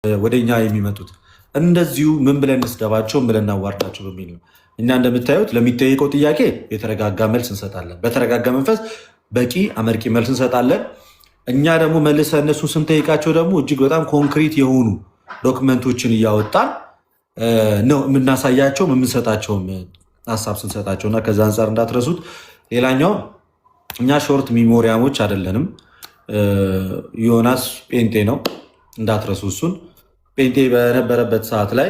ወደኛ የሚመጡት እንደዚሁ ምን ብለን እንስደባቸው ምን ብለን እናዋርዳቸው በሚል ነው። እኛ እንደምታዩት ለሚጠየቀው ጥያቄ የተረጋጋ መልስ እንሰጣለን። በተረጋጋ መንፈስ በቂ አመርቂ መልስ እንሰጣለን። እኛ ደግሞ መልሰ እነሱ ስንጠይቃቸው ደግሞ እጅግ በጣም ኮንክሪት የሆኑ ዶክመንቶችን እያወጣን ነው የምናሳያቸው የምንሰጣቸውም ሀሳብ ስንሰጣቸው እና ከዛ አንጻር እንዳትረሱት። ሌላኛው እኛ ሾርት ሚሞሪያሞች አይደለንም። ዮናስ ጴንጤ ነው እንዳትረሱ እሱን። ጴንጤ በነበረበት ሰዓት ላይ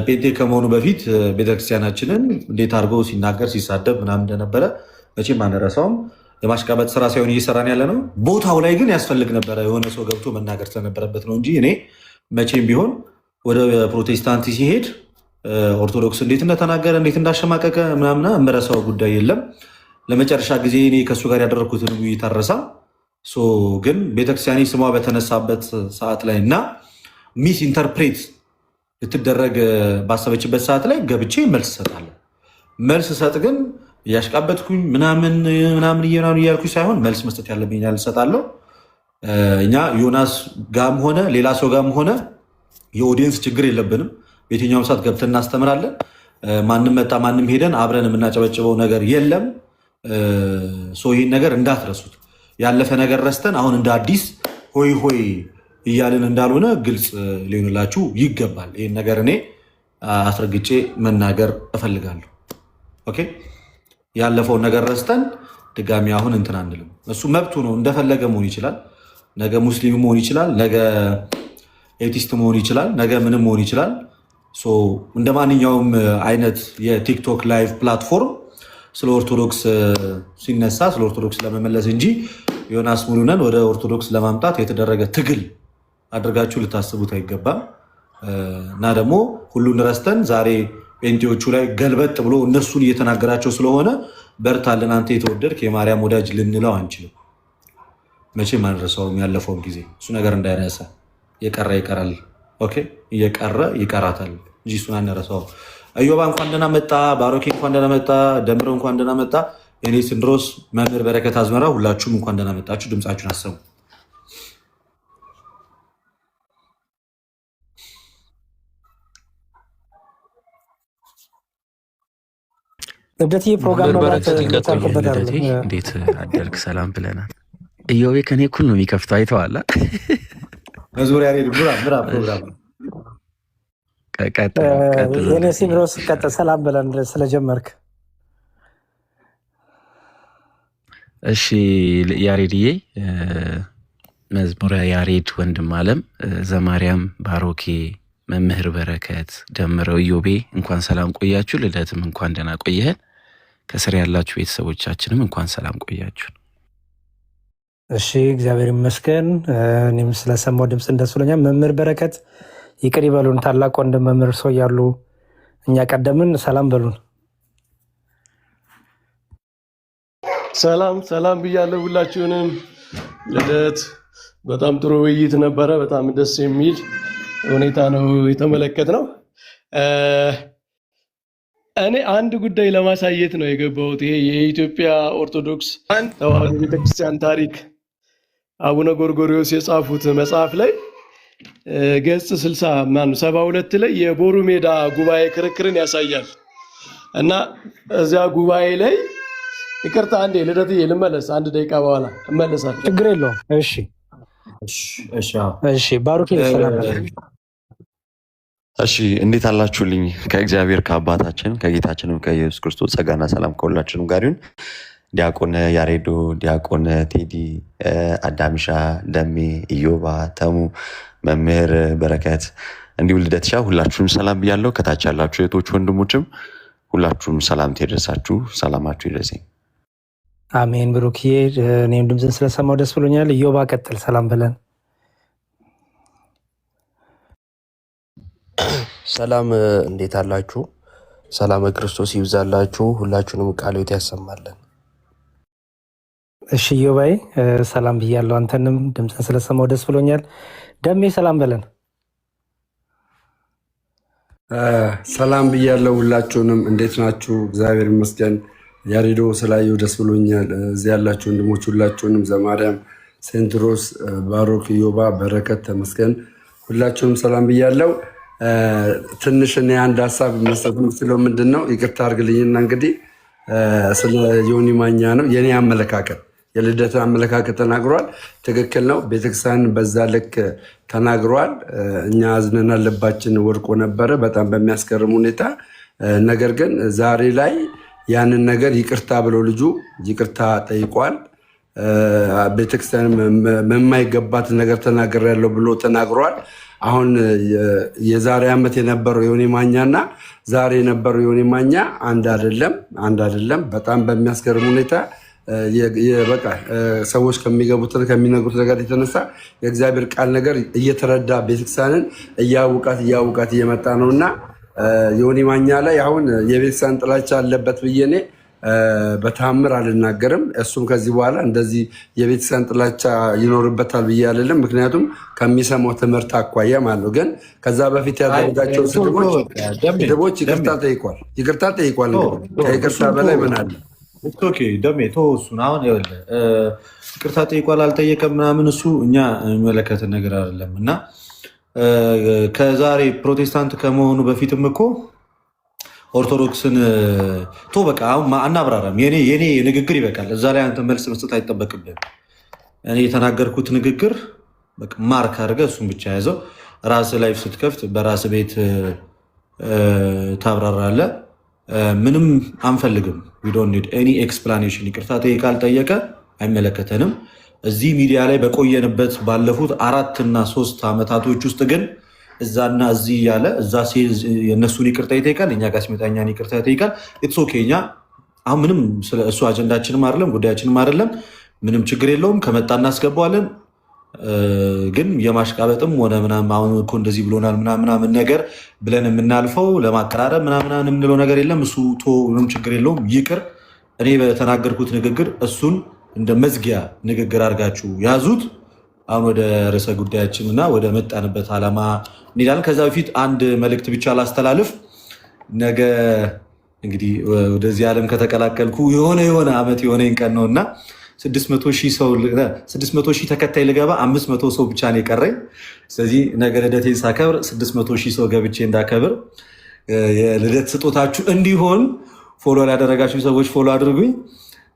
ጴንጤ ከመሆኑ በፊት ቤተክርስቲያናችንን እንዴት አድርጎ ሲናገር ሲሳደብ ምናምን እንደነበረ መቼም አንረሳውም። የማሽቃበጥ ስራ ሳይሆን እየሰራን ያለ ነው። ቦታው ላይ ግን ያስፈልግ ነበረ የሆነ ሰው ገብቶ መናገር ስለነበረበት ነው እንጂ እኔ መቼም ቢሆን ወደ ፕሮቴስታንት ሲሄድ ኦርቶዶክስ እንዴት እንደተናገረ እንዴት እንዳሸማቀቀ ምናምና የምረሳው ጉዳይ የለም። ለመጨረሻ ጊዜ እኔ ከእሱ ጋር ያደረግኩትን ውይይት አልረሳም። ግን ቤተክርስቲያኔ ስሟ በተነሳበት ሰዓት ላይ እና ሚስ ኢንተርፕሬት ልትደረግ ባሰበችበት ሰዓት ላይ ገብቼ መልስ እሰጣለሁ። መልስ እሰጥ ግን እያሽቃበጥኩኝ ምናምን እያልኩኝ ሳይሆን መልስ መስጠት ያለብኝ እሰጣለሁ። እኛ ዮናስ ጋም ሆነ ሌላ ሰው ጋም ሆነ የኦዲየንስ ችግር የለብንም። በየትኛውም ሰዓት ገብተን እናስተምራለን። ማንም መጣ ማንም ሄደን አብረን የምናጨበጭበው ነገር የለም። ይህን ነገር እንዳትረሱት። ያለፈ ነገር ረስተን አሁን እንደ አዲስ ሆይ ሆይ እያልን እንዳልሆነ ግልጽ ሊሆንላችሁ ይገባል። ይህን ነገር እኔ አስረግጬ መናገር እፈልጋለሁ። ኦኬ፣ ያለፈውን ነገር ረስተን ድጋሚ አሁን እንትን አንልም። እሱ መብቱ ነው፣ እንደፈለገ መሆን ይችላል። ነገ ሙስሊም መሆን ይችላል፣ ነገ ኤቲስት መሆን ይችላል፣ ነገ ምንም መሆን ይችላል። እንደ ማንኛውም አይነት የቲክቶክ ላይቭ ፕላትፎርም ስለ ኦርቶዶክስ ሲነሳ ስለ ኦርቶዶክስ ለመመለስ እንጂ ዮናስ ሙሉነን ወደ ኦርቶዶክስ ለማምጣት የተደረገ ትግል አድርጋችሁ ልታስቡት አይገባም። እና ደግሞ ሁሉን ረስተን ዛሬ ጴንጤዎቹ ላይ ገልበጥ ብሎ እነሱን እየተናገራቸው ስለሆነ በርታልን አንተ የተወደድክ የማርያም ወዳጅ ልንለው አንችልም። መቼም አንረሳውም ያለፈውን ጊዜ። እሱ ነገር እንዳይረሳ የቀረ ይቀራል። ኦኬ፣ እየቀረ ይቀራታል እንጂ እሱን አንረሳውም። እዮባ እንኳን ደህና መጣ፣ ባሮኬ እንኳን ደህና መጣ፣ ደምረው እንኳን ደህና መጣ፣ እኔ ስንድሮስ፣ መምህር በረከት አዝመራ፣ ሁላችሁም እንኳን ደህና መጣችሁ። ድምፃችሁን አሰሙ። ልደትዬ ፕሮግራም እንዴት አደርግ? ሰላም ብለናል። እዮቤ ከኔ እኩል ነው የሚከፍተው። አይተዋላ መዝሙር ያሬድ ምራ ፕሮግራም የኔ ሲምሮስ ቀጥል። ሰላም ብለን ስለጀመርክ እሺ። ያሬድዬ መዝሙረ ያሬድ ወንድም አለም፣ ዘማርያም፣ ባሮኬ፣ መምህር በረከት፣ ደምረው፣ ኢዮቤ እንኳን ሰላም ቆያችሁ። ልደትም እንኳን ደህና ቆየህን። ከስር ያላችሁ ቤተሰቦቻችንም እንኳን ሰላም ቆያችሁ። እሺ፣ እግዚአብሔር ይመስገን። እኔም ስለሰማው ድምፅ እንደሱ ብሎኛል። መምህር በረከት ይቅር ይበሉን። ታላቅ ወንድም መምህር ሰው ያሉ እኛ ቀደምን። ሰላም በሉን። ሰላም ሰላም ብያለሁ ሁላችሁንም። ልደት በጣም ጥሩ ውይይት ነበረ። በጣም ደስ የሚል ሁኔታ ነው የተመለከትነው። እኔ አንድ ጉዳይ ለማሳየት ነው የገባሁት። ይሄ የኢትዮጵያ ኦርቶዶክስ ተዋሕዶ ቤተክርስቲያን ታሪክ አቡነ ጎርጎርዮስ የጻፉት መጽሐፍ ላይ ገጽ 72 ላይ የቦሩ ሜዳ ጉባኤ ክርክርን ያሳያል። እና እዚያ ጉባኤ ላይ ይቅርታ አንዴ ልደትዬ ልመለስ፣ አንድ ደቂቃ በኋላ እመለሳለሁ። ችግር የለውም። እሺ ባሩኬ ሰላም። እሺ እንዴት አላችሁልኝ? ከእግዚአብሔር ከአባታችን ከጌታችንም ከኢየሱስ ክርስቶስ ጸጋና ሰላም ከሁላችንም ጋር ይሁን። ዲያቆን ያሬዶ፣ ዲያቆን ቴዲ፣ አዳምሻ፣ ደሜ፣ ኢዮባ፣ ተሙ፣ መምህር በረከት እንዲሁም ልደትሻ ሁላችሁም ሰላም ብያለሁ። ከታች ያላችሁ እህቶች ወንድሞችም ሁላችሁም ሰላም ይድረሳችሁ። ሰላማችሁ ይድረሰኝ። አሜን። ብሩክዬ እኔም ድምፅን ስለሰማው ደስ ብሎኛል። ኢዮባ ቀጥል፣ ሰላም ብለን። ሰላም እንዴት አላችሁ? ሰላም ክርስቶስ ይብዛላችሁ። ሁላችሁንም ቃልዎት ያሰማለን። እሺ ኢዮባዬ ሰላም ብያለሁ። አንተንም ድምፅን ስለሰማው ደስ ብሎኛል። ደሜ ሰላም በለን። ሰላም ብያለሁ ሁላችሁንም። እንዴት ናችሁ? እግዚአብሔር ይመስገን። ያሬዶ ስላየው ደስ ብሎኛል። እዚህ ያላችሁ ወንድሞች ሁላችሁንም፣ ዘማርያም፣ ሴንትሮስ፣ ባሮክ፣ ኢዮባ፣ በረከት፣ ተመስገን ሁላችሁንም ሰላም ብያለው። ትንሽ እኔ አንድ ሀሳብ መስጠት የምችለው ምንድን ነው፣ ይቅርታ አድርግልኝና እንግዲህ ስለ ዮኒ ማኛ ነው የኔ አመለካከት። የልደት አመለካከት ተናግሯል፣ ትክክል ነው። ቤተክርስቲያን በዛ ልክ ተናግሯል። እኛ አዝነናል፣ ልባችን ወድቆ ነበረ በጣም በሚያስገርም ሁኔታ። ነገር ግን ዛሬ ላይ ያንን ነገር ይቅርታ ብሎ ልጁ ይቅርታ ጠይቋል። ቤተክርስቲያን የማይገባትን ነገር ተናግሬያለሁ ብሎ ተናግሯል። አሁን የዛሬ ዓመት የነበረው ዮኒ ማኛና ዛሬ የነበረው ዮኒ ማኛ አንድ አይደለም። በጣም በሚያስገርም ሁኔታ በቃ ሰዎች ከሚነግሩት ነገር የተነሳ የእግዚአብሔር ቃል ነገር እየተረዳ ቤተክርስቲያንን እያውቃት እየመጣ ነው እና ዮኒ ማኛ ላይ አሁን የቤተክርስቲያን ጥላቻ አለበት ብዬ እኔ በተአምር አልናገርም። እሱም ከዚህ በኋላ እንደዚህ የቤተክርስቲያን ጥላቻ ይኖርበታል ብዬ አይደለም። ምክንያቱም ከሚሰማው ትምህርት አኳያ ማለት ነው። ግን ከዛ በፊት ያደረጋቸው ስድቦች ይቅርታ ጠይቋል። ከይቅርታ በላይ ምን አለ? ደሜ እሱን አሁን ይኸውልህ ይቅርታ ጠይቋል አልጠየቀም ምናምን እሱ እኛ የሚመለከትን ነገር አይደለም። እና ከዛሬ ፕሮቴስታንት ከመሆኑ በፊትም እኮ ኦርቶዶክስን በቃ አሁን አናብራራም። የኔ ንግግር ይበቃል። እዛ ላይ አንተ መልስ መስጠት አይጠበቅብን። እኔ የተናገርኩት ንግግር ማርክ አድርገህ እሱን ብቻ ያዘው። ራስ ላይፍ ስትከፍት በራስ ቤት ታብራራለህ። ምንም አንፈልግም። ዊ ዶንት ኒድ ኤኒ ኤክስፕላኔሽን። ይቅርታ ጠይቃ አልጠየቀ አይመለከተንም። እዚህ ሚዲያ ላይ በቆየንበት ባለፉት 4 እና 3 ዓመታቶች ውስጥ ግን እዛና እዚህ እያለ እዛ የእነሱን ይቅርታ ይጠይቃል፣ እኛ ጋር ሲመጣ እኛን ይቅርታ ይጠይቃል። ኢትስ ኦኬ። እኛ አሁን ምንም እሱ አጀንዳችንም አይደለም ጉዳያችንም አይደለም። ምንም ችግር የለውም። ከመጣ እናስገባዋለን። ግን የማሽቃበጥም ሆነ ምናምን አሁን እኮ እንደዚህ ብሎናል ምናምን ነገር ብለን የምናልፈው ለማቀራረብ ምናምን የምንለው ነገር የለም። እሱ ምንም ችግር የለውም፣ ይቅር። እኔ በተናገርኩት ንግግር እሱን እንደ መዝጊያ ንግግር አድርጋችሁ ያዙት። አሁን ወደ ርዕሰ ጉዳያችን እና ወደ መጣንበት ዓላማ እንሄዳለን። ከዛ በፊት አንድ መልእክት ብቻ ላስተላልፍ። ነገ እንግዲህ ወደዚህ ዓለም ከተቀላቀልኩ የሆነ ዓመት የሆነኝ ቀን ነው እና 600 ሺህ ተከታይ ልገባ 500 ሰው ብቻ ነው የቀረኝ። ስለዚህ ነገ ልደቴን ሳከብር 600 ሺህ ሰው ገብቼ እንዳከብር የልደት ስጦታችሁ እንዲሆን ፎሎ ያደረጋችሁ ሰዎች ፎሎ አድርጉኝ።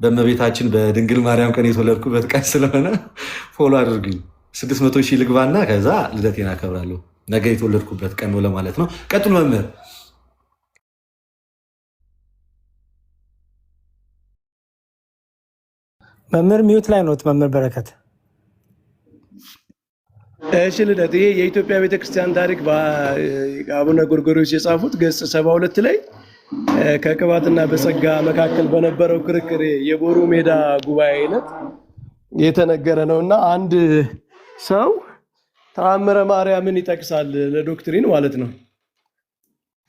በእመቤታችን በድንግል ማርያም ቀን የተወለድኩበት ቀን ስለሆነ ፎሎ አድርጉኝ። 600 ሺህ ልግባና ከዛ ልደቴን አከብራለሁ። ነገ የተወለድኩበት ቀን ነው ለማለት ነው። ቀጥሉ መምህር። መምህር ሚዩት ላይ ኖት። መምህር በረከት እሺ። ልደት ይሄ የኢትዮጵያ ቤተክርስቲያን ታሪክ አቡነ ጎርጎርዮስ የጻፉት ገጽ 72 ላይ ከቅባትና በጸጋ መካከል በነበረው ክርክር የቦሩ ሜዳ ጉባኤ አይነት የተነገረ ነው እና አንድ ሰው ተአምረ ማርያምን ይጠቅሳል ለዶክትሪን ማለት ነው።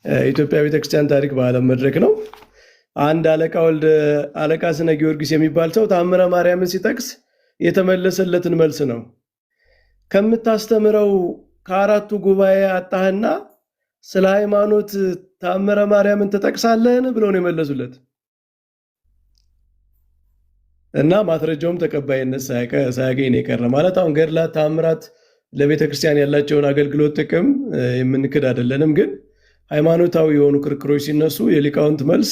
የኢትዮጵያ ቤተክርስቲያን ታሪክ በዓለም መድረክ ነው። አንድ አለቃ ስነ ጊዮርጊስ የሚባል ሰው ተአምረ ማርያምን ሲጠቅስ የተመለሰለትን መልስ ነው። ከምታስተምረው ከአራቱ ጉባኤ አጣህና ስለ ሃይማኖት ተአምረ ማርያምን ትጠቅሳለህን ብለው ነው የመለሱለት እና ማስረጃውም ተቀባይነት ሳያገኝ ነው የቀረ። ማለት አሁን ገድላት ተአምራት ለቤተክርስቲያን ያላቸውን አገልግሎት ጥቅም የምንክድ አይደለንም። ግን ሃይማኖታዊ የሆኑ ክርክሮች ሲነሱ የሊቃውንት መልስ፣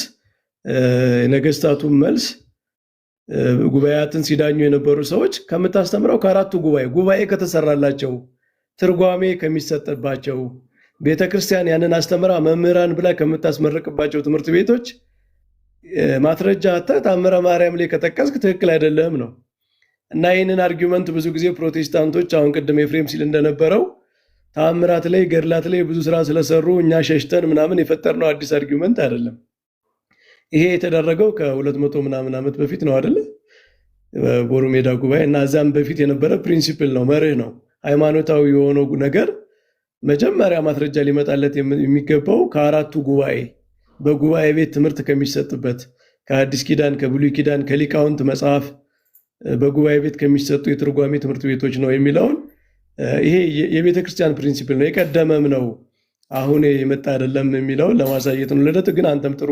የነገስታቱን መልስ፣ ጉባኤያትን ሲዳኙ የነበሩ ሰዎች ከምታስተምረው ከአራቱ ጉባኤ ከተሰራላቸው ትርጓሜ ከሚሰጥባቸው ቤተክርስቲያን ያንን አስተምራ መምህራን ብላ ከምታስመረቅባቸው ትምህርት ቤቶች ማስረጃ ተአምረ ማርያም ላይ ከጠቀስክ ትክክል አይደለም ነው እና ይህንን አርጊመንት ብዙ ጊዜ ፕሮቴስታንቶች አሁን ቅድም ኤፍሬም ሲል እንደነበረው ተአምራት ላይ ገድላት ላይ ብዙ ስራ ስለሰሩ እኛ ሸሽተን ምናምን የፈጠርነው አዲስ አርጊመንት አይደለም። ይሄ የተደረገው ከ200 ምናምን ዓመት በፊት ነው አይደለ? ቦሩ ሜዳ ጉባኤ እና እዛም በፊት የነበረ ፕሪንሲፕል ነው፣ መርህ ነው። ሃይማኖታዊ የሆነው ነገር መጀመሪያ ማስረጃ ሊመጣለት የሚገባው ከአራቱ ጉባኤ በጉባኤ ቤት ትምህርት ከሚሰጥበት ከአዲስ ኪዳን ከብሉይ ኪዳን ከሊቃውንት መጽሐፍ በጉባኤ ቤት ከሚሰጡ የትርጓሜ ትምህርት ቤቶች ነው የሚለውን ይሄ የቤተ ክርስቲያን ፕሪንሲፕል ነው፣ የቀደመም ነው፣ አሁን የመጣ አይደለም የሚለውን ለማሳየት ነው። ልደት ግን አንተም ጥሩ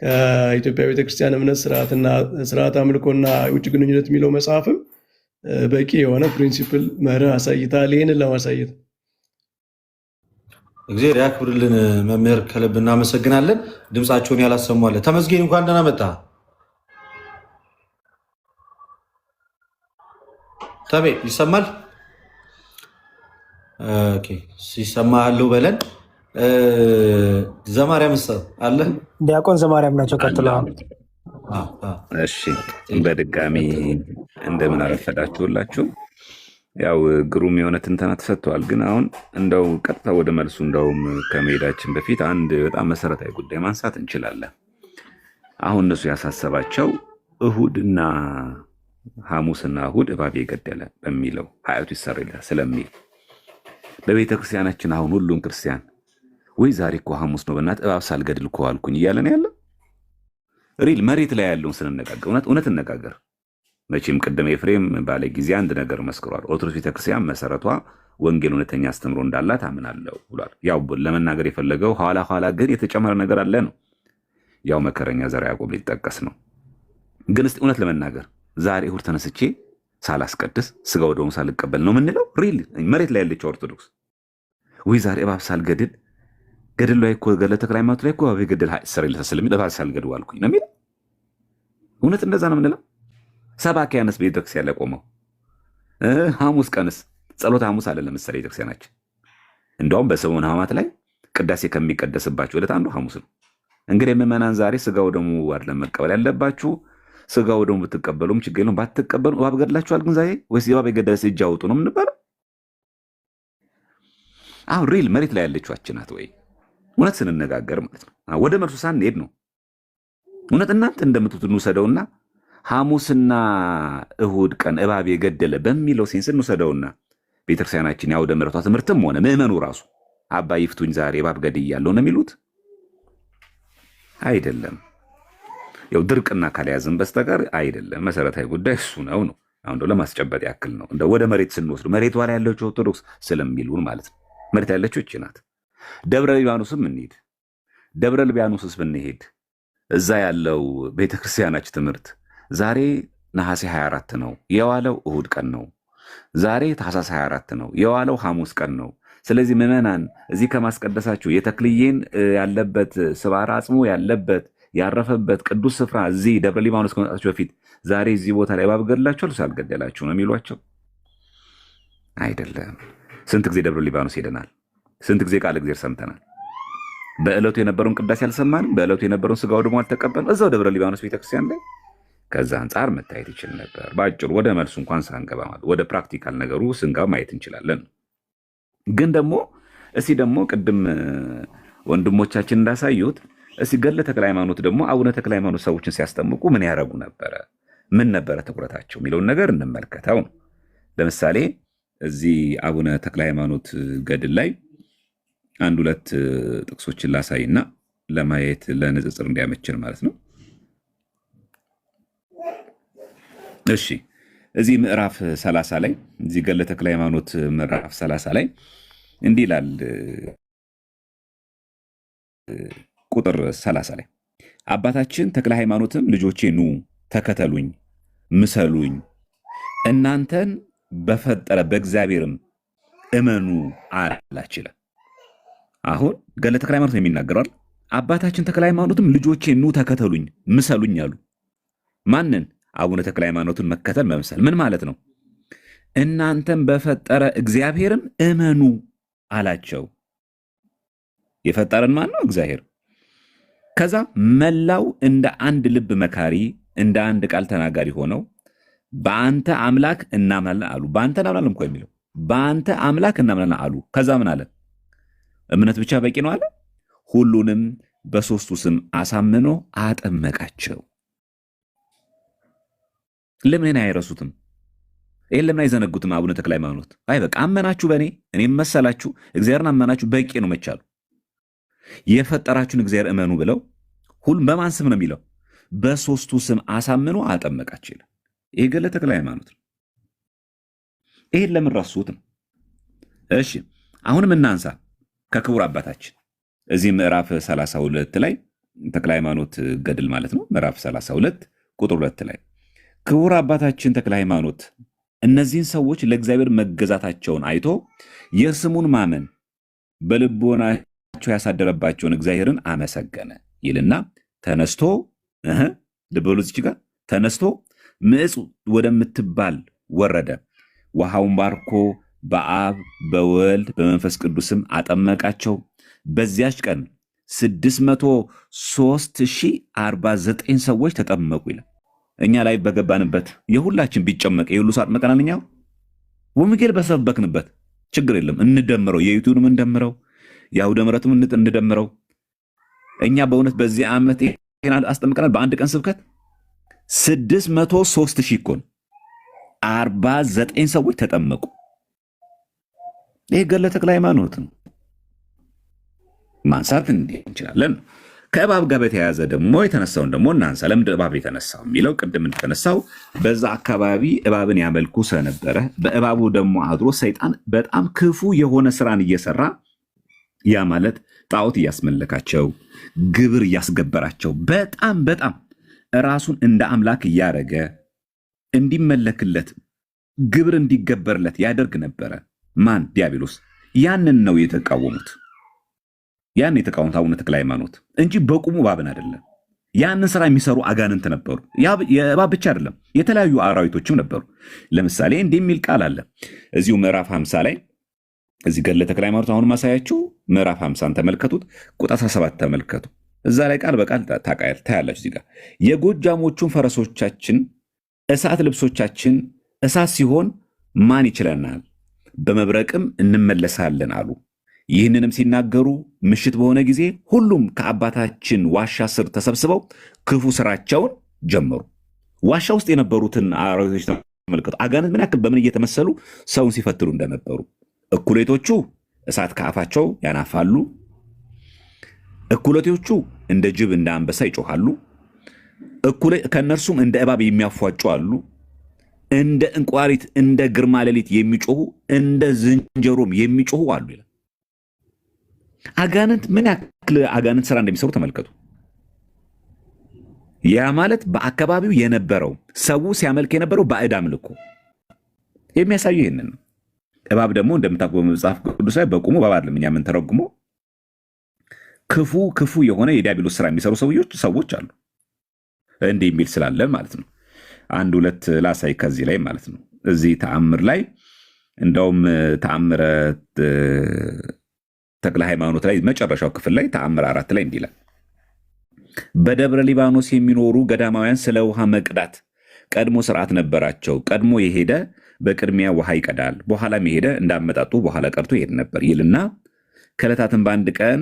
ከኢትዮጵያ ቤተክርስቲያን እምነት ስርዓት አምልኮና ውጭ ግንኙነት የሚለው መጽሐፍም በቂ የሆነ ፕሪንሲፕል መርህ አሳይታል። ይህንን ለማሳየት እግዚአብሔር ያክብርልን መምህር፣ ከልብ እናመሰግናለን። ድምፃቸውን ያላሰሟለ ተመስገን፣ እንኳን ደህና መጣ። ተሜ ይሰማል? ኦኬ ሲሰማሃለሁ በለን። ዘማርያም አለ? ዲያቆን ዘማርያም ናቸው ቀጥለዋል። እሺ በድጋሚ እንደምን አረፈዳችሁላችሁ። ያው ግሩም የሆነ ትንተና ተሰጥተዋል። ግን አሁን እንደው ቀጥታ ወደ መልሱ እንደውም ከመሄዳችን በፊት አንድ በጣም መሰረታዊ ጉዳይ ማንሳት እንችላለን። አሁን እነሱ ያሳሰባቸው እሁድና ሐሙስና እሁድ እባብ የገደለ በሚለው ኃጢአቱ ይሰረይለታል ስለሚል በቤተ ክርስቲያናችን አሁን ሁሉም ክርስቲያን ወይ ዛሬ እኮ ሐሙስ ነው በእናትህ እባብ ሳልገድል እኮ አልኩኝ እያለን ያለ ሪል መሬት ላይ ያለውን ስንነጋገር እውነት እነጋገር። መቼም ቅድም ኤፍሬም ባለ ጊዜ አንድ ነገር መስክሯል። ኦርቶዶክስ ቤተክርስቲያን መሰረቷ ወንጌል እውነተኛ አስተምሮ እንዳላት አምናለሁ ብሏል። ያው ለመናገር የፈለገው ኋላ ግን የተጨመረ ነገር አለ ነው። ያው መከረኛ ዘርዓ ያዕቆብ ሊጠቀስ ነው። ግን እስቲ እውነት ለመናገር ዛሬ እሁድ ተነስቼ ሳላስቀድስ ስጋ ወደሙ ሳልቀበል ነው የምንለው? ሪል መሬት ላይ ያለችው ኦርቶዶክስ ወይ ዛሬ እባብ ሳልገድል ገድል ላይ እኮ ገድለ ተክለ ሃይማኖት ላይ እኮ እባብ የገደለ ይሰረይለታል ስለሚል እባብ ሳልገድል ዋልኩኝ ነው የሚል። እውነት እንደዛ ነው የምንለው? ሰባኪያንስ ቤተክርስቲያን ላይ ቆመው ሐሙስ ቀንስ ጸሎት ሐሙስ አለ ለምሳሌ ቤተክርስቲያናችን። እንደውም በሰሙነ ሕማማት ላይ ቅዳሴ ከሚቀደስባቸው ዕለት አንዱ ሐሙስ ነው። እንግዲህ ምዕመናን ዛሬ ስጋ ወደሙ አይደለም መቀበል ያለባችሁ። ስጋ ወደሙ ብትቀበሉም ችግር የለውም፣ ባትቀበሉ እባብ ገድላችኋል ግን ዛሬ ወይስ እባብ የገደለ እጅ አውጡ ነው የምንባለው? አሁን ሪል መሬት ላይ ያለችው ናት ወይ? እውነት ስንነጋገር ማለት ነው። ወደ መልሱ ሳንሄድ ነው። እውነት እናንተ እንደምትሉት እንውሰደውና ሐሙስና እሁድ ቀን እባብ የገደለ በሚለው ሴንስ እንውሰደውና ቤተክርስቲያናችን ያውደ ምሕረቷ ትምህርትም ሆነ ምዕመኑ ራሱ አባ ይፍቱኝ ዛሬ እባብ ገድያለሁ ነው የሚሉት? አይደለም። ያው ድርቅና ካልያዝን በስተቀር አይደለም። መሰረታዊ ጉዳይ እሱ ነው። አሁን እንደው ለማስጨበጥ ያክል ነው። እንደው ወደ መሬት ስንወስድ መሬቷ ላይ ያለችው ኦርቶዶክስ ስለሚሉን ማለት ነው። መሬት ያለችው እቺ ናት። ደብረ ሊባኖስም እንሂድ። ደብረ ሊባኖስስ ብንሄድ እዛ ያለው ቤተክርስቲያናችን ትምህርት ዛሬ ነሐሴ 24 ነው የዋለው እሁድ ቀን ነው። ዛሬ ታኅሳስ 24 ነው የዋለው ሐሙስ ቀን ነው። ስለዚህ ምዕመናን እዚህ ከማስቀደሳችሁ የተክልዬን ያለበት ስባራ አጽሙ ያለበት ያረፈበት ቅዱስ ስፍራ እዚህ ደብረ ሊባኖስ ከመጣችሁ በፊት ዛሬ እዚህ ቦታ ላይ እባብ ገድላችኋል ሳልገደላችሁ ነው የሚሏቸው? አይደለም። ስንት ጊዜ ደብረ ሊባኖስ ሄደናል። ስንት ጊዜ ቃል እግዚአብሔር ሰምተናል። በዕለቱ የነበረውን ቅዳሴ አልሰማንም። በዕለቱ የነበረውን ስጋ ወደሙ አልተቀበልንም። እዛው ደብረ ሊባኖስ ቤተክርስቲያን ላይ ከዛ አንጻር መታየት ይችል ነበር። በአጭሩ ወደ መልሱ እንኳን ሳንገባ ማለት ወደ ፕራክቲካል ነገሩ ስንገባ ማየት እንችላለን። ግን ደግሞ እስቲ ደግሞ ቅድም ወንድሞቻችን እንዳሳዩት እስቲ ገድለ ተክለ ሃይማኖት ደግሞ አቡነ ተክለ ሃይማኖት ሰዎችን ሲያስጠምቁ ምን ያደረጉ ነበረ? ምን ነበረ ትኩረታቸው የሚለውን ነገር እንመልከተው ነው። ለምሳሌ እዚህ አቡነ ተክለ ሃይማኖት ገድል ላይ አንድ ሁለት ጥቅሶችን ላሳይና ለማየት ለንጽጽር እንዲያመችን ማለት ነው። እሺ እዚህ ምዕራፍ 30 ላይ እዚህ ገድለ ተክለ ሃይማኖት ምዕራፍ 30 ላይ እንዲህ ይላል። ቁጥር 30 ላይ አባታችን ተክለ ሃይማኖትም ልጆቼ ኑ ተከተሉኝ፣ ምሰሉኝ፣ እናንተን በፈጠረ በእግዚአብሔርም እመኑ አላችሁ። አሁን ገድለ ተክለ ሃይማኖት ነው የሚናገረው። አባታችን ተክለ ሃይማኖትም ልጆቼ ኑ ተከተሉኝ፣ ምሰሉኝ አሉ። ማንን? አቡነ ተክለ ሃይማኖትን መከተል መምሰል ምን ማለት ነው? እናንተን በፈጠረ እግዚአብሔርም እመኑ አላቸው። የፈጠረን ማን ነው? እግዚአብሔር። ከዛ መላው እንደ አንድ ልብ መካሪ እንደ አንድ ቃል ተናጋሪ ሆነው በአንተ አምላክ እናምናለን አሉ። በአንተ እናምናለን እኮ የሚለው በአንተ አምላክ እናምናለን አሉ። ከዛ ምን አለ? እምነት ብቻ በቂ ነው አለ። ሁሉንም በሶስቱ ስም አሳምኖ አጠመቃቸው። ለምን አይረሱትም? ይሄን ለምን አይዘነጉትም? አቡነ ተክለ ሃይማኖት አይ በቃ አመናችሁ፣ በእኔ እኔም መሰላችሁ፣ እግዚአብሔርን አመናችሁ፣ በቂ ነው መቻሉ። የፈጠራችሁን እግዚአብሔር እመኑ ብለው ሁሉም በማን ስም ነው የሚለው? በሶስቱ ስም አሳምኖ አጠመቃቸው ይላል። ይሄ ገድለ ተክለ ሃይማኖት ነው። ይሄን ለምን ረሱት ነው? እሺ አሁንም እናንሳ ከክቡር አባታችን እዚህ ምዕራፍ 32 ላይ ተክለ ሃይማኖት ገድል ማለት ነው። ምዕራፍ 32 ቁጥር 2 ላይ ክቡር አባታችን ተክለ ሃይማኖት እነዚህን ሰዎች ለእግዚአብሔር መገዛታቸውን አይቶ የስሙን ማመን በልቦናቸው ያሳደረባቸውን እግዚአብሔርን አመሰገነ ይልና ተነስቶ ልበሉ እዚህ ጋር ተነስቶ ምዕፅ ወደምትባል ወረደ። ውሃውን ባርኮ በአብ በወልድ በመንፈስ ቅዱስም አጠመቃቸው። በዚያች ቀን 603,049 ሰዎች ተጠመቁ ይላል። እኛ ላይ በገባንበት የሁላችን ቢጨመቅ የሁሉ ሰው አጥመቀናል። እኛ ወንጌል በሰበክንበት ችግር የለም እንደምረው፣ የዩቱንም እንደምረው፣ የአውደ ምሕረቱም እንደምረው። እኛ በእውነት በዚህ ዓመት አስጠምቀናል። በአንድ ቀን ስብከት 603,000 እኮ ነው። 49 ሰዎች ተጠመቁ። ይሄ ገድለ ተክለ ሃይማኖት ነው። ማንሳት እንችላለን። ከእባብ ጋር በተያያዘ ደግሞ የተነሳውን ደግሞ እናንሳ። ለምንድን እባብ የተነሳው የሚለው ቅድም እንደተነሳው በዛ አካባቢ እባብን ያመልኩ ስለነበረ በእባቡ ደግሞ አድሮ ሰይጣን በጣም ክፉ የሆነ ስራን እየሰራ ያ ማለት ጣዖት እያስመለካቸው ግብር እያስገበራቸው በጣም ራሱን እንደ አምላክ እያደረገ እንዲመለክለት ግብር እንዲገበርለት ያደርግ ነበረ። ማን? ዲያብሎስ። ያንን ነው የተቃወሙት። ያን የተቃወሙት አቡነ ተክለ ሃይማኖት እንጂ በቁሙ እባብን አይደለም። ያንን ስራ የሚሰሩ አጋንንት ነበሩ። የእባብ ብቻ አይደለም፣ የተለያዩ አራዊቶችም ነበሩ። ለምሳሌ እንዲህ የሚል ቃል አለ እዚሁ ምዕራፍ 50 ላይ። እዚህ ገድለ ተክለ ሃይማኖት አሁን ማሳያችሁ ምዕራፍ 50 ተመልከቱት፣ ቁጥር 17 ተመልከቱ። እዛ ላይ ቃል በቃል ታያላችሁ። እዚህ ጋር የጎጃሞቹን ፈረሶቻችን እሳት ልብሶቻችን እሳት ሲሆን ማን ይችለናል? በመብረቅም እንመለሳለን አሉ። ይህንንም ሲናገሩ ምሽት በሆነ ጊዜ ሁሉም ከአባታችን ዋሻ ስር ተሰብስበው ክፉ ስራቸውን ጀመሩ። ዋሻ ውስጥ የነበሩትን አራዊቶች ተመልከቱ። አጋንንት ምን ያክል በምን እየተመሰሉ ሰውን ሲፈትኑ እንደነበሩ። እኩሌቶቹ እሳት ከአፋቸው ያናፋሉ፣ እኩሌቶቹ እንደ ጅብ እንደ አንበሳ ይጮሃሉ፣ ከእነርሱም እንደ እባብ የሚያፏጩ አሉ፣ እንደ እንቋሪት እንደ ግርማ ሌሊት የሚጮሁ እንደ ዝንጀሮም የሚጮሁ አሉ ይላል። አጋንንት ምን ያክል አጋንንት ስራ እንደሚሰሩ ተመልከቱ። ያ ማለት በአካባቢው የነበረው ሰው ሲያመልክ የነበረው ባዕድ አምልኮ የሚያሳዩ ይህንን ነው። እባብ ደግሞ እንደምታውቁ በመጽሐፍ ቅዱስ ላይ በቁሙ እባብ አይደለም እኛ ምን ተረጉሞ ክፉ የሆነ የዲያብሎስ ስራ የሚሰሩ ሰዎች አሉ። እንዲህ የሚል ስላለን ማለት ነው። አንድ ሁለት ላሳይ ከዚህ ላይ ማለት ነው። እዚህ ተአምር ላይ እንደውም ተአምረ ተክለ ሃይማኖት ላይ መጨረሻው ክፍል ላይ ተአምር 4 ላይ እንዲህ ይላል። በደብረ ሊባኖስ የሚኖሩ ገዳማውያን ስለ ውሃ መቅዳት ቀድሞ ስርዓት ነበራቸው። ቀድሞ የሄደ በቅድሚያ ውሃ ይቀዳል፣ በኋላም የሄደ እንዳመጣጡ በኋላ ቀርቶ ይሄድ ነበር ይልና ከዕለታትም በአንድ ቀን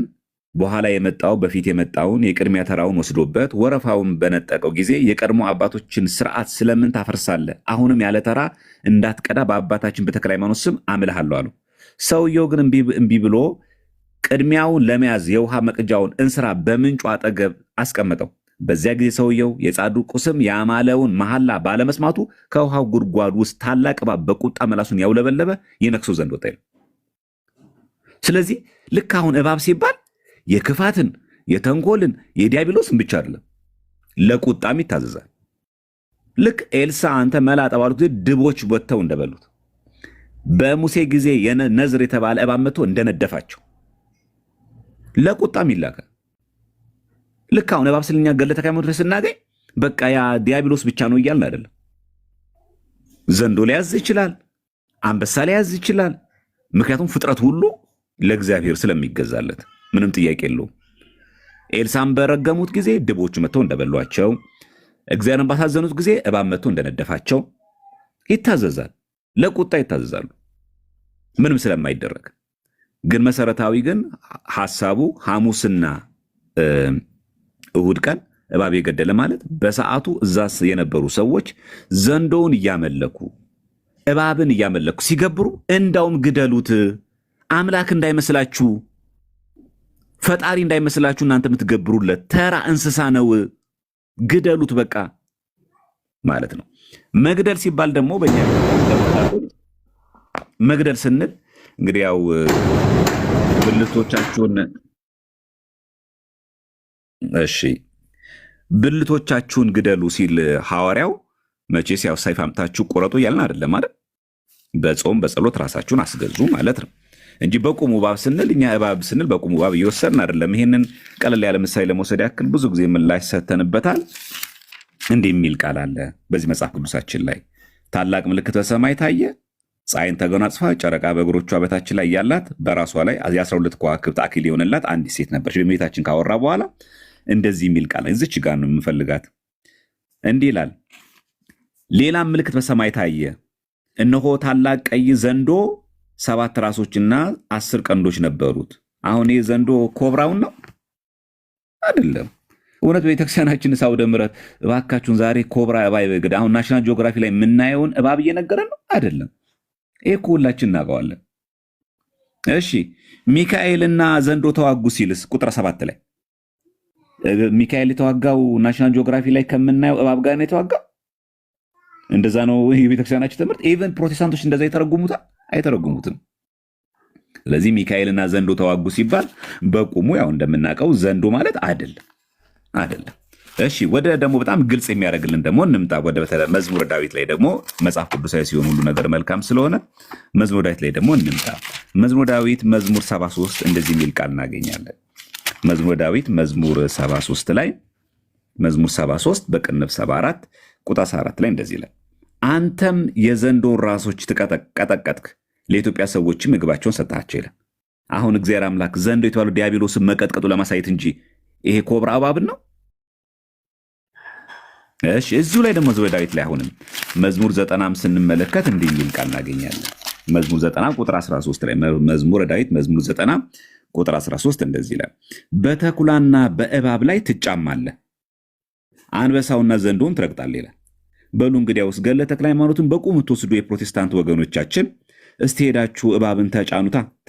በኋላ የመጣው በፊት የመጣውን የቅድሚያ ተራውን ወስዶበት ወረፋውን በነጠቀው ጊዜ የቀድሞ አባቶችን ስርዓት ስለምን ታፈርሳለህ? አሁንም ያለ ተራ እንዳትቀዳ በአባታችን በተክለ ሃይማኖት ስም አምልሃለሁ አለው። ሰውየው ግን እምቢ ብሎ ቅድሚያውን ለመያዝ የውሃ መቅጃውን እንስራ በምንጩ አጠገብ አስቀመጠው። በዚያ ጊዜ ሰውየው የጻድቁ ስም ያማለውን መሐላ ባለመስማቱ ከውሃው ጉድጓድ ውስጥ ታላቅ እባብ በቁጣ መላሱን ያውለበለበ ይነክሰው ዘንድ ወጣ። ስለዚህ ልክ አሁን እባብ ሲባል የክፋትን የተንኮልን የዲያብሎስን ብቻ አይደለም፣ ለቁጣም ይታዘዛል። ልክ ኤልሳ አንተ መላጣ ባሉት ጊዜ ድቦች ወጥተው እንደበሉት በሙሴ ጊዜ ነዝር የተባለ እባብ መጥቶ እንደነደፋቸው ለቁጣም ይላካል። ልክ አሁን እባብ ስለኛ ገድለ ተክለ ሃይማኖት ስናገኝ በቃ ያ ዲያብሎስ ብቻ ነው እያልን አይደለም። ዘንዶ ሊያዝ ይችላል፣ አንበሳ ሊያዝ ይችላል። ምክንያቱም ፍጥረት ሁሉ ለእግዚአብሔር ስለሚገዛለት ምንም ጥያቄ የለውም። ኤልሳን በረገሙት ጊዜ ድቦች መጥተው እንደበሏቸው፣ እግዚአብሔርን ባሳዘኑት ጊዜ እባብ መጥቶ እንደነደፋቸው ይታዘዛል። ለቁጣ ይታዘዛሉ ምንም ስለማይደረግ። ግን መሰረታዊ ግን ሐሳቡ ሐሙስና እሁድ ቀን እባብ የገደለ ማለት በሰዓቱ እዛ የነበሩ ሰዎች ዘንዶውን እያመለኩ እባብን እያመለኩ ሲገብሩ እንዳውም ግደሉት፣ አምላክ እንዳይመስላችሁ፣ ፈጣሪ እንዳይመስላችሁ እናንተ የምትገብሩለት ተራ እንስሳ ነው፣ ግደሉት በቃ ማለት ነው። መግደል ሲባል ደግሞ በእኛ መግደል ስንል እንግዲህ ያው ብልቶቻችሁን ግደሉ ሲል ሐዋርያው መቼስ ያው ሰይፍ አምጥታችሁ ቆረጡ እያልን አይደለም አይደል? በጾም በጸሎት ራሳችሁን አስገዙ ማለት ነው። እንጂ በቁሙ እባብ ስንል እኛ እባብ ስንል በቁሙ እባብ እየወሰድን አይደለም። ይሄንን ቀለል ያለ ምሳሌ ለመውሰድ ያክል ብዙ ጊዜ ምላሽ ሰተንበታል። እንዲህ የሚል ቃል አለ በዚህ መጽሐፍ ቅዱሳችን ላይ ታላቅ ምልክት በሰማይ ታየ፣ ፀሐይን ተጎናጽፋ ጨረቃ በእግሮቿ በታች ላይ ያላት በራሷ ላይ የ12 ከዋክብት አክሊል የሆነላት አንዲት ሴት ነበረች። በእመቤታችን ካወራ በኋላ እንደዚህ የሚል ቃል እዚች ጋር ነው የምፈልጋት። እንዲህ ይላል፣ ሌላም ምልክት በሰማይ ታየ፣ እነሆ ታላቅ ቀይ ዘንዶ 7 ራሶችና 10 ቀንዶች ነበሩት። አሁን ይህ ዘንዶ ኮብራውን ነው አይደለም። እውነት ቤተክርስቲያናችን አውደ ምሕረት እባካችሁን ዛሬ ኮብራ እባብ ይገድ አሁን ናሽናል ጂኦግራፊ ላይ የምናየውን እባብ እየነገረን ነው አይደለም። ይሄ ሁላችን እናውቀዋለን። እሺ ሚካኤልና ዘንዶ ተዋጉ ሲልስ ቁጥር 7 ላይ ሚካኤል የተዋጋው ናሽናል ጂኦግራፊ ላይ ከምናየው እባብ ጋር ነው የተዋጋው። እንደዛ ነው ይሄ ቤተክርስቲያናችን ትምህርት። ኢቨን ፕሮቴስታንቶች እንደዛ ይተረጉሙታል አይተረጉሙትም። ስለዚህ ሚካኤልና ዘንዶ ተዋጉ ሲባል በቁሙ ያው እንደምናውቀው ዘንዶ ማለት አይደለም። እሺ ወደ ደግሞ በጣም ግልጽ የሚያደርግልን ደግሞ እንምጣ። ወደ መዝሙረ ዳዊት ላይ ደግሞ መጽሐፍ ቅዱሳዊ ሲሆን ሁሉ ነገር መልካም ስለሆነ መዝሙረ ዳዊት ላይ ደግሞ እንምጣ። መዝሙረ ዳዊት መዝሙር 73 እንደዚህ የሚል ቃል እናገኛለን። መዝሙረ ዳዊት መዝሙር 73 ላይ መዝሙር 73 በቅንፍ 74 ቁጥር 14 ላይ እንደዚህ ይላል፣ አንተም የዘንዶን ራሶች ቀጠቀጥክ፣ ለኢትዮጵያ ሰዎችም ምግባቸውን ሰጣቸው ይላል። አሁን እግዚአብሔር አምላክ ዘንዶ የተባለው ዲያብሎስን መቀጥቀጡ ለማሳየት እንጂ ይሄ ኮብራ እባብን ነው። እሺ እዚሁ ላይ ደግሞ መዝሙረ ዳዊት ላይ አሁንም መዝሙር 90 ስንመለከት እንዲህ የሚል ቃል እናገኛለን። መዝሙር 90 ቁጥር 13 ላይ መዝሙረ ዳዊት መዝሙር 90 ቁጥር 13 እንደዚህ ይላል፣ በተኩላና በእባብ ላይ ትጫማለህ፣ አንበሳውና ዘንዶውን ትረግጣለህ ይላል። በሉ እንግዲያውስ ገድለ ተክለ ሃይማኖትን በቁም የምትወስዱ የፕሮቴስታንት ወገኖቻችን እስቲ ሄዳችሁ እባብን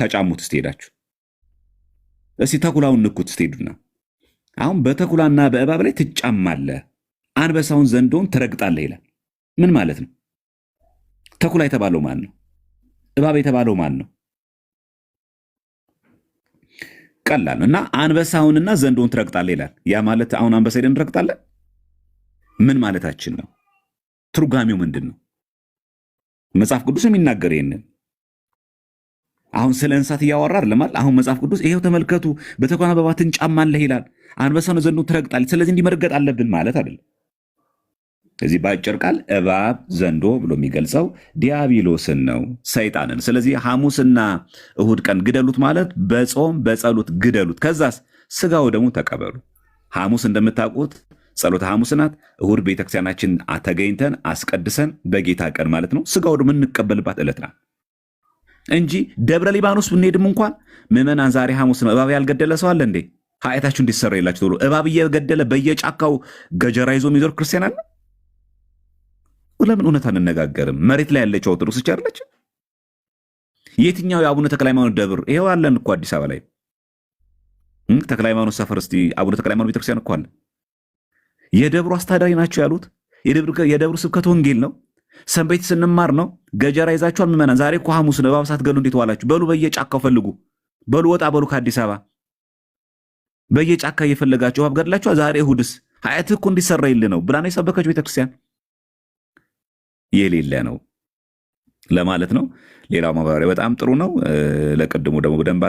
ተጫሙት። እስቲ ሄዳችሁ እስቲ ተኩላውን ንኩት። እስቲ ሄዱና አሁን በተኩላና በእባብ ላይ ትጫማለህ፣ አንበሳውን ዘንዶውን ትረግጣለህ ይላል። ምን ማለት ነው? ተኩላ የተባለው ማን ነው? እባብ የተባለው ማን ነው? ቀላል ነው። እና አንበሳውንና ዘንዶውን ትረግጣለህ ይላል። ያ ማለት አሁን አንበሳ ሄደን እንረግጣለን? ምን ማለታችን ነው? ትርጓሜው ምንድን ነው? መጽሐፍ ቅዱስ የሚናገር ይሄንን አሁን ስለ እንስሳት እያወራ አይደለም። አሁን መጽሐፍ ቅዱስ ይሄው ተመልከቱ፣ በተኩላና በእባብ ትጫማለህ ይላል፣ አንበሳውን ዘንዶውን ትረግጣለህ። ስለዚህ እንዲመርገጥ አለብን ማለት አይደለም። ስለዚህ በአጭር ቃል እባብ ዘንዶ ብሎ የሚገልጸው ዲያብሎስን ነው፣ ሰይጣንን። ስለዚህ ሐሙስና እሁድ ቀን ግደሉት ማለት በጾም በጸሎት ግደሉት። ከዛስ ስጋው ደግሞ ተቀበሉ። ሐሙስ እንደምታውቁት ጸሎተ ሐሙስ ናት። እሁድ ቤተክርስቲያናችን ተገኝተን አስቀድሰን በጌታ ቀን ማለት ነው ስጋው ደግሞ የምንቀበልባት ዕለት ናት እንጂ ደብረ ሊባኖስ ብንሄድም እንኳን ምዕመናን ዛሬ ሐሙስ ነው፣ እባብ ያልገደለ ሰው አለ እንዴ? ኃጢአታችሁ እንዲሰራ የላችሁ ተብሎ እባብ እየገደለ በየጫካው ገጀራ ይዞ የሚዞር ክርስቲያን አለ? ለምን እውነት አንነጋገርም? መሬት ላይ ያለችው ኦርቶዶክስ ቸርች የትኛው የአቡነ ተክለ ሃይማኖት ደብር? ይሄው አለን እኮ አዲስ አበባ ላይ ተክለ ሃይማኖት ሰፈር። እስቲ አቡነ ተክለ ሃይማኖት ቤተክርስቲያን እኮ አለ። የደብሩ አስተዳዳሪ ናቸው ያሉት። የደብሩ ስብከት ወንጌል ነው። ሰንበቴ ስንማር ነው። ገጀራ ይዛችኋል ምዕመናን። ዛሬ እኮ ሐሙስ ነው። እባብ ሳትገሉ እንዴት ዋላችሁ? በሉ በየጫካው ፈልጉ። በሉ ወጣ በሉ ከአዲስ አበባ በየጫካ እየፈለጋችሁ እባብ ገድላችኋል። ዛሬ እሁድስ ኃጢአትህ እኮ እንዲሰራ ይል ነው ብላ ነው የሰበከችው ቤተክርስቲያን። የሌለ ነው ለማለት ነው። ሌላው ማብራሪያ በጣም ጥሩ ነው። ለቅድሙ ደግሞ በደንብ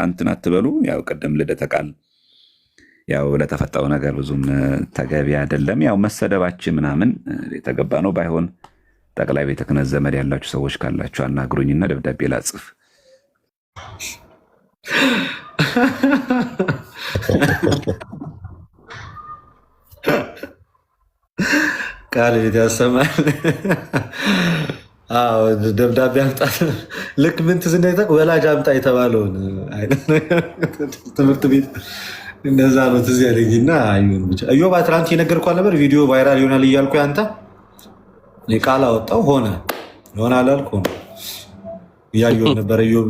እንትን አትበሉ። ያው ቅድም ልደተ ቃል ያው ለተፈጠረው ነገር ብዙም ተገቢ አይደለም። ያው መሰደባችን ምናምን የተገባ ነው። ባይሆን ጠቅላይ ቤተ ክህነት ዘመድ ያላችሁ ሰዎች ካላችሁ አናግሩኝና ደብዳቤ ላጽፍ። ቃል ያሰማል። አዎ ደብዳቤ አምጣ። ልክ ምን ትዝ እንዳይታወቅ ወላጅ አምጣ የተባለውን አይነት ትምህርት ቤት እንደዛ ነው ትዝ ያለኝና አይሁን ብቻ። እዮብ ትናንት የነገርኩህ ነበር ቪዲዮ ቫይራል ይሆናል እያልኩ አንተ ቃል አወጣው ሆነ ይሆናል አላልኩም? እያየሁት ነበር እዮብ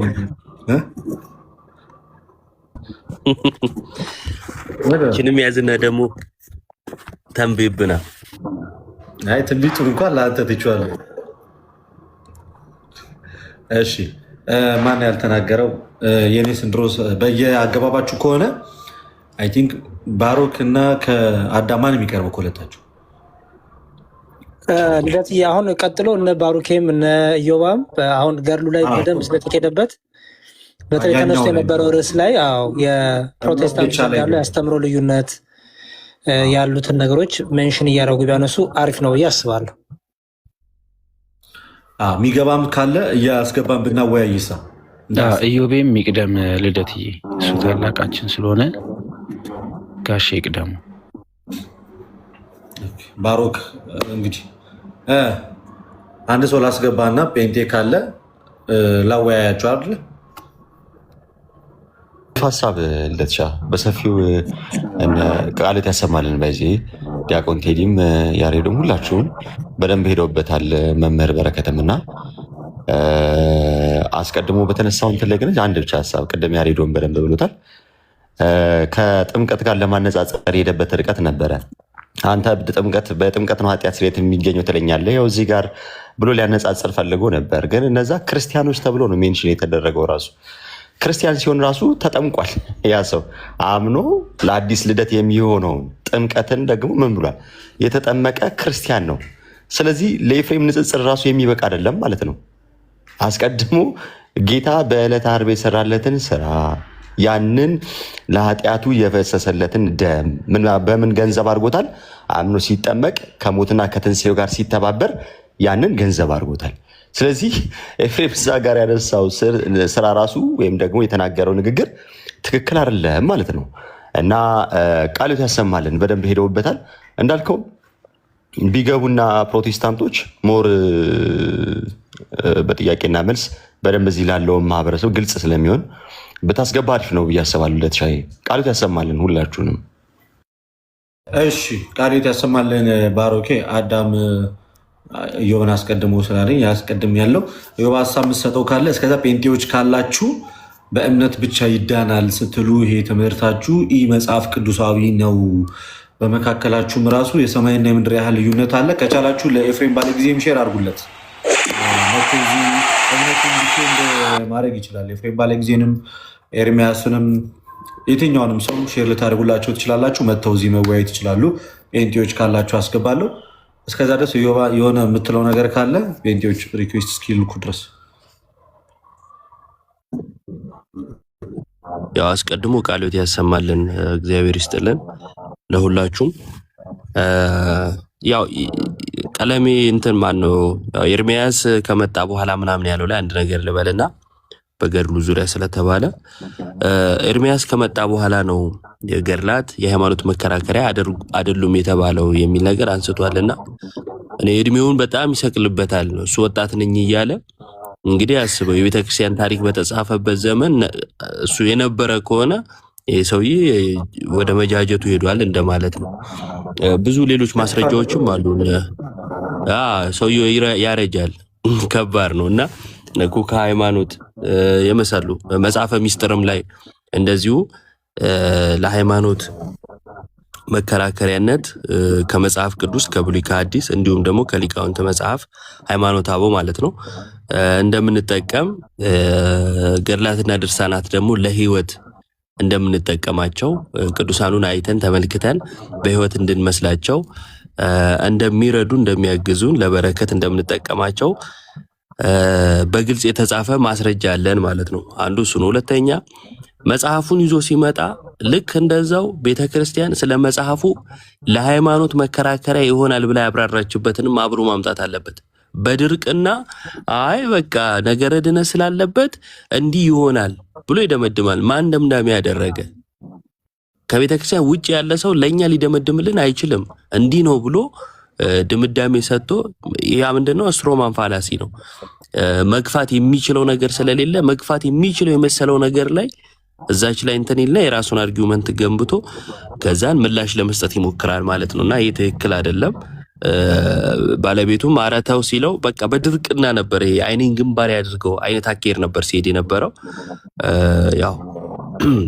ችንም ያዝና ደግሞ ተንብይብና። አይ ትንቢቱን እንኳን ለአንተ ትቼዋለሁ። እሺ ማን ያልተናገረው? የኔ ስንድሮስ በየአገባባችሁ ከሆነ አይ ቲንክ ባሮክ እና ከአዳማን የሚቀርበው ከሁለታችሁ ልደት አሁን ቀጥሎ እነ ባሩኬም እነ ኢዮባም አሁን ገድሉ ላይ በደንብ ስለተኬደበት በተለይ ተነስቶ ያኛው ላይ የነበረው ርዕስ ላይ የፕሮቴስታንት ብቻ ላይ ያለው ያስተምሮ ልዩነት ያሉትን ነገሮች ሜንሽን እያደረጉ ቢያነሱ አሪፍ ነው ብዬ አስባለሁ። የሚገባም ካለ እያስገባን ብናወያይሳ ኢዮቤም ይቅደም ልደትዬ፣ እሱ ታላቃችን ስለሆነ ጋሼ ይቅደሙ። ባሮክ እንግዲህ አንድ ሰው ላስገባና ጴንጤ ካለ ላወያያቸው አይደል? ሀሳብ ልደትሻ በሰፊው ቃልት ያሰማልን። በዚህ ዲያቆን ቴዲም ያሬዶም ሁላችሁም በደንብ ሄደውበታል። መምህር በረከትም እና አስቀድሞ በተነሳው እንትን ላይ ግን አንድ ብቻ ሀሳብ ቅድም ያሬዶም በደንብ ብሎታል። ከጥምቀት ጋር ለማነጻጸር የሄደበት ርቀት ነበረ። አንተ በጥምቀት ነው ኃጢአት ስርየት የሚገኘው ትለኛለህ፣ ያው እዚህ ጋር ብሎ ሊያነጻጽር ፈልጎ ነበር። ግን እነዛ ክርስቲያኖች ተብሎ ነው ሜንሽን የተደረገው። ራሱ ክርስቲያን ሲሆን ራሱ ተጠምቋል። ያ ሰው አምኖ ለአዲስ ልደት የሚሆነውን ጥምቀትን ደግሞ ምን ብሏል? የተጠመቀ ክርስቲያን ነው። ስለዚህ ለኤፍሬም ንጽጽር ራሱ የሚበቃ አይደለም ማለት ነው። አስቀድሞ ጌታ በዕለተ ዓርብ የሰራለትን ስራ ያንን ለኃጢአቱ የፈሰሰለትን ደም በምን ገንዘብ አድርጎታል? አምኖ ሲጠመቅ ከሞትና ከትንሣኤው ጋር ሲተባበር ያንን ገንዘብ አድርጎታል። ስለዚህ ኤፍሬም እዛ ጋር ያነሳው ስራ ራሱ ወይም ደግሞ የተናገረው ንግግር ትክክል አይደለም ማለት ነው። እና ቃልት ያሰማልን። በደንብ ሄደውበታል እንዳልከው ቢገቡና ፕሮቴስታንቶች ሞር በጥያቄና መልስ በደንብ እዚህ ላለውን ማህበረሰብ ግልጽ ስለሚሆን በታስገባ አሪፍ ነው ብዬ አስባለሁ። ለተሻይ ቃልት ያሰማልን ሁላችሁንም። እሺ ቃልት ያሰማልን። ባሮኬ አዳም ኢዮብን አስቀድሞ ስላለኝ ያስቀድም ያለው ኢዮብ ሀሳብ የምትሰጠው ካለ እስከዛ ጴንጤዎች ካላችሁ በእምነት ብቻ ይዳናል ስትሉ ይሄ ትምህርታችሁ ኢ መጽሐፍ ቅዱሳዊ ነው። በመካከላችሁም ራሱ የሰማይና የምድር ያህል ልዩነት አለ። ከቻላችሁ ለኤፍሬም ባለጊዜም ሼር አድርጉለት። እምነቱን ዲፌንድ ማድረግ ይችላል። ኤፍሬም ባለጊዜንም ኤርሚያስንም የትኛውንም ሰው ሼር ልታደርጉላቸው ትችላላችሁ። መጥተው እዚህ መወያየት ይችላሉ። ጴንጤዎች ካላችሁ አስገባለሁ። እስከዛ ድረስ የሆነ የምትለው ነገር ካለ ጴንጤዎች ሪኩዌስት እስኪልኩ ድረስ ያው አስቀድሞ ቃልዎት ያሰማልን። እግዚአብሔር ይስጥልን ለሁላችሁም። ያው ቀለሜ እንትን ማነው ኤርሚያስ ከመጣ በኋላ ምናምን ያለው ላይ አንድ ነገር ልበልና በገድሉ ዙሪያ ስለተባለ ኤርሚያስ ከመጣ በኋላ ነው የገድላት የሃይማኖት መከራከሪያ አይደሉም የተባለው የሚል ነገር አንስቷልና እኔ እድሜውን በጣም ይሰቅልበታል። እሱ ወጣት ነኝ እያለ እንግዲህ አስበው የቤተክርስቲያን ታሪክ በተጻፈበት ዘመን እሱ የነበረ ከሆነ ይሄ ሰውዬ ወደ መጃጀቱ ሄዷል እንደማለት ነው። ብዙ ሌሎች ማስረጃዎችም አሉ። ሰውዬው ያረጃል፣ ከባድ ነው እና ኩካ ሃይማኖት የመሰሉ መጽሐፈ ሚስጥርም ላይ እንደዚሁ ለሃይማኖት መከራከሪያነት ከመጽሐፍ ቅዱስ ከብሉይ ከአዲስ እንዲሁም ደግሞ ከሊቃውንት መጽሐፍ ሃይማኖት አበው ማለት ነው እንደምንጠቀም ገድላትና ድርሳናት ደግሞ ለህይወት እንደምንጠቀማቸው ቅዱሳኑን አይተን ተመልክተን በህይወት እንድንመስላቸው እንደሚረዱ እንደሚያግዙን ለበረከት እንደምንጠቀማቸው በግልጽ የተጻፈ ማስረጃ አለን ማለት ነው። አንዱ እሱ ነው። ሁለተኛ መጽሐፉን ይዞ ሲመጣ ልክ እንደዛው ቤተክርስቲያን ስለ መጽሐፉ ለሃይማኖት መከራከሪያ ይሆናል ብላ ያብራራችበትንም አብሮ ማምጣት አለበት። በድርቅና አይ በቃ ነገረ ድነት ስላለበት እንዲህ ይሆናል ብሎ ይደመድማል። ማን ደምዳሜ ያደረገ? ከቤተክርስቲያን ውጭ ያለ ሰው ለኛ ሊደመድምልን አይችልም። እንዲህ ነው ብሎ ድምዳሜ ሰጥቶ ያ ምንድነው ስትሮማን ፋላሲ ነው። መግፋት የሚችለው ነገር ስለሌለ መግፋት የሚችለው የመሰለው ነገር ላይ እዛች ላይ እንትን ይልና የራሱን አርጊውመንት ገንብቶ ከዛን ምላሽ ለመስጠት ይሞክራል ማለት ነውና ይሄ ትክክል አይደለም። ባለቤቱም አረታው ሲለው በቃ በድርቅና ነበር ይሄ አይኔን ግንባር ያድርገው አይነት አኬር ነበር ሲሄድ የነበረው። ያው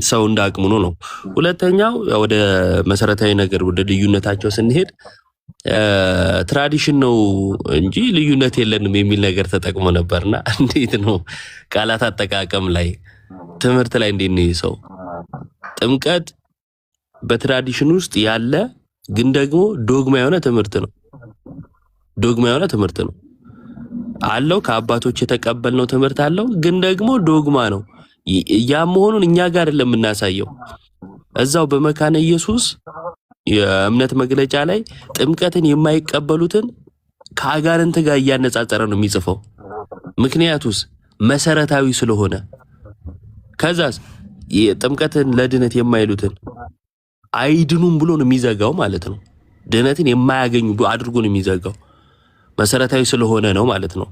ሰው እንዳቅሙ ነው። ሁለተኛው ወደ መሰረታዊ ነገር ወደ ልዩነታቸው ስንሄድ ትራዲሽን ነው እንጂ ልዩነት የለንም የሚል ነገር ተጠቅሞ ነበርና እንዴት ነው ቃላት አጠቃቀም ላይ ትምህርት ላይ እንዴት ነው ሰው ጥምቀት በትራዲሽን ውስጥ ያለ ግን ደግሞ ዶግማ የሆነ ትምህርት ነው። ዶግማ የሆነ ትምህርት ነው አለው። ከአባቶች የተቀበልነው ትምህርት አለው፣ ግን ደግሞ ዶግማ ነው። ያ መሆኑን እኛ ጋር አይደለም የምናሳየው። እዛው በመካነ ኢየሱስ የእምነት መግለጫ ላይ ጥምቀትን የማይቀበሉትን ከአጋንንት ጋር እያነጻጸረ ነው የሚጽፈው። ምክንያቱስ መሰረታዊ ስለሆነ። ከዛስ ጥምቀትን ለድነት የማይሉትን አይድኑም ብሎ ነው የሚዘጋው ማለት ነው። ድነትን የማያገኙ አድርጎ ነው የሚዘጋው። መሰረታዊ ስለሆነ ነው ማለት ነው።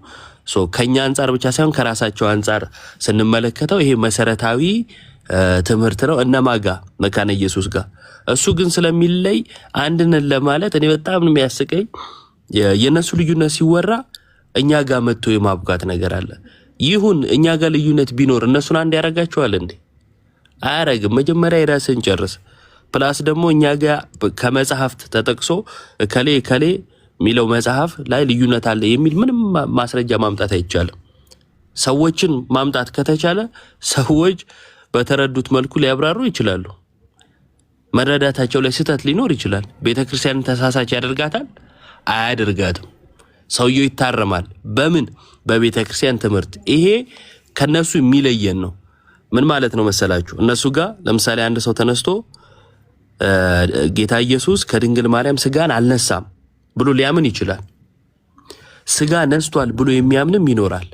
ከኛ አንጻር ብቻ ሳይሆን ከራሳቸው አንጻር ስንመለከተው ይሄ መሰረታዊ ትምህርት ነው። እነማጋ መካነ ኢየሱስ ጋር እሱ ግን ስለሚለይ አንድነን ለማለት እኔ በጣም ነው የሚያስቀኝ። የነሱ ልዩነት ሲወራ እኛ ጋር መጥቶ የማብቃት ነገር አለ። ይሁን እኛ ጋር ልዩነት ቢኖር እነሱን አንድ ያረጋቸዋል እንዴ? አያረግም። መጀመሪያ የራስን ጨርስ። ፕላስ ደግሞ እኛ ጋር ከመጽሐፍት ተጠቅሶ ከሌ ሚለው መጽሐፍ ላይ ልዩነት አለ የሚል ምንም ማስረጃ ማምጣት አይቻልም። ሰዎችን ማምጣት ከተቻለ ሰዎች በተረዱት መልኩ ሊያብራሩ ይችላሉ። መረዳታቸው ላይ ስህተት ሊኖር ይችላል። ቤተክርስቲያንን ተሳሳች ያደርጋታል? አያደርጋትም። ሰውየው ይታረማል። በምን? በቤተክርስቲያን ትምህርት። ይሄ ከነሱ የሚለየን ነው። ምን ማለት ነው መሰላችሁ? እነሱ ጋር ለምሳሌ አንድ ሰው ተነስቶ ጌታ ኢየሱስ ከድንግል ማርያም ስጋን አልነሳም ብሎ ሊያምን ይችላል። ስጋ ነስቷል ብሎ የሚያምንም ይኖራል።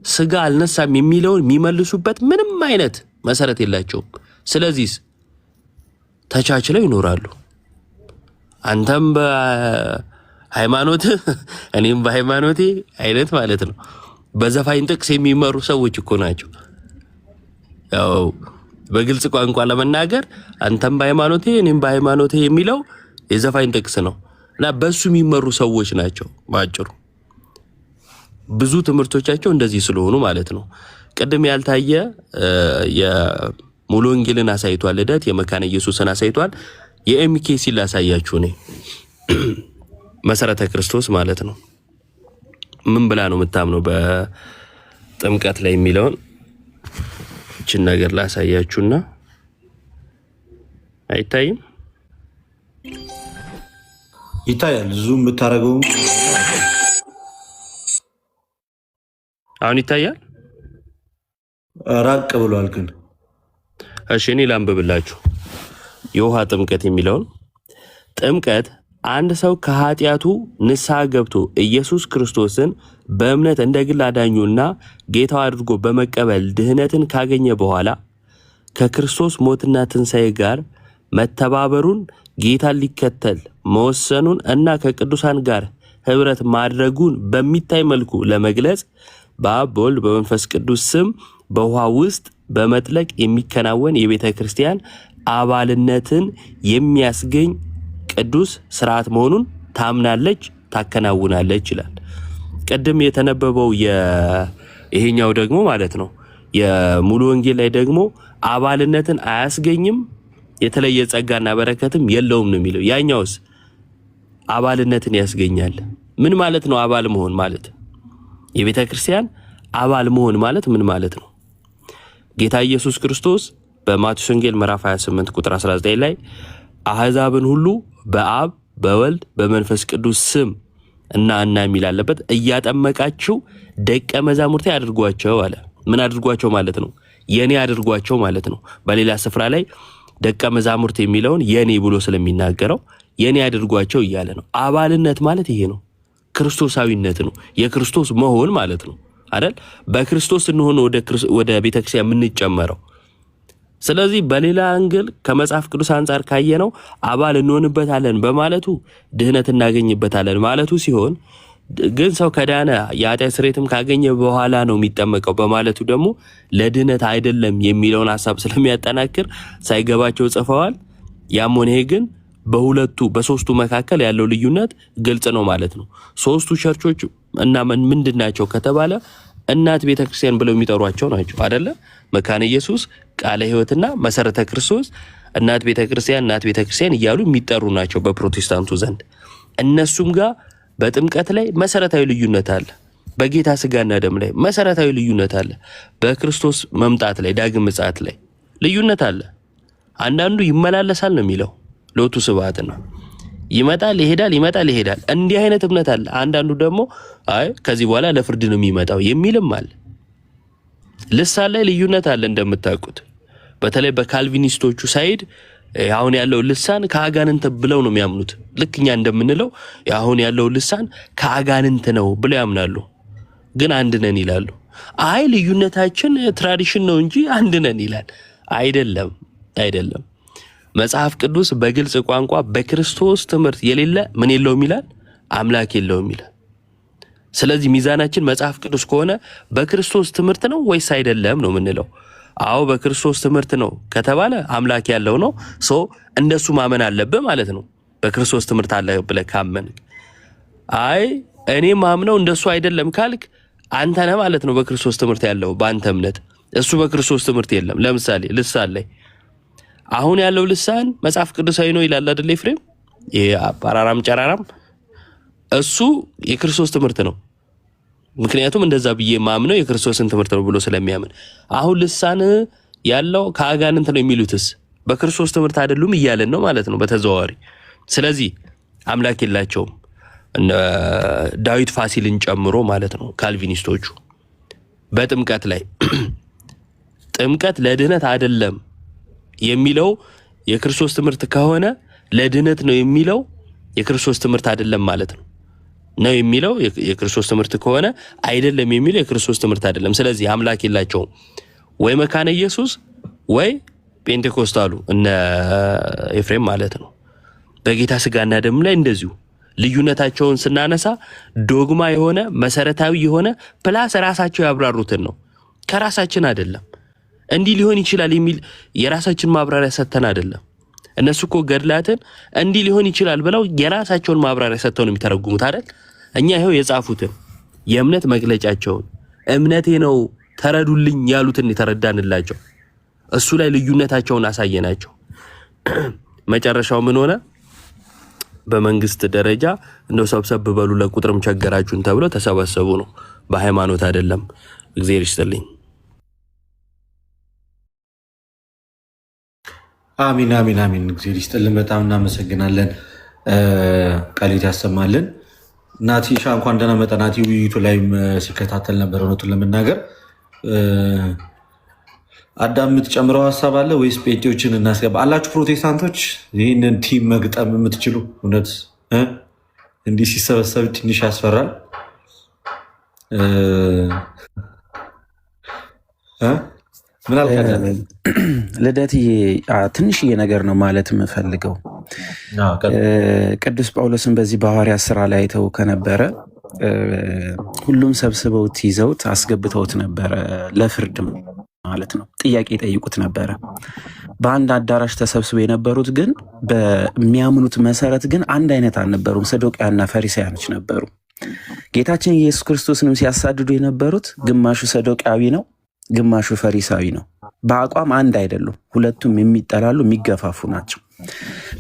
ስጋ አልነሳም የሚለውን የሚመልሱበት ምንም አይነት መሰረት የላቸውም። ስለዚህ ተቻችለው ይኖራሉ። አንተም በሃይማኖት እኔም በሃይማኖቴ አይነት ማለት ነው። በዘፋኝ ጥቅስ የሚመሩ ሰዎች እኮ ናቸው። ያው በግልጽ ቋንቋ ለመናገር አንተም በሃይማኖቴ እኔም በሃይማኖቴ የሚለው የዘፋኝ ጥቅስ ነው እና በሱ የሚመሩ ሰዎች ናቸው። ባጭሩ ብዙ ትምህርቶቻቸው እንደዚህ ስለሆኑ ማለት ነው። ቅድም ያልታየ የሙሉ ወንጌልን አሳይቷል። ልደት የመካነ ኢየሱስን አሳይቷል። የኤምኬሲ ላሳያችሁ ነኝ። መሰረተ ክርስቶስ ማለት ነው። ምን ብላ ነው የምታምነው በጥምቀት ላይ የሚለውን እችን ነገር ላሳያችሁና አይታይም? ይታያል። ዙም የምታረገው አሁን ይታያል? ራቅ ብሏል ግን። እሺ እኔ ላንብብላችሁ የውሃ ጥምቀት የሚለውን። ጥምቀት አንድ ሰው ከኃጢአቱ ንስሐ ገብቶ ኢየሱስ ክርስቶስን በእምነት እንደ ግል አዳኙና ጌታው አድርጎ በመቀበል ድህነትን ካገኘ በኋላ ከክርስቶስ ሞትና ትንሣኤ ጋር መተባበሩን፣ ጌታን ሊከተል መወሰኑን እና ከቅዱሳን ጋር ህብረት ማድረጉን በሚታይ መልኩ ለመግለጽ በአብ በወልድ በመንፈስ ቅዱስ ስም በውሃ ውስጥ በመጥለቅ የሚከናወን የቤተ ክርስቲያን አባልነትን የሚያስገኝ ቅዱስ ስርዓት መሆኑን ታምናለች፣ ታከናውናለች ይላል። ቀደም የተነበበው ይሄኛው ደግሞ ማለት ነው የሙሉ ወንጌል ላይ ደግሞ አባልነትን አያስገኝም፣ የተለየ ጸጋና በረከትም የለውም ነው የሚለው። ያኛውስ አባልነትን ያስገኛል። ምን ማለት ነው አባል መሆን ማለት? የቤተ ክርስቲያን አባል መሆን ማለት ምን ማለት ነው? ጌታ ኢየሱስ ክርስቶስ በማቴዎስ ወንጌል ምዕራፍ 28 ቁጥር 19 ላይ አሕዛብን ሁሉ በአብ በወልድ በመንፈስ ቅዱስ ስም እና የሚል አለበት እያጠመቃችሁ ደቀ መዛሙርቴ አድርጓቸው አለ። ምን አድርጓቸው ማለት ነው? የኔ አድርጓቸው ማለት ነው። በሌላ ስፍራ ላይ ደቀ መዛሙርት የሚለውን የኔ ብሎ ስለሚናገረው የኔ አድርጓቸው እያለ ነው። አባልነት ማለት ይሄ ነው። ክርስቶሳዊነት ነው። የክርስቶስ መሆን ማለት ነው አይደል? በክርስቶስ እንሆን ወደ ቤተክርስቲያን የምንጨመረው። ስለዚህ በሌላ አንግል ከመጽሐፍ ቅዱስ አንጻር ካየነው አባል እንሆንበታለን በማለቱ ድህነት እናገኝበታለን ማለቱ ሲሆን፣ ግን ሰው ከዳነ የኃጢአት ስርየትም ካገኘ በኋላ ነው የሚጠመቀው በማለቱ ደግሞ ለድህነት አይደለም የሚለውን ሐሳብ ስለሚያጠናክር ሳይገባቸው ጽፈዋል። ያም ሆነ ግን በሶስቱ መካከል ያለው ልዩነት ግልጽ ነው ማለት ነው። ሶስቱ ቸርቾች እና ምንድን ናቸው ከተባለ እናት ቤተክርስቲያን ብለው የሚጠሯቸው ናቸው አይደለ? መካነ ኢየሱስ፣ ቃለ ሕይወትና መሰረተ ክርስቶስ እናት ቤተክርስቲያን እያሉ የሚጠሩ ናቸው በፕሮቴስታንቱ ዘንድ። እነሱም ጋር በጥምቀት ላይ መሰረታዊ ልዩነት አለ። በጌታ ስጋና ደም ላይ መሰረታዊ ልዩነት አለ። በክርስቶስ መምጣት ላይ ዳግም ምጽአት ላይ ልዩነት አለ። አንዳንዱ ይመላለሳል ነው የሚለው ሎቱ ስብሐት ነው። ይመጣል ይሄዳል፣ ይመጣል ይሄዳል። እንዲህ አይነት እምነት አለ። አንዳንዱ ደግሞ አይ ከዚህ በኋላ ለፍርድ ነው የሚመጣው የሚልም አለ። ልሳን ላይ ልዩነት አለ እንደምታውቁት። በተለይ በካልቪኒስቶቹ ሳይድ አሁን ያለው ልሳን ከአጋንንት ብለው ነው የሚያምኑት። ልክኛ እንደምንለው አሁን ያለው ልሳን ከአጋንንት ነው ብለው ያምናሉ። ግን አንድ ነን ይላሉ። አይ ልዩነታችን ትራዲሽን ነው እንጂ አንድ ነን ይላል። አይደለም። መጽሐፍ ቅዱስ በግልጽ ቋንቋ በክርስቶስ ትምህርት የሌለ ምን የለውም ይላል? አምላክ የለውም ይላል። ስለዚህ ሚዛናችን መጽሐፍ ቅዱስ ከሆነ በክርስቶስ ትምህርት ነው ወይስ አይደለም ነው የምንለው። አዎ በክርስቶስ ትምህርት ነው ከተባለ አምላክ ያለው ነው። እንደሱ ማመን አለብህ ማለት ነው። በክርስቶስ ትምህርት አለ ብለህ ካመንክ። አይ እኔ ማምነው እንደሱ አይደለም ካልክ አንተ ነህ ማለት ነው በክርስቶስ ትምህርት ያለው በአንተ እምነት። እሱ በክርስቶስ ትምህርት የለም። ለምሳሌ ልሳን ላይ አሁን ያለው ልሳን መጽሐፍ ቅዱሳዊ ነው ይላል አይደል ኤፍሬም? ይሄ አራራም ጨራራም እሱ የክርስቶስ ትምህርት ነው። ምክንያቱም እንደዛ ብዬ ማምነው የክርስቶስን ትምህርት ነው ብሎ ስለሚያምን። አሁን ልሳን ያለው ከአጋንንት ነው የሚሉትስ በክርስቶስ ትምህርት አይደሉም እያለን ነው ማለት ነው በተዘዋዋሪ። ስለዚህ አምላክ የላቸውም ዳዊት ፋሲልን ጨምሮ ማለት ነው ካልቪኒስቶቹ። በጥምቀት ላይ ጥምቀት ለድህነት አይደለም የሚለው የክርስቶስ ትምህርት ከሆነ ለድህነት ነው የሚለው የክርስቶስ ትምህርት አይደለም ማለት ነው የሚለው የክርስቶስ ትምህርት ከሆነ አይደለም የሚለው የክርስቶስ ትምህርት አይደለም። ስለዚህ አምላክ የላቸውም ወይ መካነ ኢየሱስ ወይ ፔንቴኮስታሉ እነ ኤፍሬም ማለት ነው። በጌታ ስጋና ደም ላይ እንደዚሁ ልዩነታቸውን ስናነሳ ዶግማ የሆነ መሰረታዊ የሆነ ፕላስ ራሳቸው ያብራሩትን ነው ከራሳችን አይደለም። እንዲህ ሊሆን ይችላል የሚል የራሳችን ማብራሪያ ሰተን አይደለም። እነሱ እኮ ገድላትን እንዲህ ሊሆን ይችላል ብለው የራሳቸውን ማብራሪያ ሰተው ነው የሚተረጉሙት አይደል? እኛ ይሄው የጻፉትን የእምነት መግለጫቸውን እምነቴ ነው ተረዱልኝ ያሉትን የተረዳንላቸው እሱ ላይ ልዩነታቸውን አሳየናቸው። መጨረሻው ምን ሆነ? በመንግስት ደረጃ እንደው ሰብሰብ በሉ ለቁጥርም ቸገራችሁን ተብለው ተሰበሰቡ ነው። በሃይማኖት አይደለም። እግዚአብሔር ይስጥልኝ። አሚን። እግዚአብሔር ይስጥልን። በጣም እናመሰግናለን። ቃሌት ያሰማልን። ናቲሻ እንኳን ደህና መጣ። ናቲ ውይይቱ ላይም ሲከታተል ነበር። እውነቱን ለመናገር አዳም የምትጨምረው ሀሳብ አለ ወይስ ጴንጤዎችን እናስገባ አላችሁ? ፕሮቴስታንቶች ይህንን ቲም መግጠም የምትችሉ እውነት እንዲህ ሲሰበሰብ ትንሽ ያስፈራል። ምን አልከ? ልደትዬ ትንሽዬ ነገር ነው ማለት የምፈልገው። ቅዱስ ጳውሎስን በዚህ በሐዋርያት ሥራ ላይ አይተው ከነበረ ሁሉም ሰብስበውት ይዘውት አስገብተውት ነበረ ለፍርድም ማለት ነው። ጥያቄ ጠይቁት ነበረ። በአንድ አዳራሽ ተሰብስበው የነበሩት ግን በሚያምኑት መሰረት ግን አንድ አይነት አልነበሩም። ሰዶቅያና ፈሪሳያኖች ነበሩ። ጌታችን ኢየሱስ ክርስቶስንም ሲያሳድዱ የነበሩት ግማሹ ሰዶቅያዊ ነው፣ ግማሹ ፈሪሳዊ ነው። በአቋም አንድ አይደሉም። ሁለቱም የሚጠላሉ የሚገፋፉ ናቸው።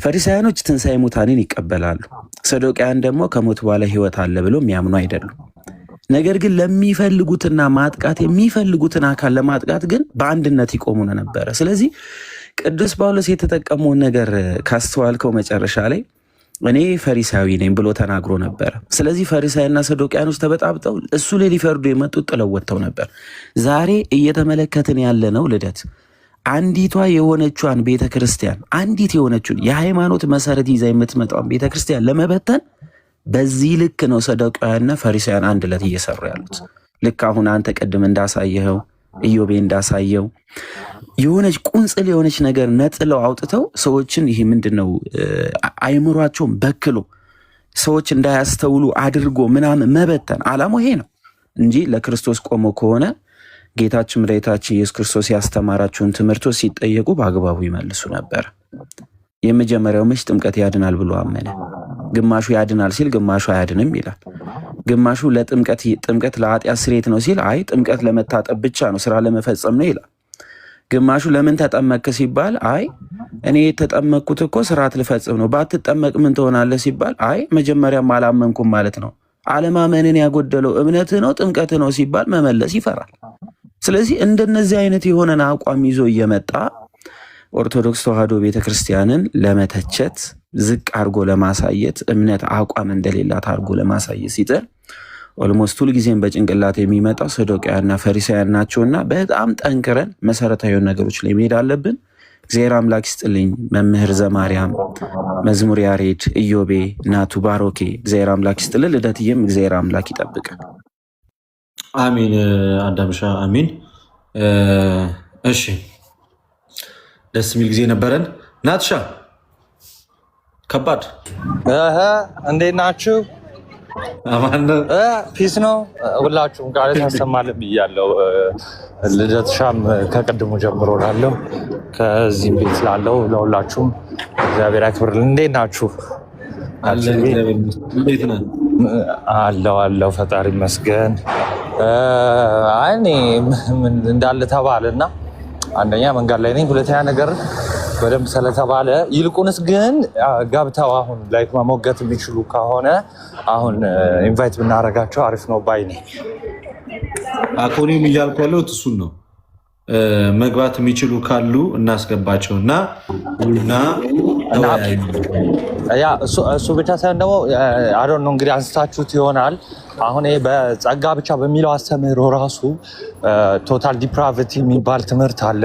ፈሪሳያኖች ትንሣኤ ሙታንን ይቀበላሉ። ሰዶቅያን ደግሞ ከሞት በኋላ ሕይወት አለ ብለው የሚያምኑ አይደሉም። ነገር ግን ለሚፈልጉትና ማጥቃት የሚፈልጉትን አካል ለማጥቃት ግን በአንድነት ይቆሙ ነበረ። ስለዚህ ቅዱስ ጳውሎስ የተጠቀመውን ነገር ካስተዋልከው መጨረሻ ላይ እኔ ፈሪሳዊ ነኝ ብሎ ተናግሮ ነበረ። ስለዚህ ፈሪሳይና ሰዶቅያኖች ተበጣብጠው እሱ ላይ ሊፈርዱ የመጡት ጥለው ወጥተው ነበር። ዛሬ እየተመለከትን ያለነው ልደት አንዲቷ የሆነቿን ቤተክርስቲያን አንዲት የሆነችን የሃይማኖት መሰረት ይዛ የምትመጣውን ቤተክርስቲያን ለመበተን በዚህ ልክ ነው ሰዶቅያንና ፈሪሳውያን አንድ ለት እየሰሩ ያሉት። ልክ አሁን አንተ ቅድም እንዳሳየኸው ኢዮቤ እንዳሳየው የሆነች ቁንጽል የሆነች ነገር ነጥለው አውጥተው ሰዎችን ይሄ ምንድነው አይምሯቸውን በክሎ ሰዎች እንዳያስተውሉ አድርጎ ምናምን መበተን ዓላማው ይሄ ነው እንጂ ለክርስቶስ ቆሞ ከሆነ ጌታችን መድኃኒታችን ኢየሱስ ክርስቶስ ያስተማራቸውን ትምህርቶች ሲጠየቁ በአግባቡ ይመልሱ ነበር። የመጀመሪያው መች ጥምቀት ያድናል ብሎ አመነ። ግማሹ ያድናል ሲል ግማሹ አያድንም ይላል። ግማሹ ጥምቀት ለኃጢአት ስርየት ነው ሲል አይ ጥምቀት ለመታጠብ ብቻ ነው ስራ ለመፈጸም ነው ይላል። ግማሹ ለምን ተጠመቅክ ሲባል አይ እኔ የተጠመቅኩት እኮ ስርዓት ልፈጽም ነው። ባትጠመቅ ምን ትሆናለህ ሲባል አይ መጀመሪያም አላመንኩም ማለት ነው። አለማመንን ያጎደለው እምነት ነው ጥምቀት ነው ሲባል መመለስ ይፈራል። ስለዚህ እንደነዚህ አይነት የሆነን አቋም ይዞ እየመጣ ኦርቶዶክስ ተዋሕዶ ቤተክርስቲያንን ለመተቸት ዝቅ አድርጎ ለማሳየት እምነት አቋም እንደሌላት አድርጎ ለማሳየት ሲጥር ኦልሞስት ሁልጊዜም በጭንቅላት የሚመጣው ሰዶቃውያንና ፈሪሳውያን ናቸውና በጣም ጠንክረን መሰረታዊ ነገሮች ላይ መሄድ አለብን። እግዚአብሔር አምላክ ይስጥልኝ። መምህር ዘማርያም፣ መዝሙር ያሬድ፣ ኢዮቤ፣ ናቱ፣ ባሮኬ እግዚአብሔር አምላክ ይስጥልን። ልደትዬም እግዚአብሔር አምላክ ይጠብቅ። አሚን። አዳምሻ አሚን። እሺ ደስ የሚል ጊዜ ነበረን። ናትሻ ከባድ እንዴት ናችሁ? ፒስ ነው። ሁላችሁም ቃል ያሰማልን ብያለሁ። ልደትሻም ከቅድሙ ጀምሮ ላለው ከዚህም ቤት ላለው ለሁላችሁም እግዚአብሔር ያክብርልን። እንዴት ናችሁ? አለው ፈጣሪ ይመስገን። እኔ እንዳለ ተባለና አንደኛ መንገድ ላይ ነኝ፣ ሁለተኛ ነገር በደንብ ስለተባለ ይልቁንስ ግን ገብተው አሁን ላይ መሞገት የሚችሉ ከሆነ አሁን ኢንቫይት ብናደርጋቸው አሪፍ ነው ባይ ነኝ። አኮኒም እያልኩ ያለሁት እሱን ነው። መግባት የሚችሉ ካሉ እናስገባቸው እና እሱ ብቻ ሳይሆን ደግሞ አዶን ነው እንግዲህ አንስታችሁት ይሆናል። አሁን በጸጋ ብቻ በሚለው አስተምህሮ ራሱ ቶታል ዲፕራቪቲ የሚባል ትምህርት አለ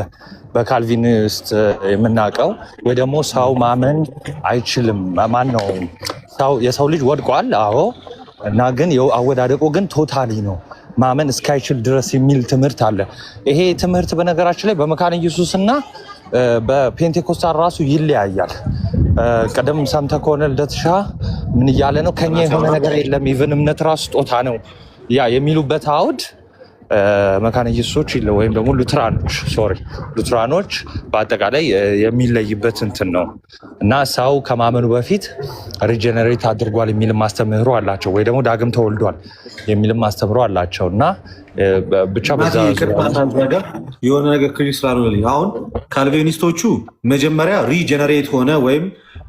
በካልቪኒስት የምናውቀው። ወይ ደግሞ ሰው ማመን አይችልም። ማን ነው የሰው ልጅ ወድቋል፣ አዎ፣ እና ግን አወዳደቁ ግን ቶታሊ ነው ማመን እስካይችል ድረስ የሚል ትምህርት አለ። ይሄ ትምህርት በነገራችን ላይ በመካነ ኢየሱስና በፔንቴኮስታል ራሱ ይለያያል። ቀደም ሰምተህ ከሆነ ልደትሻ ምን እያለ ነው? ከኛ የሆነ ነገር የለም፣ ኢቭን እምነት ራሱ ስጦታ ነው ያ የሚሉበት አውድ መካነ ኢየሱሶች ወይም ደግሞ ሉትራኖች በአጠቃላይ የሚለይበት እንትን ነው እና ሰው ከማመኑ በፊት ሪጀነሬት አድርጓል የሚልም አስተምህሮ አላቸው፣ ወይ ደግሞ ዳግም ተወልዷል የሚልም አስተምህሮ አላቸው እና ብቻ የሆነ ነገር ክሪስ ስላልሆነልኝ አሁን ካልቪኒስቶቹ መጀመሪያ ሪጀነሬት ሆነ ወይም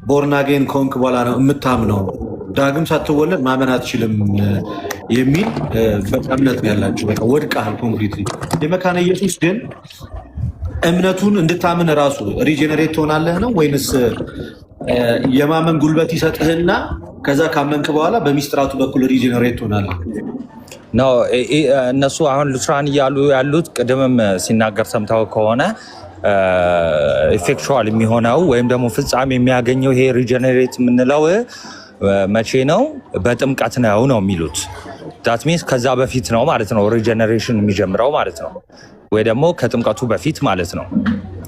ቦርናጌን ከሆንክ በኋላ ነው የምታምነው፣ ዳግም ሳትወለድ ማመን አትችልም የሚል እምነት ነው ያላቸው። በቃ ወድቀሃል ኮምፕሊትሊ። የመካነ ኢየሱስ ግን እምነቱን እንድታምን ራሱ ሪጀነሬት ትሆናለህ ነው ወይንስ የማመን ጉልበት ይሰጥህና ከዛ ካመንክ በኋላ በሚስጥራቱ በኩል ሪጀነሬት ትሆናለህ? ነው እነሱ አሁን ሉትራን እያሉ ያሉት ቅድምም ሲናገር ሰምተው ከሆነ ኢፌክቹዋል የሚሆነው ወይም ደግሞ ፍጻሜ የሚያገኘው ይሄ ሪጀነሬት የምንለው መቼ ነው? በጥምቀት ነው የሚሉት። ዳት ሚንስ ከዛ በፊት ነው ማለት ነው ሪጀነሬሽን የሚጀምረው ማለት ነው፣ ወይ ደግሞ ከጥምቀቱ በፊት ማለት ነው።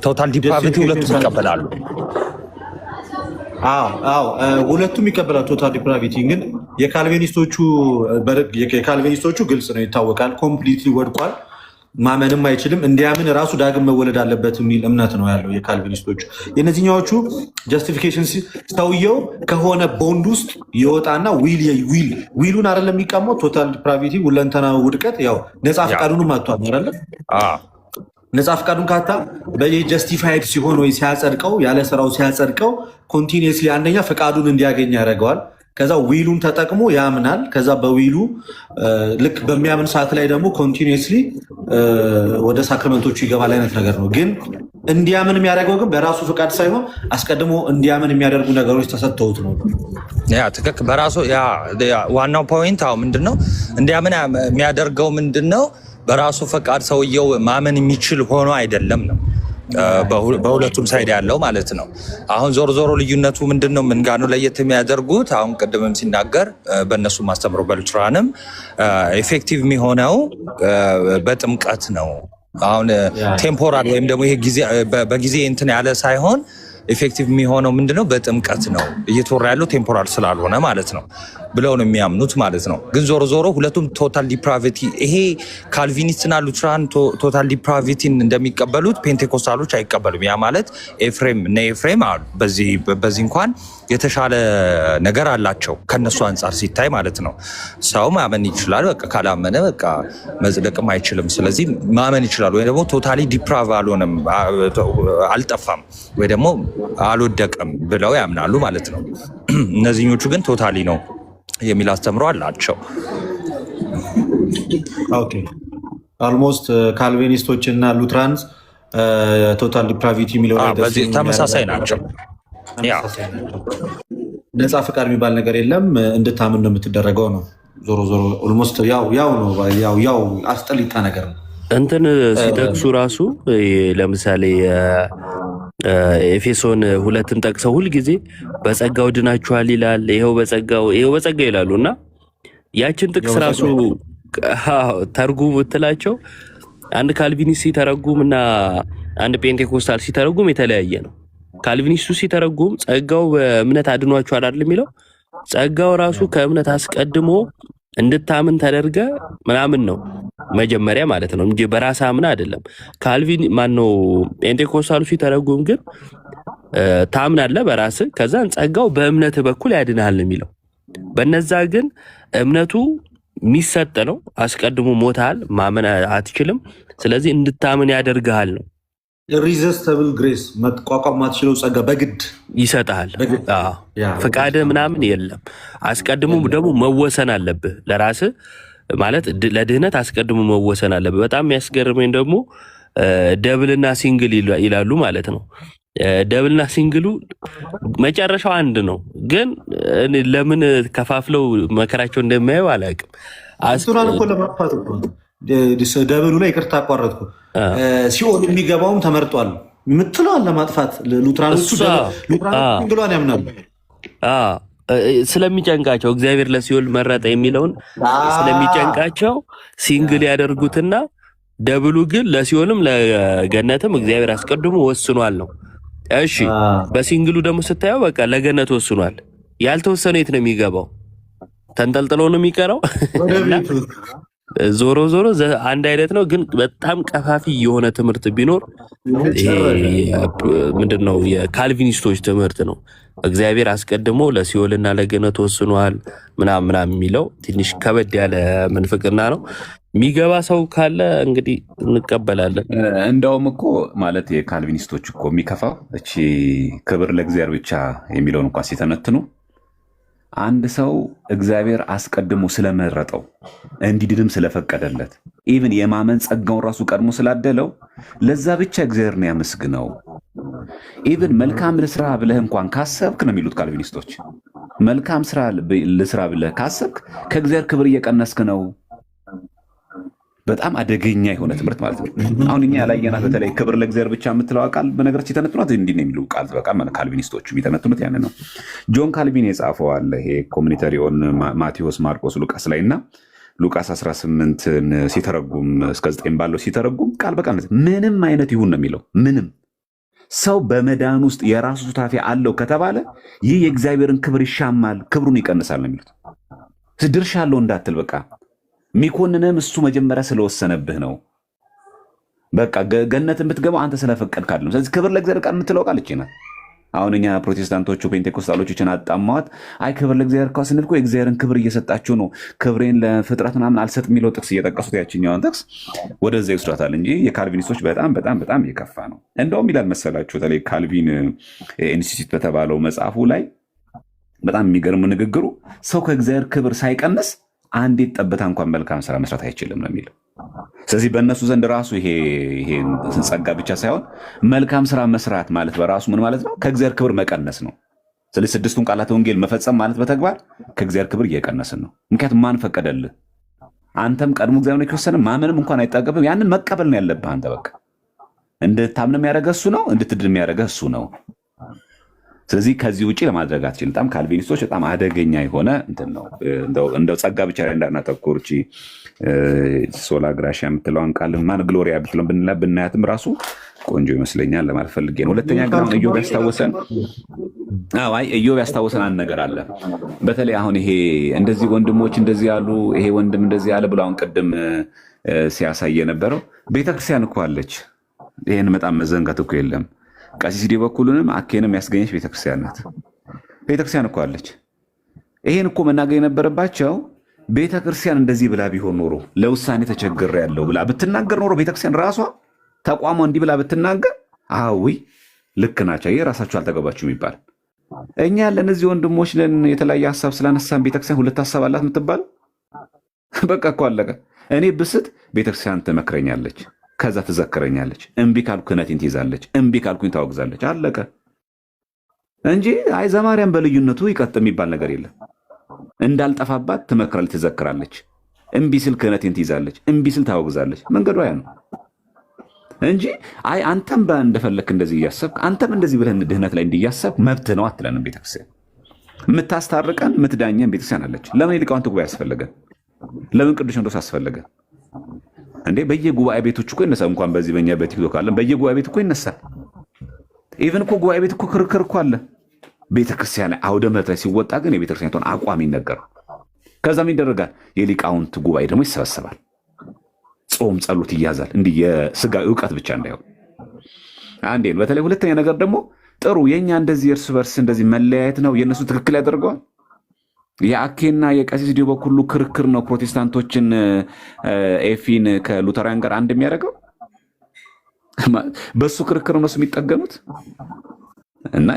ቶታል ዲፕራቪቲ ሁለቱም ይቀበላሉ። ሁለቱም ይቀበላል ቶታል ዲፕራቪቲ። ግን የካልቪኒስቶቹ ግልጽ ነው፣ ይታወቃል። ኮምፕሊትሊ ወድቋል፣ ማመንም አይችልም። እንዲያምን ራሱ ዳግም መወለድ አለበት የሚል እምነት ነው ያለው የካልቪኒስቶቹ። የነዚህኛዎቹ ጀስቲፊኬሽን ሰውየው ከሆነ ቦንድ ውስጥ ይወጣና ዊሉን አይደለም የሚቀማው። ቶታል ዲፕራቪቲ ሁለንተና ውድቀት፣ ያው ነፃ ፈቃዱንም አጥቷል አይደለም። ነፃ ፈቃዱን ካታ በጀስቲፋይድ ሲሆን ወይ ሲያጸድቀው፣ ያለ ስራው ሲያጸድቀው ኮንቲኒየስሊ አንደኛ ፈቃዱን እንዲያገኝ ያደርገዋል። ከዛ ዊሉን ተጠቅሞ ያምናል። ከዛ በዊሉ ልክ በሚያምን ሰዓት ላይ ደግሞ ኮንቲኒየስሊ ወደ ሳክረመንቶቹ ይገባል አይነት ነገር ነው። ግን እንዲያምን የሚያደርገው ግን በራሱ ፈቃድ ሳይሆን አስቀድሞ እንዲያምን የሚያደርጉ ነገሮች ተሰጥተውት ነው። ያ ትክክል። በራሱ ዋናው ፖይንት አሁን ምንድነው እንዲያምን የሚያደርገው ምንድነው? በራሱ ፈቃድ ሰውየው ማመን የሚችል ሆኖ አይደለም ነው በሁለቱም ሳይድ ያለው ማለት ነው። አሁን ዞሮ ልዩነቱ ምንድነው? ምን ጋር ነው ለየት የሚያደርጉት? አሁን ቅድምም ሲናገር በእነሱ ማስተምረው በሉትራንም ኤፌክቲቭ የሚሆነው በጥምቀት ነው። አሁን ቴምፖራል ወይም ደግሞ ይሄ በጊዜ እንትን ያለ ሳይሆን ኤፌክቲቭ የሚሆነው ምንድነው? በጥምቀት ነው። እየተወራ ያለው ቴምፖራል ስላልሆነ ማለት ነው ብለው ነው የሚያምኑት ማለት ነው። ግን ዞሮ ሁለቱም ቶታል ዲፕራቪቲ፣ ይሄ ካልቪኒስትና ሉትራን ቶታል ዲፕራቪቲን እንደሚቀበሉት ፔንቴኮስታሎች አይቀበሉም። ያ ማለት ኤፍሬም አሉ በዚህ እንኳን የተሻለ ነገር አላቸው ከነሱ አንጻር ሲታይ ማለት ነው። ሰው ማመን ይችላል፣ በቃ ካላመነ በቃ መጽደቅም አይችልም። ስለዚህ ማመን ይችላል ወይ ደግሞ ቶታሊ ዲፕራቭ አልሆነም፣ አልጠፋም ወይ ደግሞ አልወደቀም ብለው ያምናሉ ማለት ነው። እነዚህኞቹ ግን ቶታሊ ነው የሚል አስተምሮ አላቸው። ኦኬ አልሞስት ካልቪኒስቶች እና ሉትራንስ ቶታል ዲፕራቪቲ የሚለው ተመሳሳይ ናቸው። ነፃ ፈቃድ የሚባል ነገር የለም፣ እንድታምን ነው የምትደረገው ነው። ዞሮ ዞሮ ኦልሞስት ያው ነው ያው አስጠሊታ ነገር ነው። እንትን ሲጠቅሱ ራሱ ለምሳሌ ኤፌሶን 2ን ጠቅሰው ሁልጊዜ በጸጋው ድናችኋል ይላል። ይሄው በጸጋው ይላሉ እና ያችን ጥቅስ ራሱ ተርጉም ብትላቸው አንድ ካልቪኒስት ሲተረጉም እና አንድ ፔንቴኮስታል ሲተረጉም የተለያየ ነው። ካልቪኒስቱ ሲተረጉም ጸጋው በእምነት አድኗችኋል አይደል የሚለው ጸጋው ራሱ ከእምነት አስቀድሞ እንድታምን ተደርገ ምናምን ነው መጀመሪያ ማለት ነው እንጂ በራስ አምና አይደለም። ካልቪን ማነው ፔንቴኮስታሉ ሲተረጉም ግን ታምናለህ በራስ ከዛን ጸጋው በእምነት በኩል ያድናል የሚለው። በነዛ ግን እምነቱ የሚሰጥ ነው። አስቀድሞ ሞታል፣ ማመን አትችልም። ስለዚህ እንድታምን ያደርግሃል ነው። ኢሪዚስቲብል ግሬስ መቋቋም ማትችለው ጸጋ በግድ ይሰጣል። ፈቃደ ምናምን የለም። አስቀድሞ ደግሞ መወሰን አለብህ ለራስህ ማለት ለድህነት አስቀድሞ መወሰን አለብህ። በጣም የሚያስገርመኝ ደግሞ ደብልና ሲንግል ይላሉ ማለት ነው። ደብልና ሲንግሉ መጨረሻው አንድ ነው፣ ግን ለምን ከፋፍለው መከራቸው እንደማየው አላውቅም። እሱን እኮ ለማጥፋት እኮ ደብሉ ላይ ይቅርታ አቋረጥኩ። ሲኦል የሚገባውም ተመርጧል ምትለዋል ለማጥፋት ሉትራኖቹ ሲንግሏን ያምናሉ። ስለሚጨንቃቸው እግዚአብሔር ለሲኦል መረጠ የሚለውን ስለሚጨንቃቸው ሲንግል ያደርጉትና ደብሉ ግን ለሲኦልም ለገነትም እግዚአብሔር አስቀድሞ ወስኗል ነው። እሺ በሲንግሉ ደግሞ ስታየው በቃ ለገነት ወስኗል። ያልተወሰነ የት ነው የሚገባው? ተንጠልጥሎ ነው የሚቀረው። ዞሮ አንድ አይነት ነው። ግን በጣም ቀፋፊ የሆነ ትምህርት ቢኖር ምንድነው የካልቪኒስቶች ትምህርት ነው። እግዚአብሔር አስቀድሞ ለሲኦልና ለገነት ወስኗል ምናምን የሚለው ትንሽ ከበድ ያለ ምንፍቅና ነው። የሚገባ ሰው ካለ እንግዲህ እንቀበላለን። እንደውም እኮ ማለት የካልቪኒስቶች እኮ የሚከፋው እቺ ክብር ለእግዚአብሔር ብቻ የሚለውን እንኳን ሲተነትኑ አንድ ሰው እግዚአብሔር አስቀድሞ ስለመረጠው እንዲድንም ስለፈቀደለት ኢቭን የማመን ጸጋውን ራሱ ቀድሞ ስላደለው ለዛ ብቻ እግዚአብሔርን ያመስግነው። ኢቭን መልካም ልስራ ብለህ እንኳን ካሰብክ ነው የሚሉት ካልቪኒስቶች። መልካም ስራ ልስራ ብለህ ካሰብክ ከእግዚአብሔር ክብር እየቀነስክ ነው። በጣም አደገኛ የሆነ ትምህርት ማለት ነው። አሁን እኛ ያላየናት በተለይ ክብር ለእግዚአብሔር ብቻ የምትለው ቃል በነገራችን የተነትኗት እንዲህ ነው የሚሉ ቃል በቃል ካልቪኒስቶቹ የሚተነትኑት ያን ነው። ጆን ካልቪን የጻፈው አለ ይሄ ኮሚኒተሪውን ማቴዎስ፣ ማርቆስ፣ ሉቃስ ላይ እና ሉቃስ 18ን ሲተረጉም እስከ 9 ባለው ሲተረጉም ቃል በቃል ምንም አይነት ይሁን ነው የሚለው። ምንም ሰው በመዳን ውስጥ የራሱ ሱታፌ አለው ከተባለ ይህ የእግዚአብሔርን ክብር ይሻማል፣ ክብሩን ይቀንሳል ነው የሚሉት። ድርሻ አለው እንዳትል በቃ ሚኮንንም እሱ መጀመሪያ ስለወሰነብህ ነው። በቃ ገነትን ብትገባው አንተ ስለፈቀድክ አይደለም። ስለዚህ ክብር ለእግዚአብሔር ቃል የምትለው ቃል እቺ ናት። አሁን እኛ ፕሮቴስታንቶቹ ፔንቴኮስታሎችን አጣማዋት። አይ ክብር ለእግዚአብሔር ቃል ስንል እኮ የእግዚአብሔርን ክብር እየሰጣችሁ ነው፣ ክብሬን ለፍጥረት ምናምን አልሰጥ የሚለው ጥቅስ እየጠቀሱት ያችኛውን ጥቅስ ወደዛ ይወስዷታል እንጂ የካልቪኒስቶች በጣም በጣም በጣም የከፋ ነው። እንደውም ይላል መሰላችሁ በተለይ ካልቪን ኢንስቲትዩት በተባለው መጽሐፉ ላይ በጣም የሚገርም ንግግሩ ሰው ከእግዚአብሔር ክብር ሳይቀንስ አንዲት ጠብታ እንኳን መልካም ስራ መስራት አይችልም ነው የሚለው። ስለዚህ በእነሱ ዘንድ ራሱ ይሄ ጸጋ ብቻ ሳይሆን መልካም ስራ መስራት ማለት በራሱ ምን ማለት ነው? ከእግዚአብሔር ክብር መቀነስ ነው። ስለዚህ 6ቱን ቃላተ ወንጌል መፈጸም ማለት በተግባር ከእግዚአብሔር ክብር እየቀነስን ነው። ምክንያቱም ማን ፈቀደልህ? አንተም ቀድሞ እግዚአብሔር የወሰነ ማመንም እንኳን አይጠገብም። ያንን መቀበል ነው ያለብህ አንተ። በቃ እንድታምን የሚያደርገህ እሱ ነው፣ እንድትድን የሚያደርገህ እሱ ነው። ስለዚህ ከዚህ ውጭ ለማድረግ አትችልም። በጣም ካልቪኒስቶች በጣም አደገኛ የሆነ እንትን ነው። እንደው ጸጋ ብቻ ላይ እንዳናተኩር ሶላ ግራሺያ የምትለውን ቃል ማን ግሎሪያ ብትለው ብናያትም ራሱ ቆንጆ ይመስለኛል ለማለት ፈልጌ ነው። ሁለተኛ ግን ኢዮብ ያስታወሰን አንድ ነገር አለ። በተለይ አሁን ይሄ እንደዚህ ወንድሞች እንደዚህ ያሉ ይሄ ወንድም እንደዚህ ያለ ብሎ አሁን ቅድም ሲያሳይ የነበረው ቤተክርስቲያን እኮ አለች። ይህን በጣም መዘንጋት እኮ የለም። ቀሲስ ዲበኩሉንም አኬንም ያስገኘች ቤተክርስቲያን ናት። ቤተክርስቲያን እኮ አለች። ይሄን እኮ መናገር የነበረባቸው ቤተክርስቲያን እንደዚህ ብላ ቢሆን ኖሮ ለውሳኔ ተቸግር ያለው ብላ ብትናገር ኖሮ ቤተክርስቲያን ራሷ ተቋሟ እንዲህ ብላ ብትናገር አዊ ልክ ናቸው የራሳቸው አልተገባችሁም ይባል። እኛ ያለን እዚህ ወንድሞች ነን የተለያየ ሀሳብ ስላነሳን ቤተክርስቲያን ሁለት ሀሳብ አላት የምትባል በቃ እኮ አለቀ። እኔ ብስት ቤተክርስቲያን ትመክረኛለች፣ ከዛ ትዘክረኛለች። እምቢ ካልኩ ክህነቴን ትይዛለች፣ እምቢ ካልኩኝ ታወግዛለች። አለቀ እንጂ አይ ዘማርያም በልዩነቱ ይቀጥ የሚባል ነገር የለም። እንዳልጠፋባት ትመክራለች፣ ትዘክራለች። እምቢ ስል ክህነቴን ትይዛለች፣ እምቢ ስል ታወግዛለች። መንገዷ ያ ነው እንጂ አይ አንተም እንደፈለክ እንደዚህ እያሰብክ አንተም እንደዚህ ብለህ ድህነት ላይ እንዲያሰብ መብት ነው አትለንም። ቤተክርስቲያን የምታስታርቀን የምትዳኘን ቤተክርስቲያን አለች። ለምን ሊቃውንት ጉባኤ አስፈለገ? ለምን ቅዱስ ሲኖዶስ አስፈለገ እንዴ? በየጉባኤ ቤቶች እኮ ይነሳል። እንኳን በዚህ በእኛ በቲክቶክ አለን፣ በየጉባኤ ቤት እኮ ይነሳል። ኢቨን እኮ ጉባኤ ቤት እኮ ክርክር እኮ አለ። ቤተክርስቲያን አውደ ምሕረት ላይ ሲወጣ ግን የቤተክርስቲያኒቷን አቋም ይነገራል። ከዛም ይደረጋል። የሊቃውንት ጉባኤ ደግሞ ይሰበሰባል። ጾም ጸሎት ይያዛል። እንዲህ የስጋ እውቀት ብቻ እንዳይሆን አንዴ። በተለይ ሁለተኛ ነገር ደግሞ ጥሩ የኛ እንደዚህ እርስ በርስ እንደዚህ መለያየት ነው የእነሱ ትክክል ያደርገዋል። የአኬና የቀሲስ ዲዮቦክ ሁሉ ክርክር ነው ፕሮቴስታንቶችን ኤፊን ከሉተራውያን ጋር አንድ የሚያደርገው። በሱ ክርክር እነሱ የሚጠገኑት እና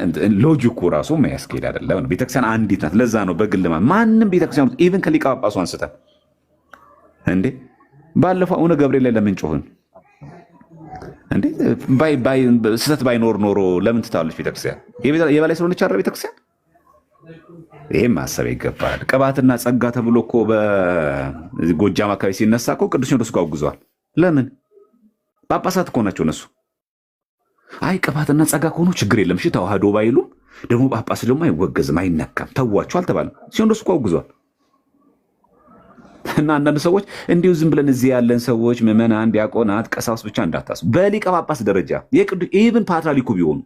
ሎጂኩ ራሱ ማያስኬድ አይደለም። ቤተክርስቲያን አንዲት ናት። ለዛ ነው በግል ማንም ቤተክርስቲያን ኢቭን ከሊቀ ጳጳሱ አንስተን እንዴ ባለፈው አቡነ ገብርኤል ላይ ለምን ጮህን እንዴ? ስህተት ባይኖር ኖሮ ለምን ትታለች ቤተክርስቲያን? የበላይ ስለሆነች አይደል ቤተክርስቲያን? ይህም ማሰብ ይገባል። ቅባትና ጸጋ ተብሎ እኮ በጎጃም አካባቢ ሲነሳ እኮ ቅዱስ ሲኖዶስ እኮ አውግዘዋል። ለምን? ጳጳሳት እኮ ናቸው እነሱ። አይ ቅባትና ጸጋ ከሆኑ ችግር የለም እሺ ተዋህዶ ባይሉም ደግሞ ጳጳስ ደግሞ አይወገዝም አይነካም ተዋቸው አልተባለም። ሲኖዶስ እኮ አውግዟል። እና አንዳንድ ሰዎች እንዲሁ ዝም ብለን እዚህ ያለን ሰዎች ምዕመናን፣ ዲያቆናት፣ ቀሳውስት ብቻ እንዳታስቡ። በሊቀ ጳጳስ ደረጃ ኢቭን ፓትርያርኩ ቢሆኑ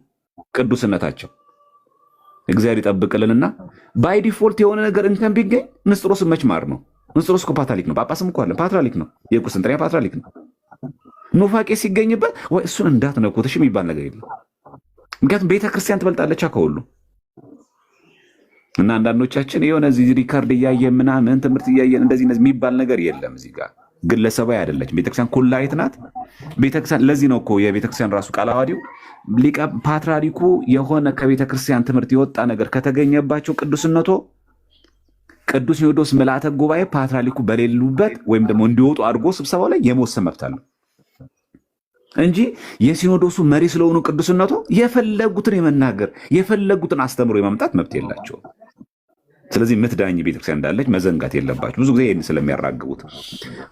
ቅዱስነታቸው እግዚአብሔር ይጠብቅልንና ባይ ዲፎልት የሆነ ነገር እንከን ቢገኝ ንስጥሮስ መችማር ነው። ንስጥሮስ እኮ ፓትርያርክ ነው። ጳጳስም እኮ አለ ፓትርያርክ ነው። የቁስጥንጥንያ ፓትርያርክ ነው። ኑፋቄ ሲገኝበት ወይ እሱን እንዳትነኩት እሺ የሚባል ነገር የለም። ምክንያቱም ቤተክርስቲያን ትበልጣለች ከሁሉ። እና አንዳንዶቻችን የሆነ እዚህ ሪካርድ እያየን ምናምን ትምህርት እያየን እንደዚህ የሚባል ነገር የለም። እዚህ ጋር ግለሰባዊ አይደለችም ቤተክርስቲያን፣ ኩላዊት ናት ቤተክርስቲያን። ለዚህ ነው እኮ የቤተክርስቲያን ራሱ ቃለ ዓዋዲው ሊቀ ፓትርያርኩ የሆነ ከቤተክርስቲያን ትምህርት የወጣ ነገር ከተገኘባቸው ቅዱስነቶ ቅዱስ ሲኖዶስ ምልዓተ ጉባኤ ፓትርያርኩ በሌሉበት ወይም ደግሞ እንዲወጡ አድርጎ ስብሰባው ላይ የመወሰን መብት አለው እንጂ የሲኖዶሱ መሪ ስለሆኑ ቅዱስነቶ የፈለጉትን የመናገር የፈለጉትን አስተምሮ የማምጣት መብት የላቸውም። ስለዚህ ምትዳኝ ቤተክርስቲያን እንዳለች መዘንጋት የለባቸው። ብዙ ጊዜ ይህን ስለሚያራግቡት።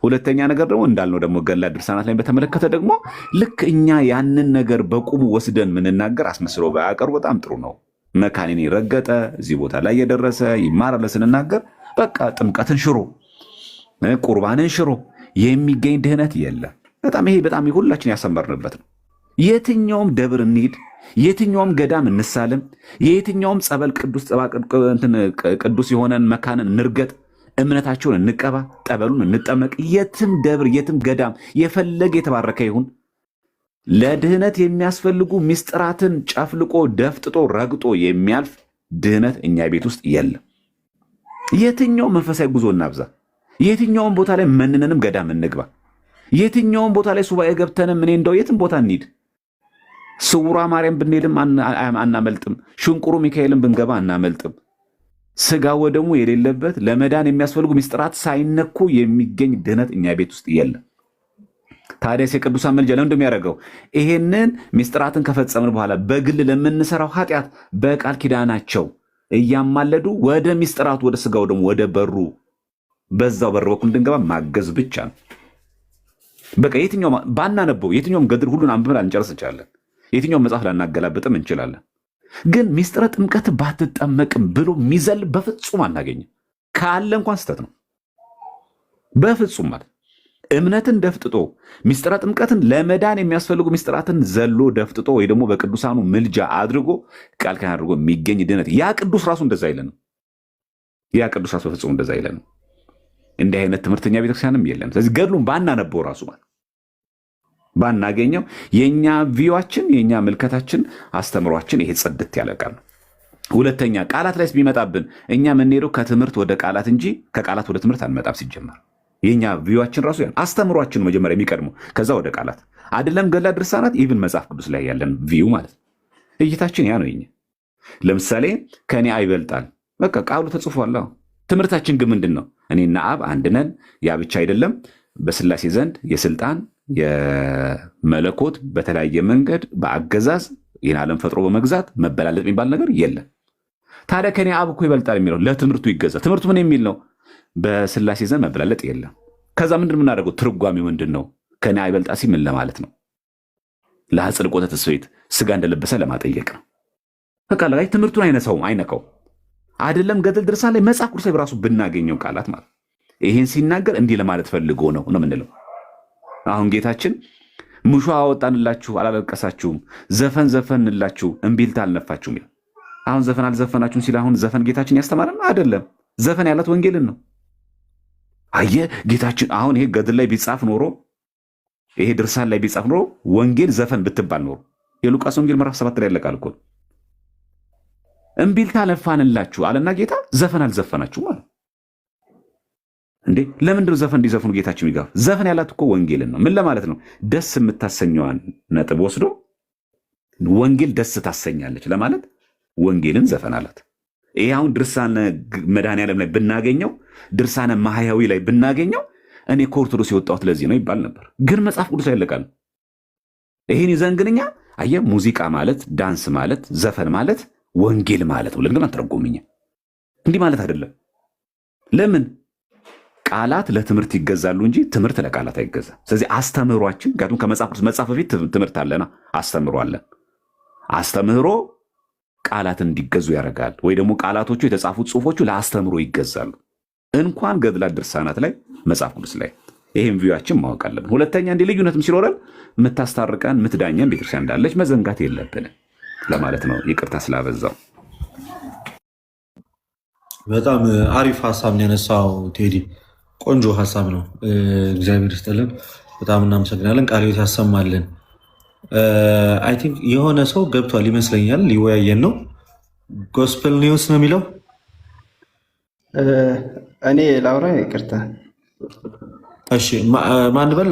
ሁለተኛ ነገር ደግሞ እንዳልነው ደግሞ ገድላት ድርሳናት ላይ በተመለከተ ደግሞ ልክ እኛ ያንን ነገር በቁሙ ወስደን ምንናገር አስመስለው ባያቀርቡ በጣም ጥሩ ነው። መካኒን ረገጠ እዚህ ቦታ ላይ የደረሰ ይማራል ስንናገር በቃ ጥምቀትን ሽሮ ቁርባንን ሽሮ የሚገኝ ድህነት የለም። ይሄ በጣም ሁላችን ያሰመርንበት ነው። የትኛውም ደብር እንሂድ፣ የትኛውም ገዳም እንሳለም፣ የትኛውም ጸበል ቅዱስ የሆነን መካንን እንርገጥ፣ እምነታቸውን እንቀባ፣ ጠበሉን እንጠመቅ፣ የትም ደብር የትም ገዳም የፈለገ የተባረከ ይሁን ለድህነት የሚያስፈልጉ ምስጢራትን ጨፍልቆ ደፍጥጦ ረግጦ የሚያልፍ ድህነት እኛ ቤት ውስጥ የለም። የትኛውም መንፈሳዊ ጉዞ እናብዛ፣ የትኛውም ቦታ ላይ መንነንም ገዳም እንግባ፣ የትኛውም ቦታ ላይ ሱባኤ ገብተንም እኔ እንደው የትም ቦታ እንሂድ፣ ስውሯ ማርያም ብንሄድም አናመልጥም፣ ሽንቁሩ ሚካኤልን ብንገባ አናመልጥም። ስጋ ወደሙ የሌለበት ለመዳን የሚያስፈልጉ ምስጢራት ሳይነኩ የሚገኝ ድህነት እኛ ቤት ውስጥ የለም። ታዲያስ የቅዱሳን ምልጃ ለምን እንደሚያደርገው ይሄንን ምስጢራትን ከፈጸምን በኋላ በግል ለምንሰራው ኃጢአት በቃል ኪዳናቸው እያማለዱ ወደ ምስጢራቱ ወደ ስጋው ደግሞ ወደ በሩ በዛው በር በኩል እንድንገባ ማገዝ ብቻ ነው። በቃ የትኛውም ባናነበው የትኛውም ገድል ሁሉን አንብበን አንጨርስ እንችላለን። የትኛውም መጽሐፍ ላናገላብጥም እንችላለን። ግን ሚስጥረ ጥምቀት ባትጠመቅም ብሎ የሚዘል በፍጹም አናገኝም። ካለ እንኳን ስተት ነው በፍጹም ማለት እምነትን ደፍጥጦ ሚስጥረ ጥምቀትን ለመዳን የሚያስፈልጉ ሚስጥራትን ዘሎ ደፍጥጦ ወይ ደግሞ በቅዱሳኑ ምልጃ አድርጎ ቃል ኪዳን አድርጎ የሚገኝ ድህነት ያ ቅዱስ ራሱ እንደዛ አይለንም። ያ ቅዱስ ራሱ በፍጹም እንደዛ አይለንም። እንዲህ አይነት ትምህርተኛ ቤተክርስቲያንም የለም። ስለዚህ ገድሉን ባናነበው ራሱ ማለት ባናገኘው የኛ ቪዋችን የኛ ምልከታችን አስተምሯችን ይሄ ጽድት ያለ ቃል ነው። ሁለተኛ ቃላት ላይ ቢመጣብን እኛ የምንሄደው ከትምህርት ወደ ቃላት እንጂ ከቃላት ወደ ትምህርት አንመጣም። ሲጀመር የኛ ቪዋችን ራሱ ያን አስተምሯችን መጀመሪያ የሚቀድመው ከዛ ወደ ቃላት አይደለም። ገድላት ድርሳናት ኢቭን መጽሐፍ ቅዱስ ላይ ያለን ቪው ማለት እይታችን ያ ነው። የኛ ለምሳሌ ከኔ አይበልጣል በቃ ቃሉ ተጽፏል። ትምህርታችን ግን ምንድን ነው? እኔና አብ አንድ ነን። ያ ብቻ አይደለም። በስላሴ ዘንድ የስልጣን የመለኮት በተለያየ መንገድ በአገዛዝ ይህን ዓለም ፈጥሮ በመግዛት መበላለጥ የሚባል ነገር የለም። ታዲያ ከኔ አብ እኮ ይበልጣል የሚለው ለትምህርቱ ይገዛ። ትምህርቱ ምን የሚል ነው? በስላሴ ዘንድ መበላለጥ የለም። ከዛ ምንድን የምናደርገው? ትርጓሜው ምንድን ነው? ከኔ አይበልጣ ሲል ምን ለማለት ነው? ለአጽድቆተ ተስብእት ስጋ እንደለበሰ ለማጠየቅ ነው። በቃ ላይ ትምህርቱን አይነካው አይደለም። ገድል ድርሳን ላይ መጽሐፍ ቅዱስ ላይ በራሱ ብናገኘው ቃላት ማለት ይሄን ሲናገር እንዲህ ለማለት ፈልጎ ነው የምንለው። አሁን ጌታችን ሙሾ አወጣንላችሁ አላለቀሳችሁም፣ ዘፈን ዘፈንላችሁ እምቢልታ አልነፋችሁም ይላል። አሁን ዘፈን አልዘፈናችሁም ሲል አሁን ዘፈን ጌታችን ያስተማረን አይደለም። ዘፈን ያላት ወንጌልን ነው። አየ ጌታችን አሁን ይሄ ገድል ላይ ቢጻፍ ኖሮ ይሄ ድርሳን ላይ ቢጻፍ ኖሮ ወንጌል ዘፈን ብትባል ኖሮ የሉቃስ ወንጌል ምዕራፍ 7 ላይ ያለቃል እኮ እምቢልታ ነፋንላችሁ አለና ጌታ ዘፈን አልዘፈናችሁ ማለት እንዴ? ለምንድን ነው ዘፈን እንዲዘፍኑ ጌታችን የሚጋፍ? ዘፈን ያላት እኮ ወንጌልን ነው። ምን ለማለት ነው? ደስ የምታሰኘዋን ነጥብ ወስዶ ወንጌል ደስ ታሰኛለች ለማለት ወንጌልን ዘፈን አላት። ይሄ አሁን ድርሳነ መድኃኔዓለም ላይ ብናገኘው፣ ድርሳነ ማህያዊ ላይ ብናገኘው እኔ ከኦርቶዶክስ የወጣሁት ለዚህ ነው ይባል ነበር። ግን መጽሐፍ ቅዱስ ያለቃል። ይሄን ይዘን ግን እኛ አየህ ሙዚቃ ማለት ዳንስ ማለት ዘፈን ማለት ወንጌል ማለት ብለን ግን አትረጎምኝ። እንዲህ ማለት አይደለም። ለምን? ቃላት ለትምህርት ይገዛሉ እንጂ ትምህርት ለቃላት አይገዛ። ስለዚህ አስተምህሯችን ጋቱን ከመጽሐፍ ቅዱስ መጽሐፍ በፊት ትምህርት አለና አስተምህሮ አለን። አስተምህሮ ቃላት እንዲገዙ ያደርጋል። ወይ ደግሞ ቃላቶቹ የተጻፉት ጽሁፎቹ ለአስተምህሮ ይገዛሉ። እንኳን ገድላት ድርሳናት ላይ መጽሐፍ ቅዱስ ላይ ይሄን ቪዩአችን ማወቅ አለብን። ሁለተኛ እንዲህ ልዩነትም ሲኖረን የምታስታርቀን የምትዳኘን ቤተክርስቲያን እንዳለች መዘንጋት የለብንም ለማለት ነው። ይቅርታ ስላበዛው። በጣም አሪፍ ሀሳብ ነው ያነሳው ቴዲ። ቆንጆ ሀሳብ ነው። እግዚአብሔር ይስጥልን። በጣም እናመሰግናለን። ቃል ሕይወት ያሰማልን። አይ ቲንክ የሆነ ሰው ገብቷል ይመስለኛል። ሊወያየን ነው። ጎስፐል ኒውስ ነው የሚለው። እኔ ላውራ። ይቅርታ። እሺ ማን በል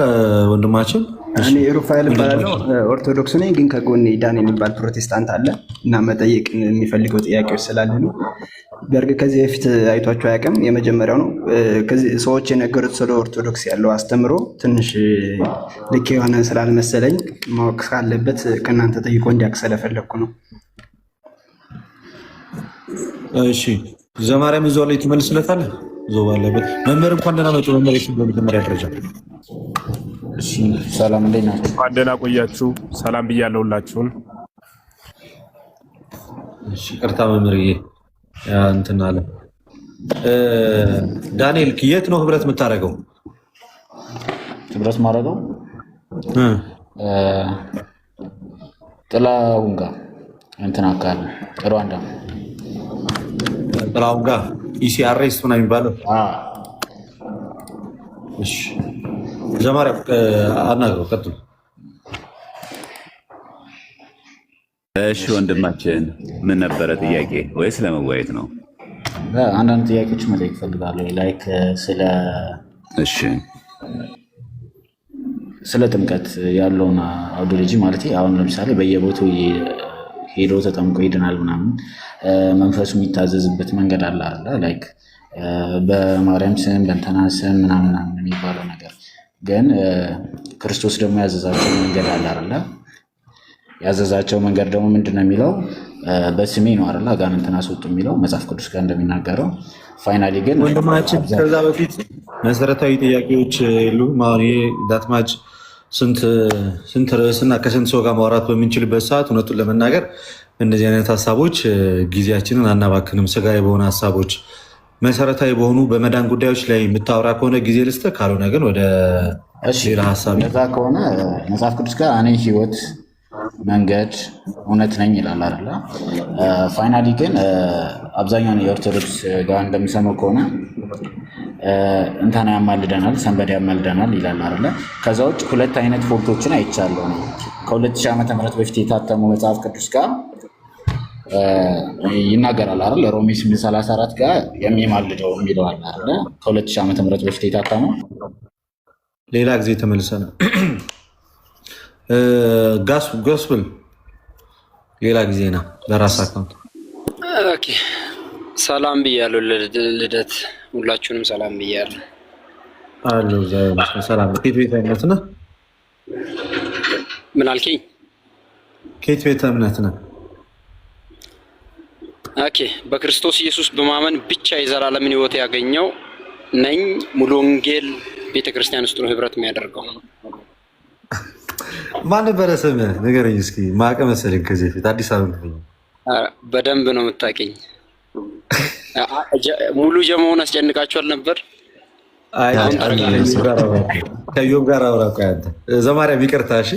ወንድማችን? እኔ ሩፋኤል እባላለሁ። ኦርቶዶክስ ነኝ፣ ግን ከጎኔ ዳን የሚባል ፕሮቴስታንት አለ እና መጠየቅ የሚፈልገው ጥያቄዎች ስላለ ነው። በእርግጥ ከዚህ በፊት አይቷቸው አያውቅም። የመጀመሪያው ነው። ሰዎች የነገሩት ስለ ኦርቶዶክስ ያለው አስተምሮ ትንሽ ልክ የሆነ ስላልመሰለኝ ማወቅ ካለበት ከእናንተ ጠይቆ እንዲያውቅ ስለፈለግኩ ነው። እሺ ዘማርያም እዛው ላይ ትመልስለታለህ። እዛው ባለበት መምህር እንኳን ደህና መጡ። መምህር በመጀመሪያ ደረጃ እሺ፣ ሰላም እንዴት ናችሁ? እንኳን ደህና ቆያችሁ። ሰላም ብያለሁ ሁላችሁን። እሺ ቅርታ መምህርዬ እንትን አለ። ዳንኤል የት ነው ህብረት የምታደርገው? ህብረት ማድረገው ጥላሁን ጋር እንትን አካል ሩዋንዳ ጥላሁን ጋር ኢሲአርኤስ ነው የሚባለው። እሺ ዘማርያም አናግረው፣ ቀጥሉ። እሺ ወንድማችን ምን ነበረ ጥያቄ ወይስ ለመወያየት ነው? አንዳንድ ጥያቄዎች መጠየቅ እፈልጋለሁ። ላይክ ስለ ጥምቀት ያለውን አውዲዮሎጂ ማለት አሁን ለምሳሌ በየቦታው ሄዶ ተጠምቆ ይድናል ምናምን መንፈሱ የሚታዘዝበት መንገድ አለ አይደል? ላይክ በማርያም ስም በእንትና ስም ምናምን የሚባለው ነገር ግን ክርስቶስ ደግሞ ያዘዛቸው መንገድ አለ አይደል? ያዘዛቸው መንገድ ደግሞ ምንድነው የሚለው? በስሜ ነው አይደል አጋንንትን አስወጡ የሚለው መጽሐፍ ቅዱስ ጋር እንደሚናገረው። ፋይናሊ ግን ወንድማችን ከዛ በፊት መሰረታዊ ጥያቄዎች የሉም። አሁን ይሄ ዳትማች ስንት ርዕስና ከስንት ሰው ጋር ማውራት በምንችልበት ሰዓት እውነቱን ለመናገር እንደዚህ አይነት ሀሳቦች ጊዜያችንን አናባክንም። ስጋዊ በሆነ ሀሳቦች መሰረታዊ በሆኑ በመዳን ጉዳዮች ላይ የምታወራ ከሆነ ጊዜ ልስጥህ፣ ካልሆነ ግን ወደ ሌላ ሀሳብ ከሆነ መጽሐፍ ቅዱስ ጋር እኔ ህይወት መንገድ እውነት ነኝ ይላል አይደለ? ፋይናሊ ግን አብዛኛውን የኦርቶዶክስ ጋር እንደሚሰማው ከሆነ እንትና ያማልደናል፣ ሰንበዴ ያማልደናል ይላል አይደለ? ከዛ ውጭ ሁለት አይነት ፎልቶችን አይቻለሁ ነው ከ2000 ዓመተ ምህረት በፊት የታተመው መጽሐፍ ቅዱስ ጋር ይናገራል አይደል? ሮሜ 8:34 ጋር የሚማልደው የሚለው አለ አይደለ? ከ2000 ዓመተ ምህረት በፊት የታተመው ሌላ ጊዜ ተመልሰን ጎስፕል ሌላ ጊዜ ነው በራስ አካውንት። ኦኬ ሰላም ብያለሁ። ልደት ሁላችሁንም ሰላም ብያለሁ። አሎ ሰላም። ከየት ቤተ እምነት ነህ? ምን አልከኝ? ከየት ቤተ እምነት ነህ? ኦኬ በክርስቶስ ኢየሱስ በማመን ብቻ የዘላለምን ሕይወት ያገኘው ነኝ። ሙሉ ወንጌል ቤተክርስቲያን ውስጥ ነው ህብረት የሚያደርገው። ማን ነበረ ስምህ? ንገረኝ እስኪ። ማቀ መሰለኝ ከዚህ በፊት አዲስ አበባ ነው። በደንብ ነው የምታውቀኝ። ሙሉ ጀማውን አስጨንቃችኋል ነበር። ከዮብ ጋር አውራ። ቆይ አንተ ዘማሪያም ይቅርታ። እሺ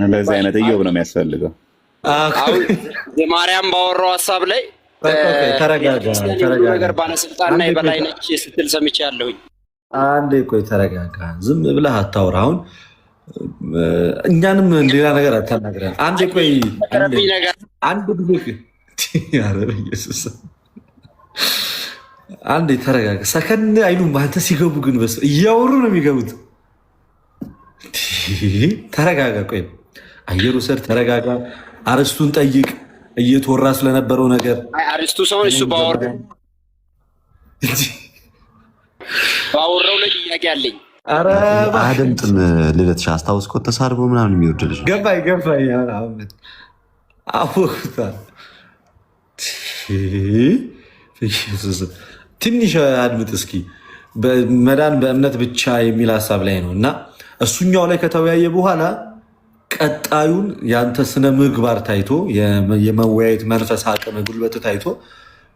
እንደዚህ አይነት እዮብ ነው የሚያስፈልገው። አሁን ዘማሪያም ባወራው ሀሳብ ላይ ተረጋጋ። ነገር ባለስልጣንና የበላይ ነች ስትል ሰምቻለሁኝ። አንዴ ቆይ ተረጋጋ። ዝም ብለህ አታውራ። አሁን እኛንም ሌላ ነገር አታናግረን። አንዴ ቆይ አንድ ጊዜ ኢየሱስ አንዴ ተረጋጋ። ሰከን አይሉም። አንተ ሲገቡ ግን በስ እያወሩ ነው የሚገቡት። ተረጋጋ። ቆይ አየሩ ስር ተረጋጋ። አርስቱን ጠይቅ። እየተወራ ስለነበረው ነገር አርስቱ ሰውን እሱ ባወራው ላይ ጥያቄ አለኝ። ኧረ አደምጥም ልደትሽ አስታውስኮ ተሳርቦ ምናምን የሚወርድ ልጅ ገባኝ። አወኩታ ትንሽ አድምጥ እስኪ። መዳን በእምነት ብቻ የሚል ሀሳብ ላይ ነው እና እሱኛው ላይ ከተወያየ በኋላ ቀጣዩን ያንተ ስነ ምግባር ታይቶ የመወያየት መንፈስ አቅም ጉልበት ታይቶ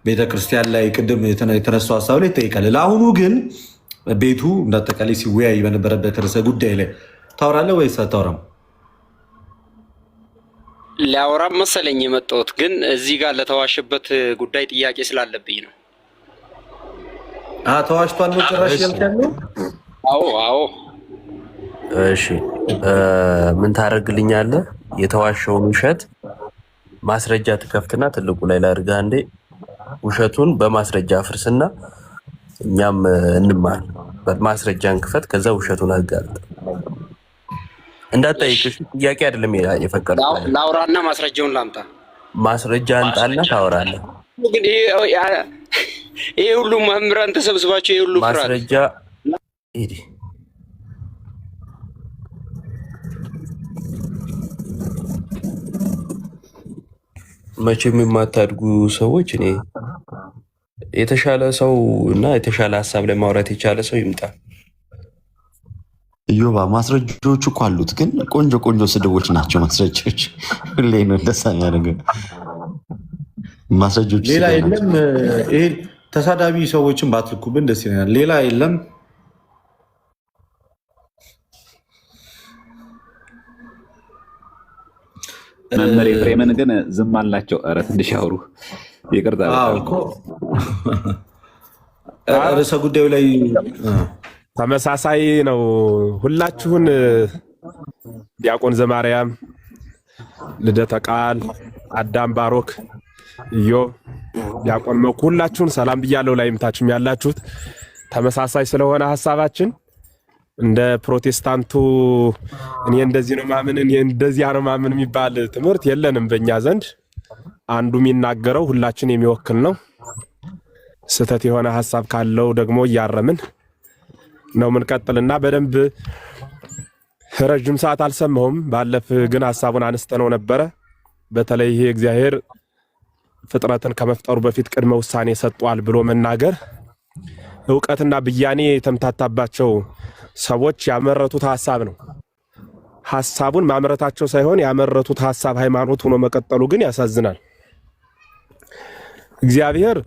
ቤተክርስቲያን ላይ ቅድም የተነሳው ሀሳብ ላይ ይጠይቃል። ለአሁኑ ግን ቤቱ እንዳጠቃላይ ሲወያይ በነበረበት ርዕሰ ጉዳይ ላይ ታወራለህ ወይስ አታወራም? ሊያወራም መሰለኝ የመጣሁት ግን እዚህ ጋር ለተዋሸበት ጉዳይ ጥያቄ ስላለብኝ ነው። ተዋሽቷል ነው ጭራሽ ያልከው? አዎ። እሺ ምን ታደርግልኛለህ? የተዋሸውን ውሸት ማስረጃ ትከፍትና ትልቁ ላይ ላድርግህ አንዴ። ውሸቱን በማስረጃ አፍርስና እኛም እንማር። ማስረጃን ክፈት፣ ከዛ ውሸቱን አጋልጥ። እንዳትጠይቅሽ ጥያቄ አይደለም የፈቀድኩት። ላውራና ማስረጃውን ላምጣ። ማስረጃ አንጣና ታወራለህ። ግን ይሄ ሁሉ መምህራን ተሰብስባቸው ይሄ ሁሉ ማስረጃ ሂድ መቼም የማታድጉ ሰዎች እኔ የተሻለ ሰው እና የተሻለ ሀሳብ ላይ ማውራት የቻለ ሰው ይምጣ። ኢዮባ ማስረጃዎች እኮ አሉት፣ ግን ቆንጆ ስድቦች ናቸው ማስረጃዎች። ሁሌ ነው ደስ የሚያደርገው ማስረጃዎች። ሌላ የለም። ይሄ ተሳዳቢ ሰዎችን ባትልኩብን ደስ ይለኛል። ሌላ የለም። መምህር ኤፍሬምን ግን ዝም አላቸው። ኧረ ትንሽ ያውሩ። ይቅርታ ርዕሰ ጉዳዩ ላይ ተመሳሳይ ነው። ሁላችሁን ዲያቆን ዘማርያም፣ ልደተ ቃል፣ አዳም፣ ባሮክ፣ ኢዮብ፣ ዲያቆን መኩ ሁላችሁን ሰላም ብያለሁ። ላይምታችሁም ያላችሁት ተመሳሳይ ስለሆነ ሀሳባችን እንደ ፕሮቴስታንቱ እኔ እንደዚህ ነው ማምን እኔ እንደዚህ ነው ማምን የሚባል ትምህርት የለንም በእኛ ዘንድ። አንዱ የሚናገረው ሁላችን የሚወክል ነው። ስህተት የሆነ ሀሳብ ካለው ደግሞ እያረምን ነው ምንቀጥልና በደንብ ረጅም ሰዓት አልሰማሁም። ባለፈ ግን ሀሳቡን አንስተነው ነበረ። በተለይ ይሄ እግዚአብሔር ፍጥረትን ከመፍጠሩ በፊት ቅድመ ውሳኔ ሰጥቷል ብሎ መናገር ዕውቀትና ብያኔ የተምታታባቸው ሰዎች ያመረቱት ሀሳብ ነው። ሀሳቡን ማምረታቸው ሳይሆን ያመረቱት ሀሳብ ሃይማኖት ሆኖ መቀጠሉ ግን ያሳዝናል። እግዚአብሔር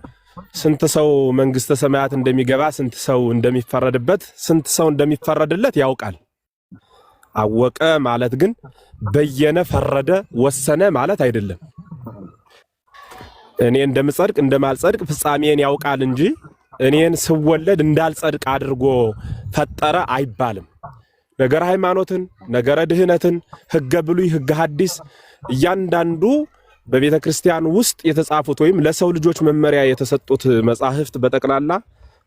ስንት ሰው መንግስተ ሰማያት እንደሚገባ፣ ስንት ሰው እንደሚፈረድበት፣ ስንት ሰው እንደሚፈረድለት ያውቃል። አወቀ ማለት ግን በየነ፣ ፈረደ፣ ወሰነ ማለት አይደለም። እኔ እንደምጸድቅ እንደማልጸድቅ ፍጻሜን ያውቃል እንጂ እኔን ስወለድ እንዳልጸድቅ አድርጎ ፈጠረ አይባልም። ነገረ ሃይማኖትን፣ ነገረ ድህነትን፣ ህገ ብሉይ፣ ህገ ሐዲስ እያንዳንዱ በቤተ ክርስቲያን ውስጥ የተጻፉት ወይም ለሰው ልጆች መመሪያ የተሰጡት መጻሕፍት በጠቅላላ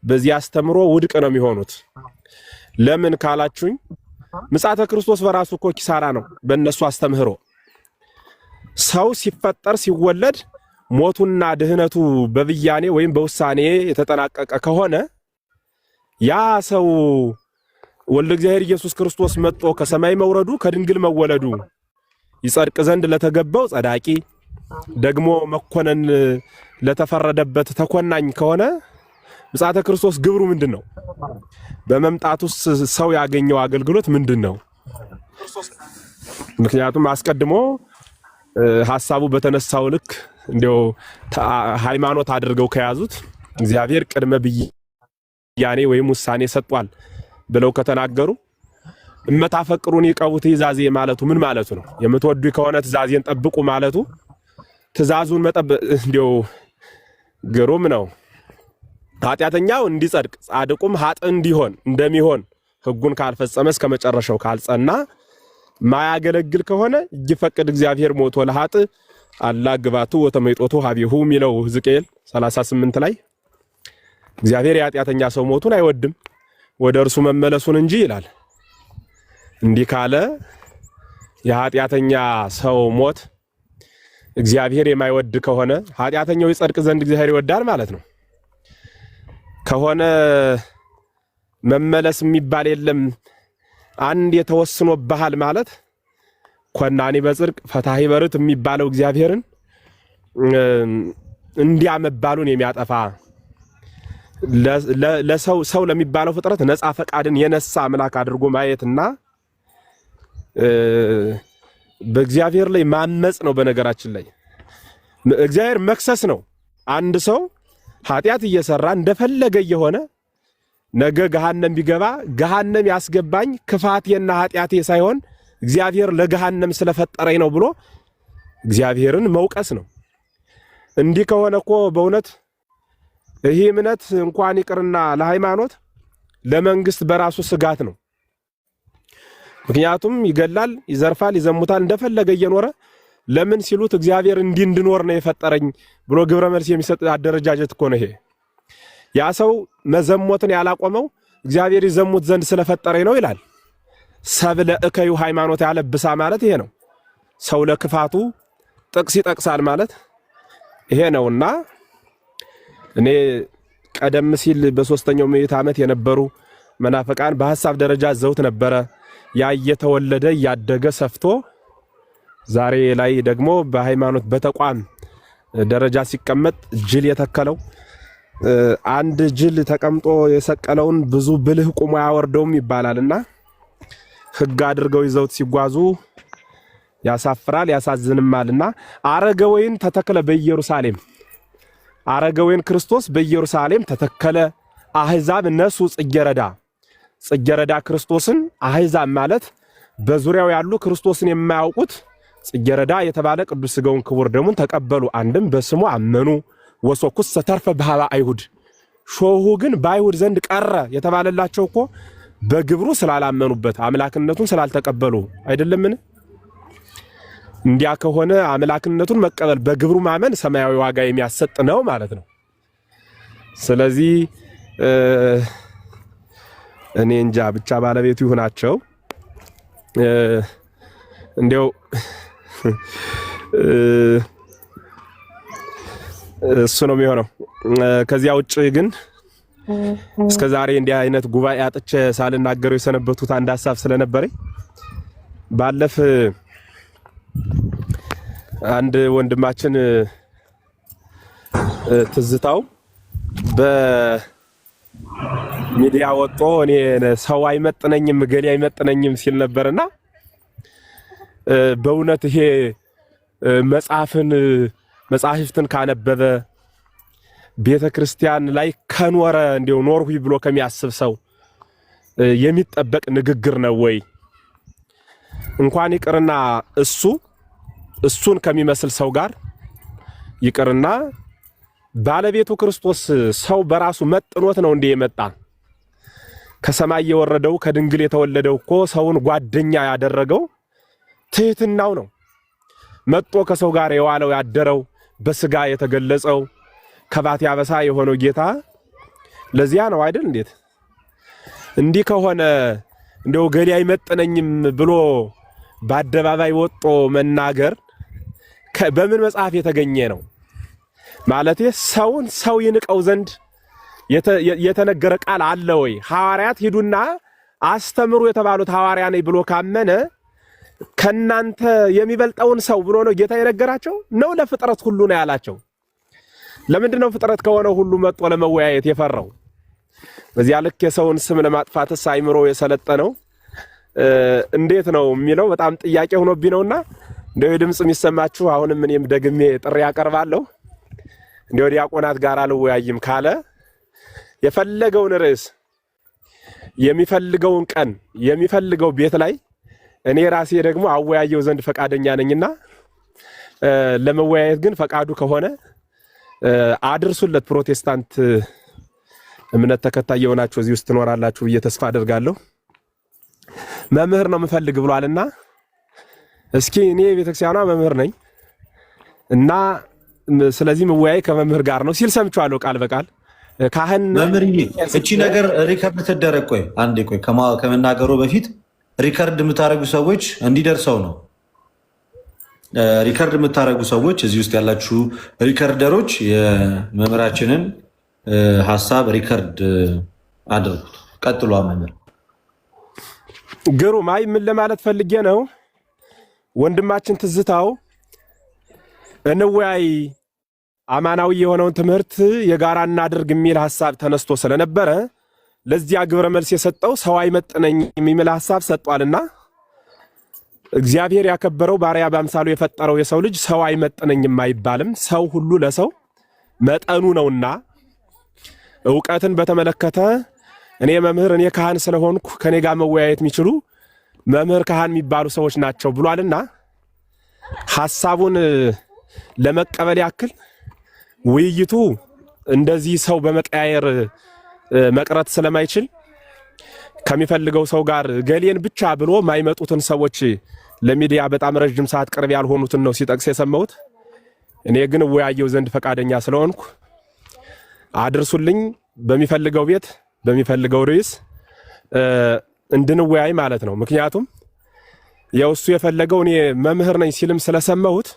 በዚህ አስተምሮ ውድቅ ነው የሚሆኑት። ለምን ካላችሁኝ ምጽአተ ክርስቶስ በራሱ እኮ ኪሳራ ነው። በእነሱ አስተምህሮ ሰው ሲፈጠር ሲወለድ ሞቱና ድህነቱ በብያኔ ወይም በውሳኔ የተጠናቀቀ ከሆነ ያ ሰው ወልደ እግዚአብሔር ኢየሱስ ክርስቶስ መጥቶ ከሰማይ መውረዱ ከድንግል መወለዱ ይጸድቅ ዘንድ ለተገባው ጸዳቂ ደግሞ መኮነን ለተፈረደበት ተኮናኝ ከሆነ ምጽአተ ክርስቶስ ግብሩ ምንድነው? በመምጣቱስ ሰው ያገኘው አገልግሎት ምንድነው? ምክንያቱም አስቀድሞ ሐሳቡ በተነሳው ልክ እንዲያው ሃይማኖት አድርገው ከያዙት እግዚአብሔር ቅድመ ብያኔ ወይም ውሳኔ ሰጥቷል ብለው ከተናገሩ እመታፈቅሩን ይቀቡ ትእዛዜ ማለቱ ምን ማለቱ ነው? የምትወዱ ከሆነ ትእዛዜን ጠብቁ ማለቱ ትእዛዙን መጠበቅ እንዲያው ግሩም ነው። ኃጢአተኛው እንዲጸድቅ ጻድቁም ኃጥ እንዲሆን እንደሚሆን ሕጉን ካልፈጸመ እስከ መጨረሻው ካልጸና ማያገለግል ከሆነ ይፈቅድ እግዚአብሔር ሞቶ ለኃጥ አላ ግባቱ ወተመይጦቱ ሀቢሁ ሚለው ሕዝቅኤል 38 ላይ እግዚአብሔር የኃጢአተኛ ሰው ሞቱን አይወድም ወደ እርሱ መመለሱን እንጂ ይላል። እንዲህ ካለ የኃጢአተኛ ሰው ሞት እግዚአብሔር የማይወድ ከሆነ ኃጢአተኛው ይጸድቅ ዘንድ እግዚአብሔር ይወዳል ማለት ነው። ከሆነ መመለስ የሚባል የለም አንድ የተወስኖ ባህል ማለት ኮናኒ በጽድቅ ፈታሂ በርት የሚባለው እግዚአብሔርን እንዲያመባሉን የሚያጠፋ ለሰው ለሚባለው ፍጥረት ነፃ ፈቃድን የነሳ አምላክ አድርጎ ማየትና በእግዚአብሔር ላይ ማመጽ ነው። በነገራችን ላይ እግዚአብሔር መክሰስ ነው። አንድ ሰው ኃጢአት እየሰራ እንደፈለገ የሆነ ነገ ገሃነም ቢገባ ገሃነም ያስገባኝ ክፋቴና ኃጢአቴ ሳይሆን እግዚአብሔር ለገሃነም ስለፈጠረኝ ነው ብሎ እግዚአብሔርን መውቀስ ነው። እንዲህ ከሆነ እኮ በእውነት ይህ እምነት እንኳን ይቅርና ለሃይማኖት ለመንግስት በራሱ ስጋት ነው። ምክንያቱም ይገላል፣ ይዘርፋል፣ ይዘሙታል እንደፈለገ እየኖረ ለምን ሲሉት እግዚአብሔር እንዲህ እንድኖር ነው የፈጠረኝ ብሎ ግብረ መልስ የሚሰጥ አደረጃጀት እኮ ነው ይሄ። ያ ሰው መዘሞትን ያላቆመው እግዚአብሔር ይዘሙት ዘንድ ስለፈጠረኝ ነው ይላል። ሰብለ እከዩ ሃይማኖት ያለብሳ ማለት ይሄ ነው። ሰው ለክፋቱ ጥቅስ ይጠቅሳል ማለት ይሄ ነውና እኔ ቀደም ሲል በሶስተኛው ምዕተ ዓመት የነበሩ መናፍቃን በሐሳብ ደረጃ ዘውት ነበረ። ያ እየተወለደ ያደገ ሰፍቶ ዛሬ ላይ ደግሞ በሃይማኖት በተቋም ደረጃ ሲቀመጥ ጅል የተከለው አንድ ጅል ተቀምጦ የሰቀለውን ብዙ ብልህ ቁሞ ያወርደውም ይባላልና ሕግ አድርገው ይዘውት ሲጓዙ ያሳፍራል ያሳዝንማልና አረገ ወይን ተተከለ በኢየሩሳሌም አረገ ወይን ክርስቶስ በኢየሩሳሌም ተተከለ አህዛብ እነሱ ጽጌረዳ ክርስቶስን አህዛብ ማለት በዙሪያው ያሉ ክርስቶስን የማያውቁት ጽጌረዳ የተባለ ቅዱስ ሥጋውን ክቡር ደሙን ተቀበሉ። አንድም በስሙ አመኑ። ወሶኩስ ተርፈ በሃባ አይሁድ ሾሁ ግን በአይሁድ ዘንድ ቀረ የተባለላቸው እኮ በግብሩ ስላላመኑበት አምላክነቱን ስላልተቀበሉ አይደለምን? እንዲያ ከሆነ አምላክነቱን መቀበል በግብሩ ማመን ሰማያዊ ዋጋ የሚያሰጥ ነው ማለት ነው። ስለዚህ እኔ እንጃ ብቻ ባለቤቱ ይሁናቸው እንዲያው እሱ ነው የሚሆነው። ከዚያ ውጭ ግን እስከዛሬ እንዲህ አይነት ጉባኤ አጥቼ ሳልናገረው የሰነበቱት አንድ ሐሳብ ስለነበረኝ ባለፈ አንድ ወንድማችን ትዝታው በሚዲያ ወጥቶ እኔ ሰው አይመጥነኝም ገሌ አይመጥነኝም ሲል ነበርና በእውነት ይሄ መጽሐፍትን ካነበበ ቤተ ክርስቲያን ላይ ከኖረ እንዲው ኖርሁ ብሎ ከሚያስብ ሰው የሚጠበቅ ንግግር ነው ወይ? እንኳን ይቅርና እሱን ከሚመስል ሰው ጋር ይቅርና ባለቤቱ ክርስቶስ ሰው በራሱ መጥኖት ነው እንዴ የመጣ? ከሰማይ የወረደው ከድንግል የተወለደው እኮ ሰውን ጓደኛ ያደረገው ትህትናው ነው። መጥቶ ከሰው ጋር የዋለው ያደረው በስጋ የተገለጸው ከባት ያበሳ የሆነው ጌታ ለዚያ ነው አይደል? እንዴት እንዲህ ከሆነ እንደው ገሌ አይመጥነኝም ብሎ በአደባባይ ወጥቶ መናገር በምን መጽሐፍ የተገኘ ነው? ማለቴ ሰው ይንቀው ዘንድ የተነገረ ቃል አለ ወይ? ሐዋርያት ሂዱና አስተምሩ የተባሉት ሐዋርያ ነኝ ብሎ ካመነ ከናንተ የሚበልጠውን ሰው ብሎ ነው ጌታ የነገራቸው ነው ለፍጥረት ሁሉ ነው ያላቸው? ለምንድን ነው ፍጥረት ከሆነ ሁሉ መጥቶ ለመወያየት የፈራው? በዚያ ልክ የሰውን ስም ለማጥፋትስ አይምሮ የሰለጠነው እንዴት ነው የሚለው በጣም ጥያቄ ሆኖብኝ ነውና እንደው ድምጽ የሚሰማችሁ አሁንም እኔም ደግሜ ጥሪ ያቀርባለሁ። እንደው ዲያቆናት ጋር አልወያይም ካለ የፈለገውን ርዕስ የሚፈልገውን ቀን የሚፈልገው ቤት ላይ እኔ ራሴ ደግሞ አወያየው ዘንድ ፈቃደኛ ነኝና ለመወያየት ግን ፈቃዱ ከሆነ አድርሱለት። ፕሮቴስታንት እምነት ተከታይ የሆናችሁ እዚህ ውስጥ ትኖራላችሁ ብዬ ተስፋ አደርጋለሁ። መምህር ነው የምፈልግ ብሏልና እስኪ እኔ ቤተክርስቲያኗ መምህር ነኝ እና ስለዚህ መወያይ ከመምህር ጋር ነው ሲል ሰምቻለሁ ቃል በቃል ካህን መምህር። እቺ ነገር ሪከርድ ተደረግ። ቆይ አንዴ ቆይ ከመናገሩ በፊት ሪከርድ የምታደርጉ ሰዎች እንዲደርሰው ነው። ሪከርድ የምታደርጉ ሰዎች እዚህ ውስጥ ያላችሁ ሪከርደሮች የመምህራችንን ሀሳብ ሪከርድ አድርጉት። ቀጥሎ መምህር። ግሩም። አይ ምን ለማለት ፈልጌ ነው ወንድማችን ትዝታው እንወያይ አማናዊ የሆነውን ትምህርት የጋራ እናድርግ የሚል ሐሳብ ተነስቶ ስለነበረ ለዚያ ግብረ መልስ የሰጠው ሰው አይመጥነኝ የሚል ሐሳብ ሰጧልና እግዚአብሔር ያከበረው ባሪያ በአምሳሉ የፈጠረው የሰው ልጅ ሰው አይመጥነኝም አይባልም። ሰው ሁሉ ለሰው መጠኑ ነውና ዕውቀትን በተመለከተ እኔ መምህር እኔ ካህን ስለሆንኩ ከኔ ጋር መወያየት የሚችሉ መምህር ካህን የሚባሉ ሰዎች ናቸው ብሏልና ሐሳቡን ለመቀበል ያክል ውይይቱ እንደዚህ ሰው በመቀያየር መቅረት ስለማይችል ከሚፈልገው ሰው ጋር ገሌን ብቻ ብሎ ማይመጡትን ሰዎች ለሚዲያ በጣም ረጅም ሰዓት ቅርብ ያልሆኑትን ነው ሲጠቅስ የሰማሁት። እኔ ግን ወያየው ዘንድ ፈቃደኛ ስለሆንኩ አድርሱልኝ በሚፈልገው ቤት በሚፈልገው ርዕስ እንድንወያይ ማለት ነው። ምክንያቱም የውሱ የፈለገው እኔ መምህር ነኝ ሲልም ስለሰማሁት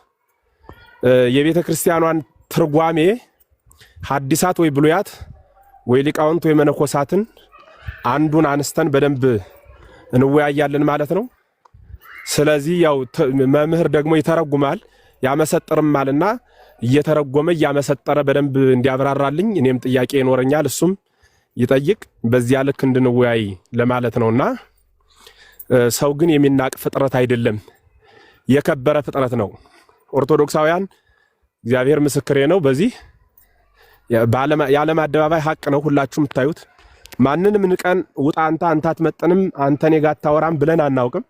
የቤተ ክርስቲያኗን ትርጓሜ ሐዲሳት ወይ ብሉያት ወይ ሊቃውንት ወይ መነኮሳትን አንዱን አንስተን በደንብ እንወያያለን ማለት ነው። ስለዚህ ያው መምህር ደግሞ ይተረጉማል ያመሰጥርማልና እየተረጎመ ያመሰጠረ በደንብ እንዲያብራራልኝ እኔም ጥያቄ ይኖረኛል፣ እሱም ይጠይቅ፣ በዚያ ልክ እንድንወያይ ለማለት ነውና ሰው ግን የሚናቅ ፍጥረት አይደለም፣ የከበረ ፍጥረት ነው። ኦርቶዶክሳውያን እግዚአብሔር ምስክሬ ነው። በዚህ የዓለም አደባባይ ሐቅ ነው ሁላችሁም ታዩት። ማንንም ንቀን ውጣ አንተ አትመጥንም አንተ እኔ ጋር አታወራም ብለን አናውቅም።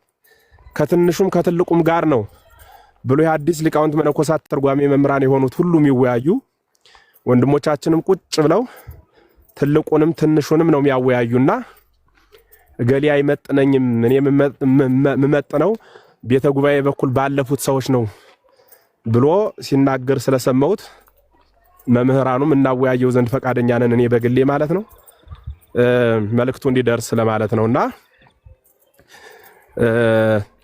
ከትንሹም ከትልቁም ጋር ነው ብሉይ ሐዲስ ሊቃውንት መነኮሳት ተርጓሚ መምህራን የሆኑት ሁሉም ይወያዩ። ወንድሞቻችንም ቁጭ ብለው ትልቁንም ትንሹንም ነው የሚያወያዩና እገሌ አይመጥነኝም እኔ የምመጥነው ቤተ ጉባኤ በኩል ባለፉት ሰዎች ነው ብሎ ሲናገር ስለሰማሁት መምህራኑም እናወያየው ዘንድ ፈቃደኛ ነን፣ እኔ በግሌ ማለት ነው። መልእክቱ እንዲደርስ ለማለት ነውና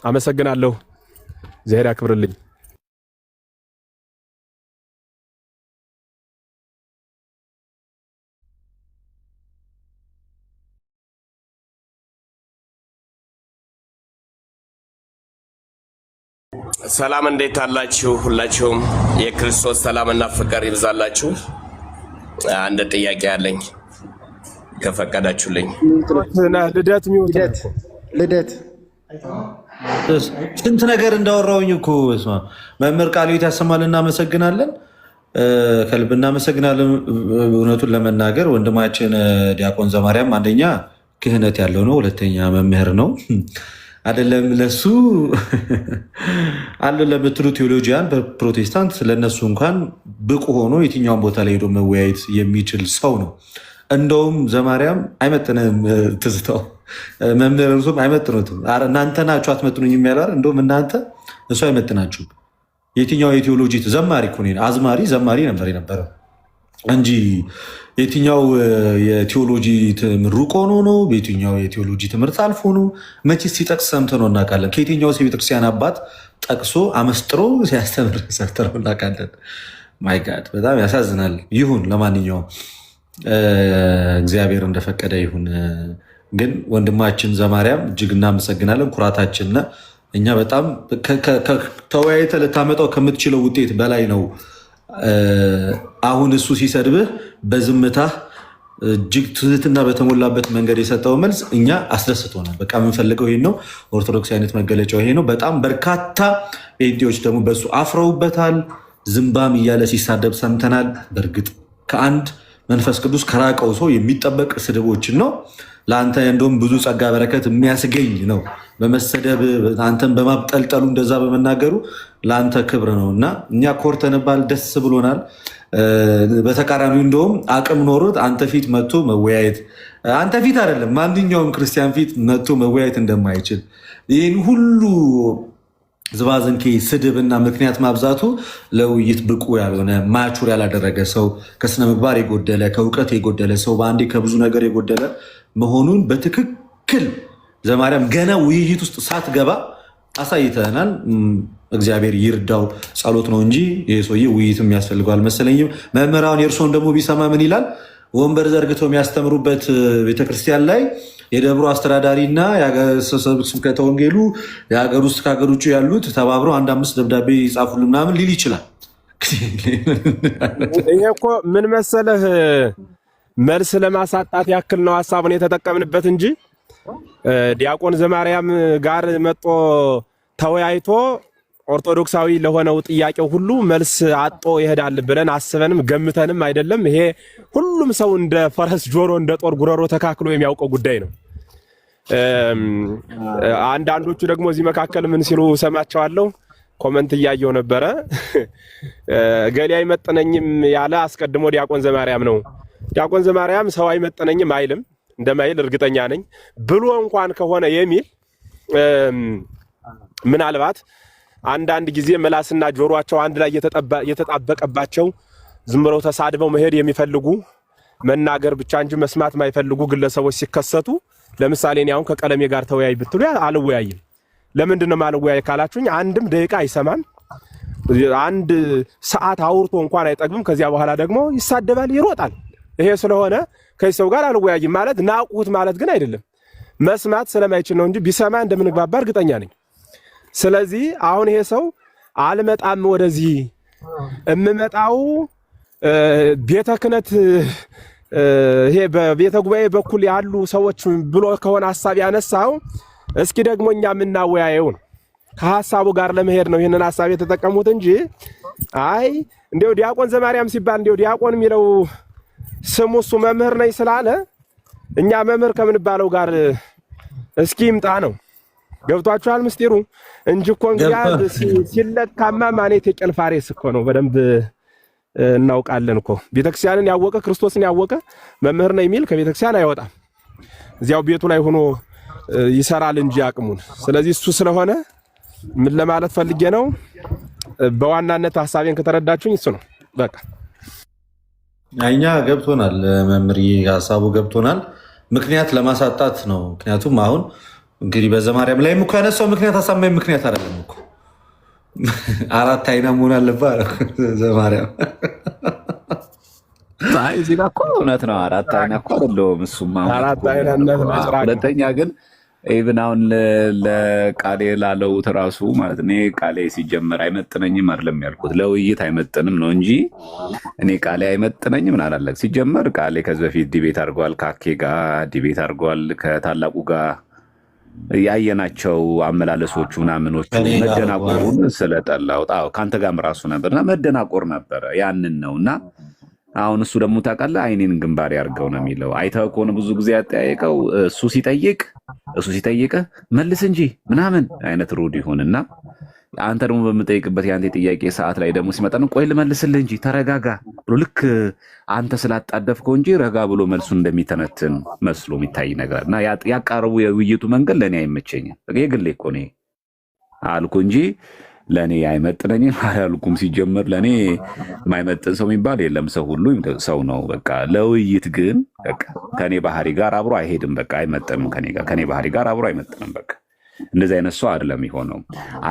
አመሰግናለሁ። እግዚአብሔር ያክብርልኝ። ሰላም እንዴት አላችሁ? ሁላችሁም የክርስቶስ ሰላምና ፍቅር ይብዛላችሁ። አንድ ጥያቄ አለኝ ከፈቀዳችሁልኝ። ልደት ስንት ነገር እንዳወራውኝ እኮ መምህር ቃልዮት ያሰማል። እናመሰግናለን፣ ከልብ እናመሰግናለን። እውነቱን ለመናገር ወንድማችን ዲያቆን ዘማርያም አንደኛ ክህነት ያለው ነው፣ ሁለተኛ መምህር ነው። አይደለም ለሱ አለ ለምትሉ ቴዎሎጂያን በፕሮቴስታንት ለነሱ እንኳን ብቁ ሆኖ የትኛውን ቦታ ላይ ሄዶ መወያየት የሚችል ሰው ነው። እንደውም ዘማርያም አይመጥንም፣ ትዝታው መምህር እርሱም አይመጥኑትም። እናንተ ናችሁ አትመጥኑኝ የሚያላር እንደውም እናንተ እሱ አይመጥናችሁም። የትኛው የቴዎሎጂ ዘማሪ እኮ ነው፣ አዝማሪ ዘማሪ ነበር የነበረው እንጂ የትኛው የቴዎሎጂ ምሩቅ ሆኖ ነው? በየትኛው የቴዎሎጂ ትምህርት አልፎ ነው? መቼስ ሲጠቅስ ሰምተን ነው እናውቃለን። ከየትኛው የቤተክርስቲያን አባት ጠቅሶ አመስጥሮ ሲያስተምር ሰርተነው እናውቃለን። ማይ ጋድ በጣም ያሳዝናል። ይሁን ለማንኛውም እግዚአብሔር እንደፈቀደ ይሁን። ግን ወንድማችን ዘማርያም እጅግ እናመሰግናለን። ኩራታችን እኛ በጣም ተወያይተህ ልታመጣው ከምትችለው ውጤት በላይ ነው። አሁን እሱ ሲሰድብህ በዝምታህ እጅግ ትህትና በተሞላበት መንገድ የሰጠው መልስ እኛ አስደስቶናል። በቃ የምንፈልገው ይሄ ነው። ኦርቶዶክስ አይነት መገለጫው ይሄ ነው። በጣም በርካታ ጴንጤዎች ደግሞ በሱ አፍረውበታል። ዝምባም እያለ ሲሳደብ ሰምተናል። በእርግጥ ከአንድ መንፈስ ቅዱስ ከራቀው ሰው የሚጠበቅ ስድቦችን ነው። ለአንተ እንደውም ብዙ ጸጋ በረከት የሚያስገኝ ነው። በመሰደብ አንተን በማብጠልጠሉ እንደዛ በመናገሩ ለአንተ ክብር ነው እና እኛ ኮርተንባል፣ ደስ ብሎናል። በተቃራኒው እንደውም አቅም ኖሮት አንተ ፊት መጥቶ መወያየት፣ አንተ ፊት አይደለም ማንኛውም ክርስቲያን ፊት መጥቶ መወያየት እንደማይችል ይህን ሁሉ ዝባዝንኬ ስድብና ምክንያት ማብዛቱ ለውይይት ብቁ ያልሆነ ማቹር ያላደረገ ሰው፣ ከስነ ምግባር የጎደለ ከእውቀት የጎደለ ሰው፣ በአንዴ ከብዙ ነገር የጎደለ መሆኑን በትክክል ዘማርያም ገና ውይይት ውስጥ ሳትገባ አሳይተናል። እግዚአብሔር ይርዳው። ጸሎት ነው እንጂ ይህ ሰውዬ ውይይት የሚያስፈልገው አልመሰለኝም። መምህራን የእርሶን ደግሞ ቢሰማ ምን ይላል? ወንበር ዘርግተው የሚያስተምሩበት ቤተክርስቲያን ላይ የደብሩ አስተዳዳሪ እና ስብከተ ወንጌሉ የሀገር ውስጥ ከሀገር ውጭ ያሉት ተባብረው 1-5 ደብዳቤ ይጻፉልን ምናምን ሊል ይችላል። ይሄ እኮ ምን መሰለህ መልስ ለማሳጣት ያክል ነው ሀሳቡን የተጠቀምንበት እንጂ ዲያቆን ዘማርያም ጋር መጦ ተወያይቶ ኦርቶዶክሳዊ ለሆነው ጥያቄው ሁሉ መልስ አጦ ይሄዳል ብለን አስበንም ገምተንም አይደለም። ይሄ ሁሉም ሰው እንደ ፈረስ ጆሮ እንደ ጦር ጉረሮ ተካክሎ የሚያውቀው ጉዳይ ነው። አንዳንዶቹ ደግሞ እዚህ መካከል ምን ሲሉ ሰማቸዋለሁ፣ ኮመንት እያየው ነበረ። ገሌ አይመጥነኝም ያለ አስቀድሞ ዲያቆን ዘማርያም ነው። ዲያቆን ዘማርያም ሰው አይመጥነኝም አይልም፣ እንደማይል እርግጠኛ ነኝ ብሎ እንኳን ከሆነ የሚል ምናልባት አንዳንድ ጊዜ ምላስና ጆሮአቸው አንድ ላይ የተጣበቀባቸው ዝም ብለው ተሳድበው መሄድ የሚፈልጉ መናገር ብቻ እንጂ መስማት የማይፈልጉ ግለሰቦች ሲከሰቱ፣ ለምሳሌ እኔ አሁን ከቀለሜ ጋር ተወያይ ብትሉ አልወያይም። ለምንድን ነው የማልወያይ ካላችሁኝ፣ አንድም ደቂቃ አይሰማም። አንድ ሰዓት አውርቶ እንኳን አይጠግብም። ከዚያ በኋላ ደግሞ ይሳደባል፣ ይሮጣል። ይሄ ስለሆነ ከዚህ ሰው ጋር አልወያይም ማለት ናቁት ማለት ግን አይደለም። መስማት ስለማይችል ነው እንጂ ቢሰማ እንደምንግባባ እርግጠኛ ነኝ። ስለዚህ አሁን ይሄ ሰው አልመጣም ወደዚህ እምመጣው ቤተ ክህነት ይሄ በቤተ ጉባኤ በኩል ያሉ ሰዎች ብሎ ከሆነ ሐሳብ ያነሳው፣ እስኪ ደግሞ እኛ የምናወያየው ነው ከሐሳቡ ጋር ለመሄድ ነው ይሄንን ሐሳብ የተጠቀሙት እንጂ አይ እንዴው ዲያቆን ዘማርያም ሲባል እንዴው ዲያቆን የሚለው ስሙ እሱ መምህር ነኝ ስላለ እኛ መምህር ከምንባለው ጋር እስኪ ይምጣ ነው። ገብቷችኋል ምስጢሩ እንጂ እኮ እንግዲህ ሲለካማ ማኔት የጨልፋሬስ እኮ ነው። በደንብ እናውቃለን እኮ ቤተክርስቲያንን ያወቀ ክርስቶስን ያወቀ መምህር ነው የሚል ከቤተክርስቲያን አይወጣም። እዚያው ቤቱ ላይ ሆኖ ይሰራል እንጂ አቅሙን። ስለዚህ እሱ ስለሆነ ምን ለማለት ፈልጌ ነው፣ በዋናነት ሐሳቤን ከተረዳችሁኝ እሱ ነው በቃ። እኛ ገብቶናል መምህር፣ ሐሳቡ ገብቶናል። ምክንያት ለማሳጣት ነው። ምክንያቱም አሁን እንግዲህ በዘማርያም ላይ እኮ ያነሳው ምክንያት አሳማኝ ምክንያት አይደለም እኮ። 4 አይና መሆን አለበት ዘማርያም። እዚህ ጋር እኮ እውነት ነው። 4 አይና እኮ አይደለም እሱማ። 4 አይናነት ነው። ሁለተኛ ግን ኢቭን አሁን ለቃሌ ላለውት ራሱ ማለት እኔ ቃሌ ሲጀመር አይመጥነኝም አይደለም ያልኩት፣ ለውይይት አይመጥንም ነው እንጂ እኔ ቃሌ አይመጥነኝም ምን አላለ። ሲጀመር ቃሌ ከዚህ በፊት ዲቤት አድርጓል፣ ካኬ ጋር ዲቤት አድርጓል፣ ከታላቁ ጋር ያየናቸው አመላለሶቹ ምናምኖቹ መደናቆሩን ስለጠላሁት ከአንተ ጋርም ራሱ ነበርና መደናቆር ነበረ። ያንን ነውና አሁን እሱ ደግሞ ታውቃለህ አይኔን ግንባር ያርገው ነው የሚለው። አይተህ ከሆነ ብዙ ጊዜ ያጠያየቀው እሱ ሲጠይቅ መልስ እንጂ ምናምን አይነት ሩድ ይሆንና አንተ ደግሞ በምጠይቅበት የአንተ ጥያቄ ሰዓት ላይ ደግሞ ሲመጣ ነው ቆይ ልመልስልህ እንጂ ተረጋጋ ብሎ ልክ አንተ ስላጣደፍከው እንጂ ረጋ ብሎ መልሱን እንደሚተነትን መስሎ የሚታይ ነገር እና ያቃረቡ የውይይቱ መንገድ ለእኔ አይመቸኝም። የግሌ እኮ ነው አልኩ እንጂ ለእኔ አይመጥነኝም አላልኩም። ሲጀመር ለእኔ የማይመጥን ሰው የሚባል የለም። ሰው ሁሉ ሰው ነው። በቃ ለውይይት ግን በቃ ከኔ ባህሪ ጋር አብሮ አይሄድም። በቃ አይመጥንም። ከኔ ባህሪ ጋር አብሮ አይመጥንም። በቃ እንደዚህ አይነት ሰው አይደለም የሆነው።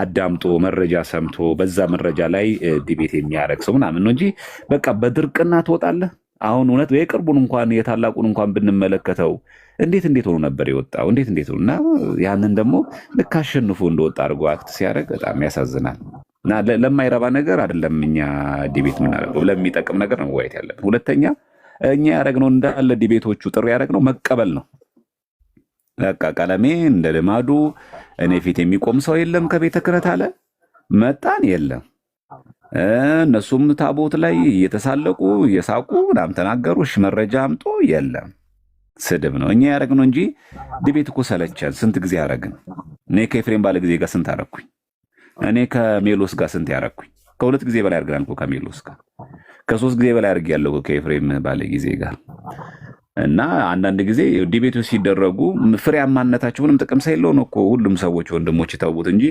አዳምጦ መረጃ ሰምቶ በዛ መረጃ ላይ ዲቤት የሚያደርግ ሰው ምናምን ነው እንጂ በቃ በድርቅና ትወጣለህ። አሁን እውነት የቅርቡን እንኳን የታላቁን እንኳን ብንመለከተው እንዴት ሆኖ ነበር የወጣው? እንዴት ሆኖ እና ያንን ደግሞ ልክ አሸንፎ እንደወጣ አድርጎ አክት ሲያደርግ በጣም ያሳዝናል። እና ለማይረባ ነገር አይደለም እኛ ዲቤት የምናደርገው፣ ለሚጠቅም ነገር ነው መወያየት ያለብን። ሁለተኛ እኛ ያደረግነው እንዳለ ዲቤቶቹ ጥሪ ያደረግነው መቀበል ነው። በቃ ቀለሜ እንደ ልማዱ እኔ ፊት የሚቆም ሰው የለም ከቤተ ክህነት አለ መጣን የለም። እነሱም ታቦት ላይ እየተሳለቁ እየሳቁ ምናምን ተናገሩ። እሺ መረጃ አምጦ የለም። ስድብ ነው እኛ ያደረግነው እንጂ ዲቤት እኮ ሰለቸን። ስንት ጊዜ ያደረግን። እኔ ከኤፍሬም ባለ ጊዜ ጋር ስንት አደረግኩኝ? እኔ ከሜሎስ ጋር ስንት ያደረግኩኝ? ከሁለት ጊዜ በላይ አድርገናል እኮ ከሜሎስ ጋር። ከሶስት ጊዜ በላይ አድርግ ያለው ከኤፍሬም ባለ ጊዜ ጋር። እና አንዳንድ ጊዜ ዲቤቶች ሲደረጉ ፍሬያማነታቸው ምንም ጥቅም ሳይለው ነው እኮ ሁሉም ሰዎች ወንድሞች የተውት እንጂ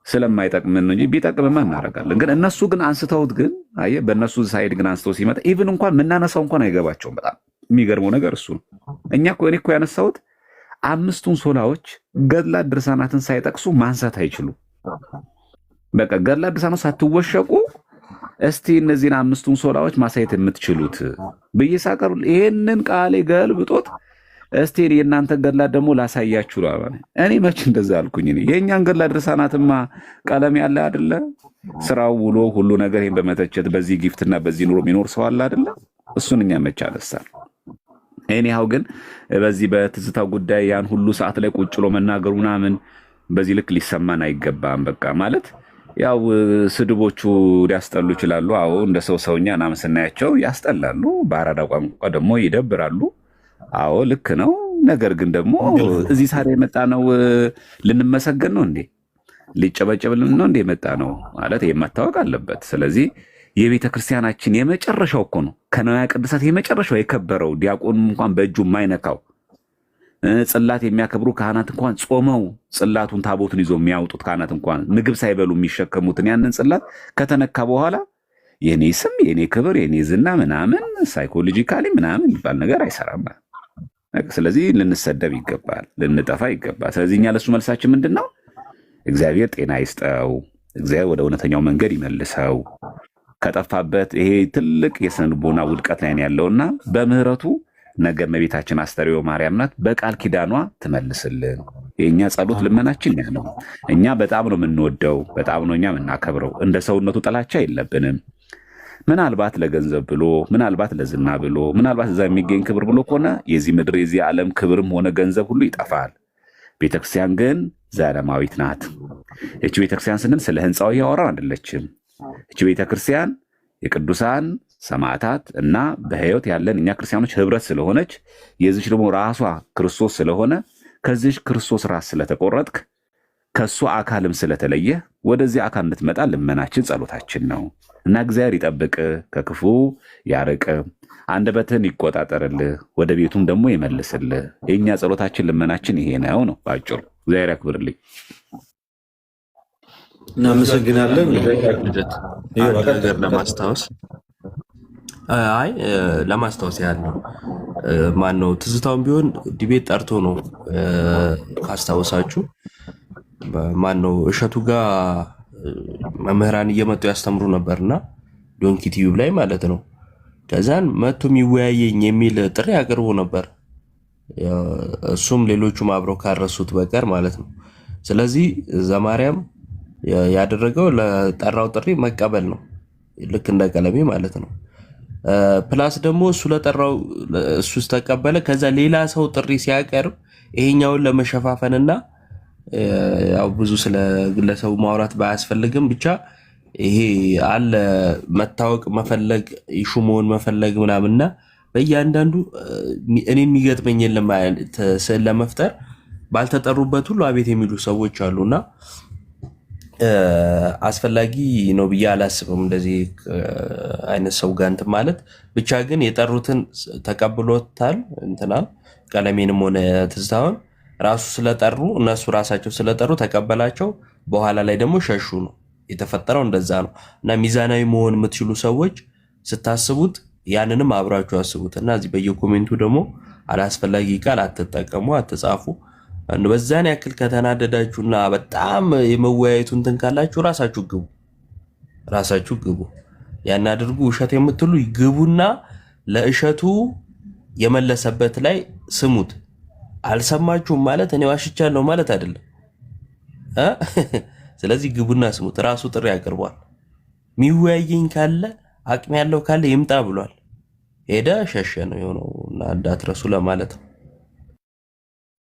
ስለማይጠቅምን ነው እንጂ ቢጠቅምማ እናደርጋለን። ግን እነሱ ግን አንስተውት ግን አየህ፣ በእነሱ ሳይድ ግን አንስተው ሲመጣ ኢቭን እንኳን የምናነሳው እንኳን አይገባቸውም። በጣም የሚገርመው ነገር እሱ ነው። እኔ እኮ ያነሳሁት 5ቱን ሶላዎች ገድላት ድርሳናትን ሳይጠቅሱ ማንሳት አይችሉም። በቃ ገድላት ድርሳናት ሳትወሸቁ እስቲ እነዚህን 5ቱን ሶላዎች ማሳየት የምትችሉት ብዬ ሳቀር ይሄንን ቃሌ ገልብጦት እስቲ የእናንተ ገድላት ደግሞ ላሳያችሁ ነው። እኔ መች እንደዛ አልኩኝ? የእኛን ገድላት ድርሳናትማ ቀለም ያለ አይደለ? ስራው ውሎ ሁሉ ነገር ይሄን በመተቸት በዚህ ጊፍትና በዚህ ኑሮ የሚኖር ሰው አለ አይደለ? እሱን እኛ መች አነሳን? እኔው ግን በዚህ በትዝታው ጉዳይ ያን ሁሉ ሰዓት ላይ ቁጭ ብሎ መናገሩ ምናምን በዚህ ልክ ሊሰማን አይገባም። በቃ ማለት ያው ስድቦቹ ሊያስጠሉ ይችላሉ። አዎ እንደ ሰውኛ ምናምን ስናያቸው ያስጠላሉ። በአራዳ ቋንቋ ደግሞ ይደብራሉ። አዎ ልክ ነው። ነገር ግን ደግሞ እዚህ ሳሪ የመጣ ነው ልንመሰገን ነው እንዴ? ሊጨበጨብልን ነው እንዴ የመጣ ነው ማለት መታወቅ አለበት። ስለዚህ የቤተ ክርስቲያናችን የመጨረሻው እኮ ነው ከንዋየ ቅድሳት የመጨረሻው የከበረው ዲያቆን እንኳን በእጁ የማይነካው ጽላት የሚያከብሩ ካህናት እንኳን ጾመው ጽላቱን ታቦቱን ይዞ የሚያወጡት ካህናት እንኳን ምግብ ሳይበሉ የሚሸከሙትን ያንን ጽላት ከተነካ በኋላ የኔ ስም የኔ ክብር የኔ ዝና ምናምን ሳይኮሎጂካሊ ምናምን የሚባል ነገር አይሰራም። ስለዚህ ልንሰደብ ይገባል፣ ልንጠፋ ይገባል። ስለዚህ እኛ ለሱ መልሳችን ምንድን ነው? እግዚአብሔር ጤና ይስጠው፣ እግዚአብሔር ወደ እውነተኛው መንገድ ይመልሰው። ከጠፋበት ይሄ ትልቅ የስነ ልቦና ውድቀት ላይ ያለውና በምህረቱ ነገ እመቤታችን አስተርእዮ ማርያም ናት፣ በቃል ኪዳኗ ትመልስልን። የእኛ ጸሎት ልመናችን ያ ነው። እኛ በጣም ነው የምንወደው፣ በጣም ነው እኛ የምናከብረው። እንደ ሰውነቱ ጥላቻ የለብንም። ምናልባት ለገንዘብ ብሎ ምናልባት ለዝና ብሎ ምናልባት እዛ የሚገኝ ክብር ብሎ ከሆነ የዚህ ምድር የዚህ ዓለም ክብርም ሆነ ገንዘብ ሁሉ ይጠፋል። ቤተክርስቲያን ግን ዘላለማዊት ናት። እቺ ቤተክርስቲያን ስንል ስለ ህንፃው እያወራን አይደለችም። እቺ ቤተክርስቲያን የቅዱሳን ሰማዕታት እና በህይወት ያለን እኛ ክርስቲያኖች ህብረት ስለሆነች የዚች ደግሞ ራሷ ክርስቶስ ስለሆነ ከዚች ክርስቶስ ራስ ስለተቆረጥክ ከሱ አካልም ስለተለየ ወደዚህ አካል እንድትመጣ ልመናችን ጸሎታችን ነው እና እግዚአብሔር ይጠብቅ፣ ከክፉ ያርቅ፣ አንደበትን ይቆጣጠርልህ፣ ወደ ቤቱም ደግሞ ይመልስልህ። የኛ ጸሎታችን ልመናችን ይሄ ነው ባጭሩ። እግዚአብሔር ያክብርልኝ። እናመሰግናለን። ነገር ለማስታወስ ያህል ነው። ማነው ትዝታውን ቢሆን ዲቤት ጠርቶ ነው ካስታወሳችሁ። ማነው እሸቱ ጋር መምህራን እየመጡ ያስተምሩ ነበርና ዶንኪ ቲዩብ ላይ ማለት ነው። ከዛን መጥቶ የሚወያየኝ የሚል ጥሪ አቅርቦ ነበር። እሱም ሌሎቹም አብረው ካረሱት በቀር ማለት ነው። ስለዚህ ዘማርያም ያደረገው ለጠራው ጥሪ መቀበል ነው፣ ልክ እንደ ቀለሜ ማለት ነው። ፕላስ ደግሞ እሱ ለጠራው እሱ ተቀበለ። ከዛ ሌላ ሰው ጥሪ ሲያቀርብ ይሄኛውን ለመሸፋፈንና ያው ብዙ ስለ ግለሰቡ ማውራት ባያስፈልግም ብቻ ይሄ አለ መታወቅ መፈለግ ሹሞን መፈለግ ምናምንና በእያንዳንዱ እኔ የሚገጥመኝ የለም ስዕል ለመፍጠር ባልተጠሩበት ሁሉ አቤት የሚሉ ሰዎች አሉና አስፈላጊ ነው ብዬ አላስብም። እንደዚህ አይነት ሰው ጋር እንትን ማለት ብቻ ግን የጠሩትን ተቀብሎታል። እንትናል ቀለሜንም ሆነ ትዝታውን ራሱ ስለጠሩ እነሱ ራሳቸው ስለጠሩ ተቀበላቸው። በኋላ ላይ ደግሞ ሸሹ ነው የተፈጠረው። እንደዛ ነው እና ሚዛናዊ መሆን የምትችሉ ሰዎች ስታስቡት ያንንም አብራችሁ አስቡት እና እዚህ በየኮሜንቱ ደግሞ አላስፈላጊ ቃል አትጠቀሙ፣ አትጻፉ። በዛን ያክል ከተናደዳችሁና በጣም የመወያየቱ እንትን ካላችሁ ራሳችሁ ግቡ። ያን አድርጉ። እሸት የምትሉ ግቡና ለእሸቱ የመለሰበት ላይ ስሙት። አልሰማችሁም ማለት እኔ ዋሽቻለሁ ማለት አይደለም። ስለዚህ ግቡና ስሙት። ራሱ ጥሪ ያቀርቧል። ሚወያየኝ ካለ አቅም ያለው ካለ ይምጣ ብሏል። ሄደ ሸሸ ነው የሆነው እና እንዳትረሱ ለማለት ነው።